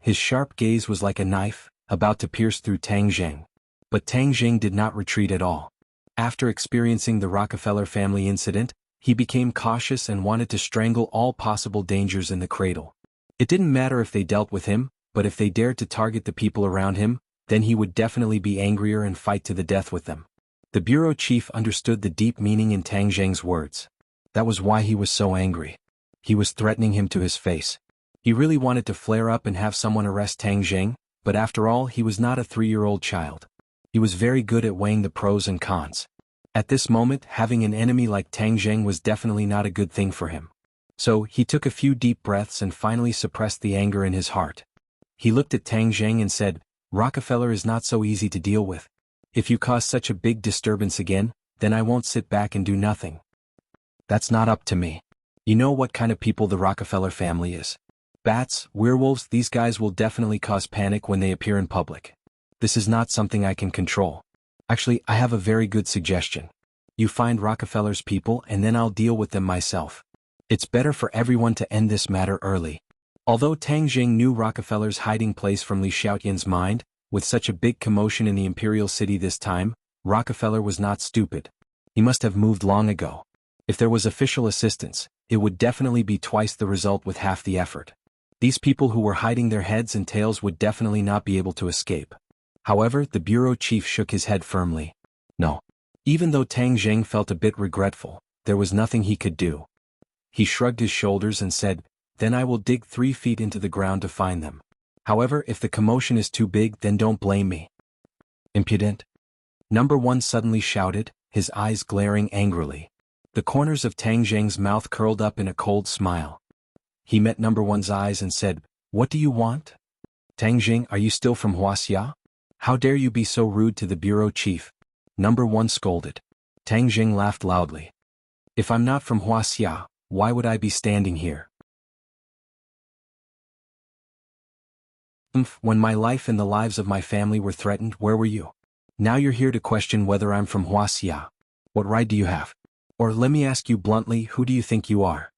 His sharp gaze was like a knife, about to pierce through Tang Jing. But Tang Jing did not retreat at all. After experiencing the Rockefeller family incident, he became cautious and wanted to strangle all possible dangers in the cradle. It didn't matter if they dealt with him, but if they dared to target the people around him, then he would definitely be angrier and fight to the death with them. The bureau chief understood the deep meaning in Tang Jing's words. That was why he was so angry. He was threatening him to his face. He really wanted to flare up and have someone arrest Tang Jing, but after all he was not a 3-year-old child. He was very good at weighing the pros and cons. At this moment, having an enemy like Tang Jing was definitely not a good thing for him. So, he took a few deep breaths and finally suppressed the anger in his heart. He looked at Tang Jing and said, "Rockefeller is not so easy to deal with. If you cause such a big disturbance again, then I won't sit back and do nothing. That's not up to me. You know what kind of people the Rockefeller family is. Bats, werewolves, these guys will definitely cause panic when they appear in public. This is not something I can control. Actually, I have a very good suggestion. You find Rockefeller's people and then I'll deal with them myself. It's better for everyone to end this matter early." Although Tang Jing knew Rockefeller's hiding place from Li Xiaotian's mind, with such a big commotion in the imperial city this time, Rockefeller was not stupid. He must have moved long ago. If there was official assistance, it would definitely be twice the result with half the effort. These people who were hiding their heads and tails would definitely not be able to escape. However, the bureau chief shook his head firmly. No. Even though Tang Jing felt a bit regretful, there was nothing he could do. He shrugged his shoulders and said, then I will dig 3 feet into the ground to find them. However, if the commotion is too big, then don't blame me. Impudent. Number 1 suddenly shouted, his eyes glaring angrily. The corners of Tang Zheng's mouth curled up in a cold smile. He met Number 1's eyes and said, "What do you want? Tang Zheng, are you still from Wuxia? How dare you be so rude to the bureau chief?" Number 1 scolded. Tang Zheng laughed loudly. "If I'm not from Wuxia, why would I be standing here? When my life and the lives of my family were threatened, where were you? Now you're here to question whether I'm from Wuxia. What right do you have? Or let me ask you bluntly, who do you think you are?"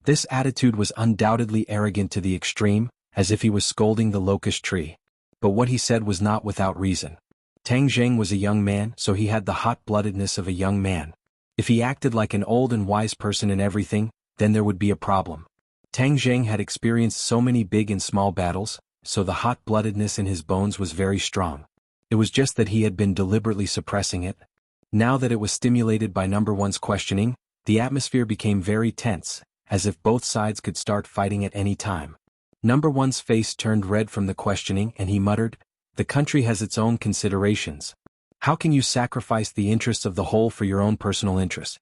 This attitude was undoubtedly arrogant to the extreme, as if he was scolding the locust tree. But what he said was not without reason. Tang Zheng was a young man, so he had the hot-bloodedness of a young man. If he acted like an old and wise person in everything, then there would be a problem. Tang Zheng had experienced so many big and small battles, so the hot-bloodedness in his bones was very strong. It was just that he had been deliberately suppressing it. Now that it was stimulated by Number 1's questioning, the atmosphere became very tense, as if both sides could start fighting at any time. Number 1's face turned red from the questioning and he muttered, "The country has its own considerations. How can you sacrifice the interests of the whole for your own personal interests?"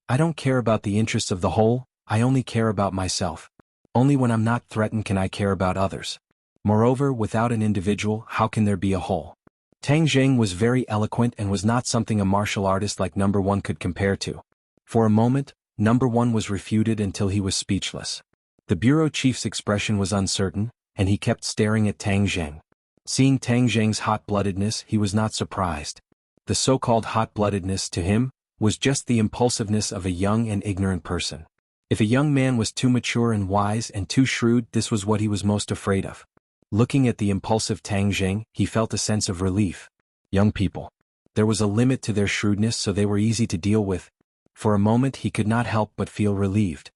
"I don't care about the interests of the whole, I only care about myself. Only when I'm not threatened can I care about others. Moreover, without an individual, how can there be a whole?" Tang Zheng was very eloquent and was not something a martial artist like Number 1 could compare to. For a moment, Number 1 was refuted until he was speechless. The bureau chief's expression was uncertain, and he kept staring at Tang Zheng. Seeing Tang Zheng's hot-bloodedness, he was not surprised. The so-called hot-bloodedness, to him, was just the impulsiveness of a young and ignorant person. If a young man was too mature and wise and too shrewd, this was what he was most afraid of. Looking at the impulsive Tang Zheng, he felt a sense of relief. Young people. There was a limit to their shrewdness, so they were easy to deal with. For a moment he could not help but feel relieved.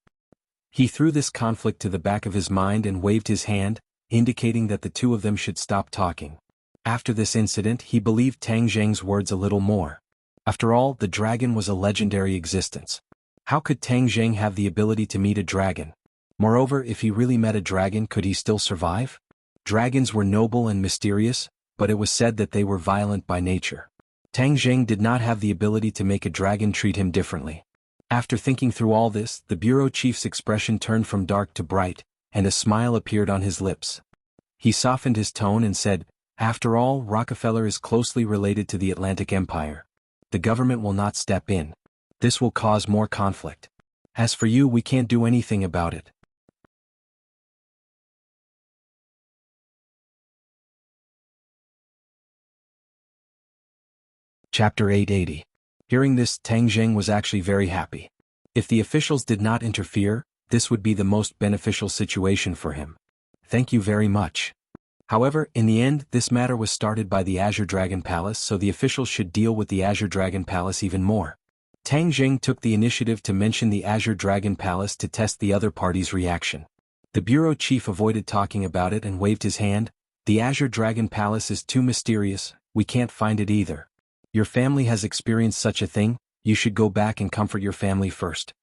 He threw this conflict to the back of his mind and waved his hand, indicating that the two of them should stop talking. After this incident, he believed Tang Zheng's words a little more. After all, the dragon was a legendary existence. How could Tang Zheng have the ability to meet a dragon? Moreover, if he really met a dragon, could he still survive? Dragons were noble and mysterious, but it was said that they were violent by nature. Tang Zheng did not have the ability to make a dragon treat him differently. After thinking through all this, the bureau chief's expression turned from dark to bright, and a smile appeared on his lips. He softened his tone and said, "After all, Rockefeller is closely related to the Atlantic Empire. The government will not step in. This will cause more conflict. As for you, we can't do anything about it." Chapter 880. Hearing this, Tang Zheng was actually very happy. If the officials did not interfere, this would be the most beneficial situation for him. "Thank you very much." However, in the end, this matter was started by the Azure Dragon Palace, so the officials should deal with the Azure Dragon Palace even more. Tang Zheng took the initiative to mention the Azure Dragon Palace to test the other party's reaction. The bureau chief avoided talking about it and waved his hand. "The Azure Dragon Palace is too mysterious, we can't find it either. Your family has experienced such a thing, you should go back and comfort your family first."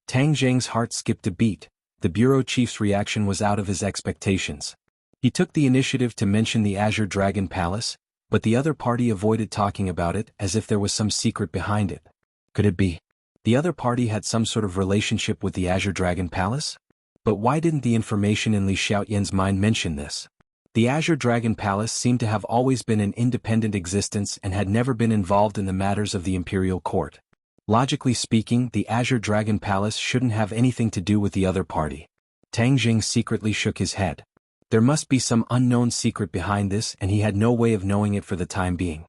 Tang Zheng's heart skipped a beat. The bureau chief's reaction was out of his expectations. He took the initiative to mention the Azure Dragon Palace, but the other party avoided talking about it as if there was some secret behind it. Could it be the other party had some sort of relationship with the Azure Dragon Palace? But why didn't the information in Li Xiaoyan's mind mention this? The Azure Dragon Palace seemed to have always been an independent existence and had never been involved in the matters of the imperial court. Logically speaking, the Azure Dragon Palace shouldn't have anything to do with the other party. Tang Zheng secretly shook his head. There must be some unknown secret behind this, and he had no way of knowing it for the time being.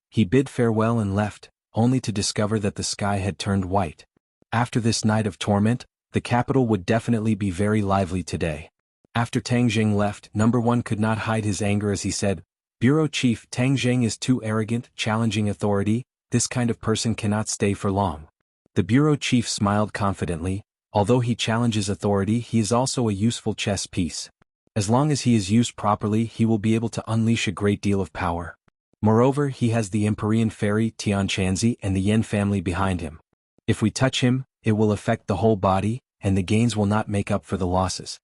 He bid farewell and left, only to discover that the sky had turned white. After this night of torment, the capital would definitely be very lively today. After Tang Zheng left, Number 1 could not hide his anger as he said, "Bureau Chief, Tang Zheng is too arrogant, challenging authority. This kind of person cannot stay for long." The bureau chief smiled confidently. Although he challenges authority, he is also a useful chess piece. As long as he is used properly, he will be able to unleash a great deal of power. Moreover, he has the Empyrean fairy Tianchanzi and the Yen family behind him. If we touch him, it will affect the whole body, and the gains will not make up for the losses.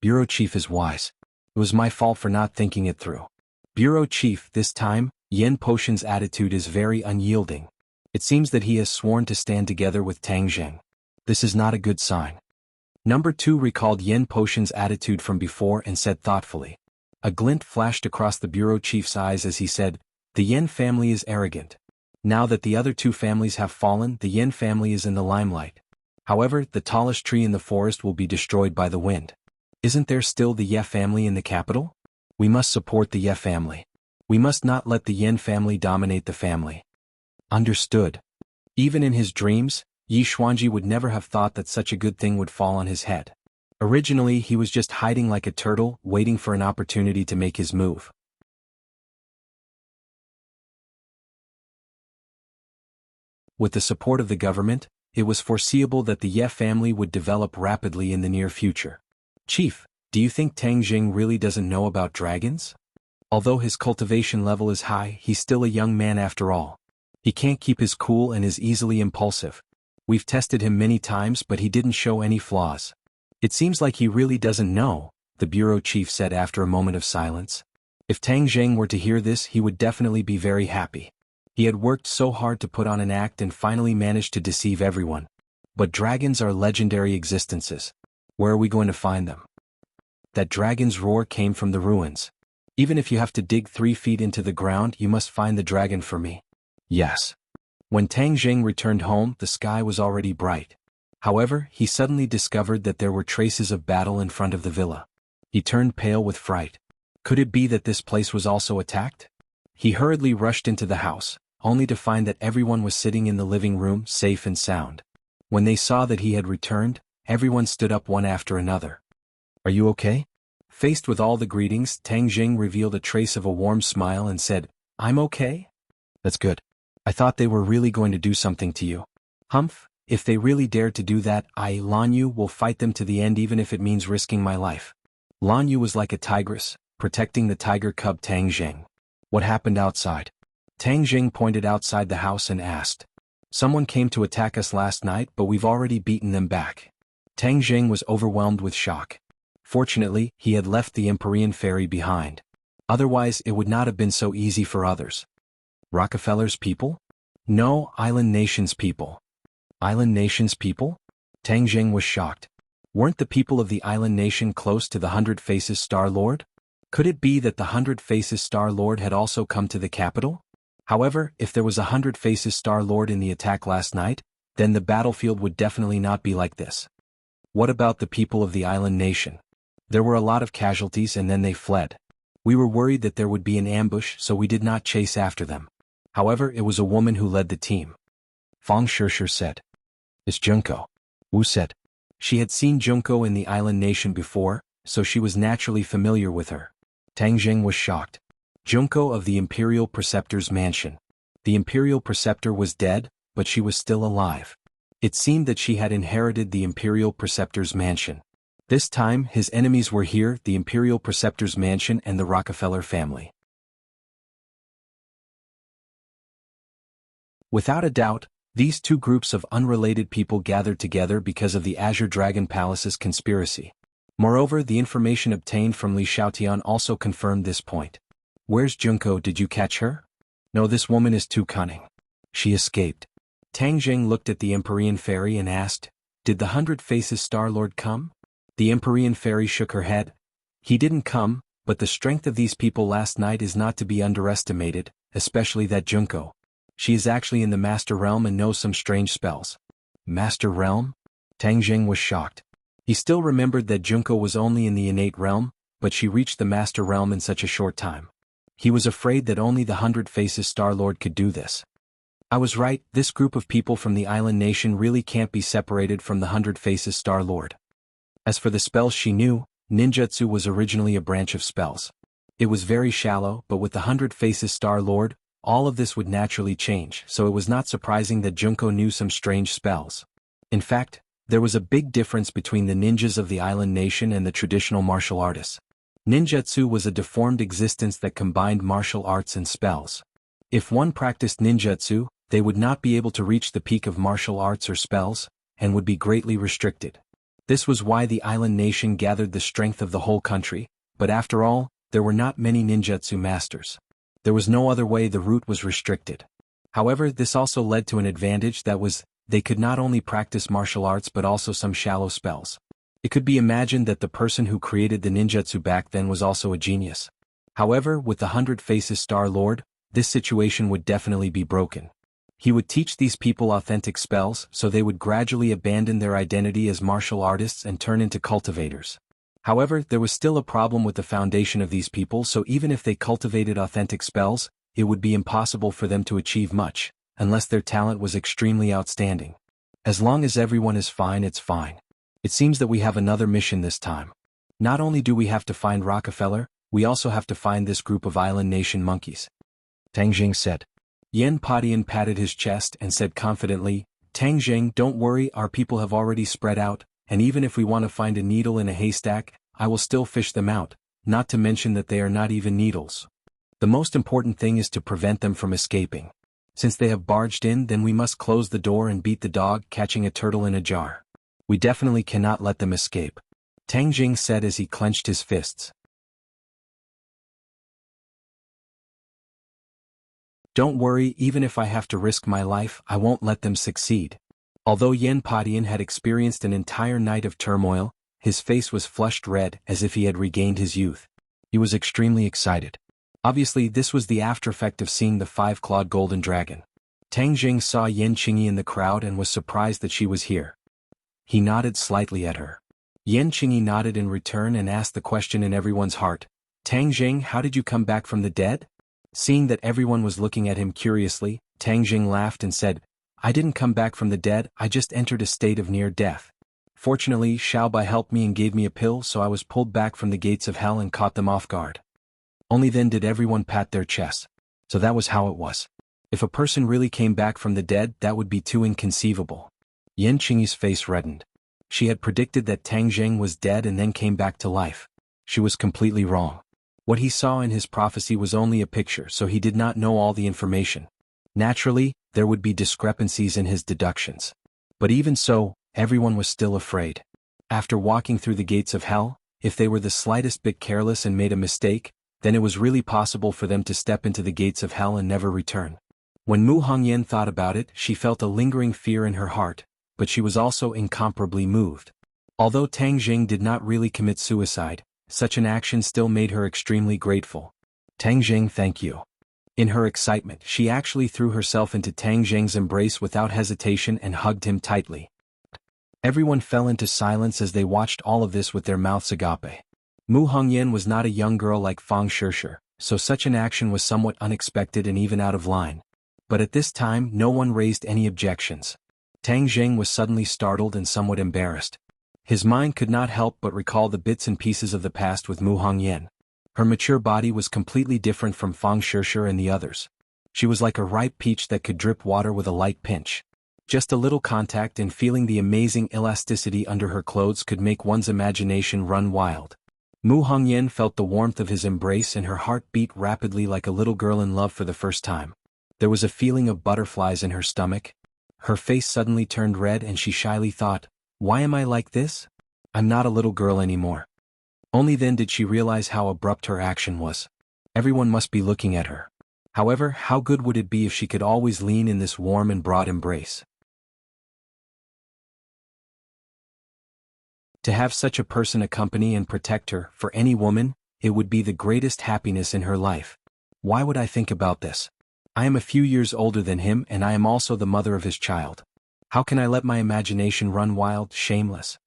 Bureau Chief is wise. It was my fault for not thinking it through. Bureau Chief, this time, Yen Potion's attitude is very unyielding. It seems that he has sworn to stand together with Tang Zheng. This is not a good sign. Number 2 recalled Yen Potion's attitude from before and said thoughtfully. A glint flashed across the Bureau Chief's eyes as he said, "The Yen family is arrogant. Now that the other 2 families have fallen, the Yen family is in the limelight. However, the tallest tree in the forest will be destroyed by the wind. Isn't there still the Ye family in the capital? We must support the Ye family. We must not let the Yen family dominate the family." Understood. Even in his dreams, Yi Xuanji would never have thought that such a good thing would fall on his head. Originally, he was just hiding like a turtle, waiting for an opportunity to make his move. With the support of the government, it was foreseeable that the Ye family would develop rapidly in the near future. Chief, do you think Tang Zheng really doesn't know about dragons? Although his cultivation level is high, he's still a young man after all. He can't keep his cool and is easily impulsive. We've tested him many times but he didn't show any flaws. It seems like he really doesn't know, the Bureau Chief said after a moment of silence. If Tang Zheng were to hear this, he would definitely be very happy. He had worked so hard to put on an act and finally managed to deceive everyone. But dragons are legendary existences. Where are we going to find them? That dragon's roar came from the ruins. Even if you have to dig 3 feet into the ground, you must find the dragon for me. Yes. When Tang Zheng returned home, the sky was already bright. However, he suddenly discovered that there were traces of battle in front of the villa. He turned pale with fright. Could it be that this place was also attacked? He hurriedly rushed into the house, only to find that everyone was sitting in the living room, safe and sound. When they saw that he had returned, everyone stood up one after another. Are you okay? Faced with all the greetings, Tang Zheng revealed a trace of a warm smile and said, I'm okay? That's good. I thought they were really going to do something to you. Humph, if they really dared to do that, Lan Yu will fight them to the end even if it means risking my life. Lan Yu was like a tigress, protecting the tiger cub Tang Zheng. What happened outside? Tang Zheng pointed outside the house and asked. Someone came to attack us last night but we've already beaten them back. Tang Zheng was overwhelmed with shock. Fortunately, he had left the Empyrean ferry behind. Otherwise it would not have been so easy for others. Rockefeller's people? No, Island Nation's people. Island Nation's people? Tang Zheng was shocked. Weren't the people of the Island Nation close to the 100 Faces Star-Lord? Could it be that the 100 Faces Star-Lord had also come to the capital? However, if there was 100 Faces Star-Lord in the attack last night, then the battlefield would definitely not be like this. What about the people of the Island Nation? There were a lot of casualties and then they fled. We were worried that there would be an ambush, so we did not chase after them. However, it was a woman who led the team. Fang Shishir said. It's Junko. Wu said. She had seen Junko in the Island Nation before, so she was naturally familiar with her. Tang Zheng was shocked. Junko of the Imperial Preceptor's mansion. The Imperial Preceptor was dead, but she was still alive. It seemed that she had inherited the Imperial Preceptor's mansion. This time, his enemies were here, the Imperial Preceptor's mansion and the Rockefeller family. Without a doubt, these two groups of unrelated people gathered together because of the Azure Dragon Palace's conspiracy. Moreover, the information obtained from Li Xiaotian also confirmed this point. Where's Junko? Did you catch her? No, this woman is too cunning. She escaped. Tang Zheng looked at the Empyrean Fairy and asked, Did the 100 Faces Star-Lord come? The Empyrean Fairy shook her head. He didn't come, but the strength of these people last night is not to be underestimated, especially that Junko. She is actually in the Master Realm and knows some strange spells. Master Realm? Tang Zheng was shocked. He still remembered that Junko was only in the innate realm, but she reached the Master Realm in such a short time. He was afraid that only the 100 Faces Star-Lord could do this. I was right, this group of people from the Island Nation really can't be separated from the 100 Faces Star-Lord. As for the spells she knew, ninjutsu was originally a branch of spells. It was very shallow, but with the 100 Faces Star-Lord, all of this would naturally change, so it was not surprising that Junko knew some strange spells. In fact, there was a big difference between the ninjas of the Island Nation and the traditional martial artists. Ninjutsu was a deformed existence that combined martial arts and spells. If one practiced ninjutsu, they would not be able to reach the peak of martial arts or spells, and would be greatly restricted. This was why the island nation gathered the strength of the whole country, but after all, there were not many ninjutsu masters. There was no other way, the route was restricted. However, this also led to an advantage, that was, they could not only practice martial arts but also some shallow spells. It could be imagined that the person who created the ninjutsu back then was also a genius. However, with the 100 Faces Star Lord, this situation would definitely be broken. He would teach these people authentic spells, so they would gradually abandon their identity as martial artists and turn into cultivators. However, there was still a problem with the foundation of these people, so even if they cultivated authentic spells, it would be impossible for them to achieve much, unless their talent was extremely outstanding. As long as everyone is fine, it's fine. It seems that we have another mission this time. Not only do we have to find Rockefeller, we also have to find this group of island nation monkeys. Tang Jing said. Yan Padian patted his chest and said confidently, Tang Jing, don't worry, our people have already spread out, and even if we want to find a needle in a haystack, I will still fish them out, not to mention that they are not even needles. The most important thing is to prevent them from escaping. Since they have barged in, then we must close the door and beat the dog, catching a turtle in a jar. We definitely cannot let them escape. Tang Jing said as he clenched his fists. Don't worry, even if I have to risk my life, I won't let them succeed. Although Yan Padian had experienced an entire night of turmoil, his face was flushed red as if he had regained his youth. He was extremely excited. Obviously, this was the aftereffect of seeing the 5-clawed golden dragon. Tang Jing saw Yan Qingyi in the crowd and was surprised that she was here. He nodded slightly at her. Yan Qingyi nodded in return and asked the question in everyone's heart. Tang Jing, how did you come back from the dead? Seeing that everyone was looking at him curiously, Tang Jing laughed and said, I didn't come back from the dead, I just entered a state of near death. Fortunately, Xiaobai helped me and gave me a pill, so I was pulled back from the gates of hell and caught them off guard. Only then did everyone pat their chests. So that was how it was. If a person really came back from the dead, that would be too inconceivable. Yan Qingyi's face reddened. She had predicted that Tang Jing was dead and then came back to life. She was completely wrong. What he saw in his prophecy was only a picture, so he did not know all the information. Naturally, there would be discrepancies in his deductions. But even so, everyone was still afraid. After walking through the gates of hell, if they were the slightest bit careless and made a mistake, then it was really possible for them to step into the gates of hell and never return. When Mu Hongyan thought about it, she felt a lingering fear in her heart, but she was also incomparably moved. Although Tang Jing did not really commit suicide, such an action still made her extremely grateful. Tang Jing, thank you. In her excitement, she actually threw herself into Tang Jing's embrace without hesitation and hugged him tightly. Everyone fell into silence as they watched all of this with their mouths agape. Mu Hongyan was not a young girl like Fang Shishir, so such an action was somewhat unexpected and even out of line. But at this time, no one raised any objections. Tang Jing was suddenly startled and somewhat embarrassed. His mind could not help but recall the bits and pieces of the past with Mu Hongyan. Her mature body was completely different from Fang Shishir and the others. She was like a ripe peach that could drip water with a light pinch. Just a little contact and feeling the amazing elasticity under her clothes could make one's imagination run wild. Mu Hongyan felt the warmth of his embrace and her heart beat rapidly like a little girl in love for the first time. There was a feeling of butterflies in her stomach. Her face suddenly turned red and she shyly thought, why am I like this? I'm not a little girl anymore. Only then did she realize how abrupt her action was. Everyone must be looking at her. However, how good would it be if she could always lean in this warm and broad embrace? To have such a person accompany and protect her, for any woman, it would be the greatest happiness in her life. Why would I think about this? I am a few years older than him and I am also the mother of his child. How can I let my imagination run wild, shameless?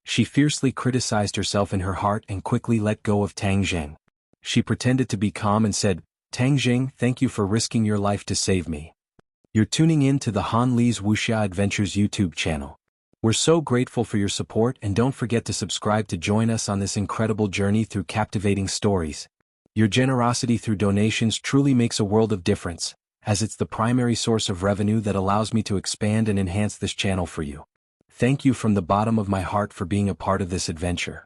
She fiercely criticized herself in her heart and quickly let go of Tang Jing. She pretended to be calm and said, Tang Jing, thank you for risking your life to save me. You're tuning in to the Han Li's Wuxia Adventures YouTube channel. We're so grateful for your support and don't forget to subscribe to join us on this incredible journey through captivating stories. Your generosity through donations truly makes a world of difference, as it's the primary source of revenue that allows me to expand and enhance this channel for you. Thank you from the bottom of my heart for being a part of this adventure.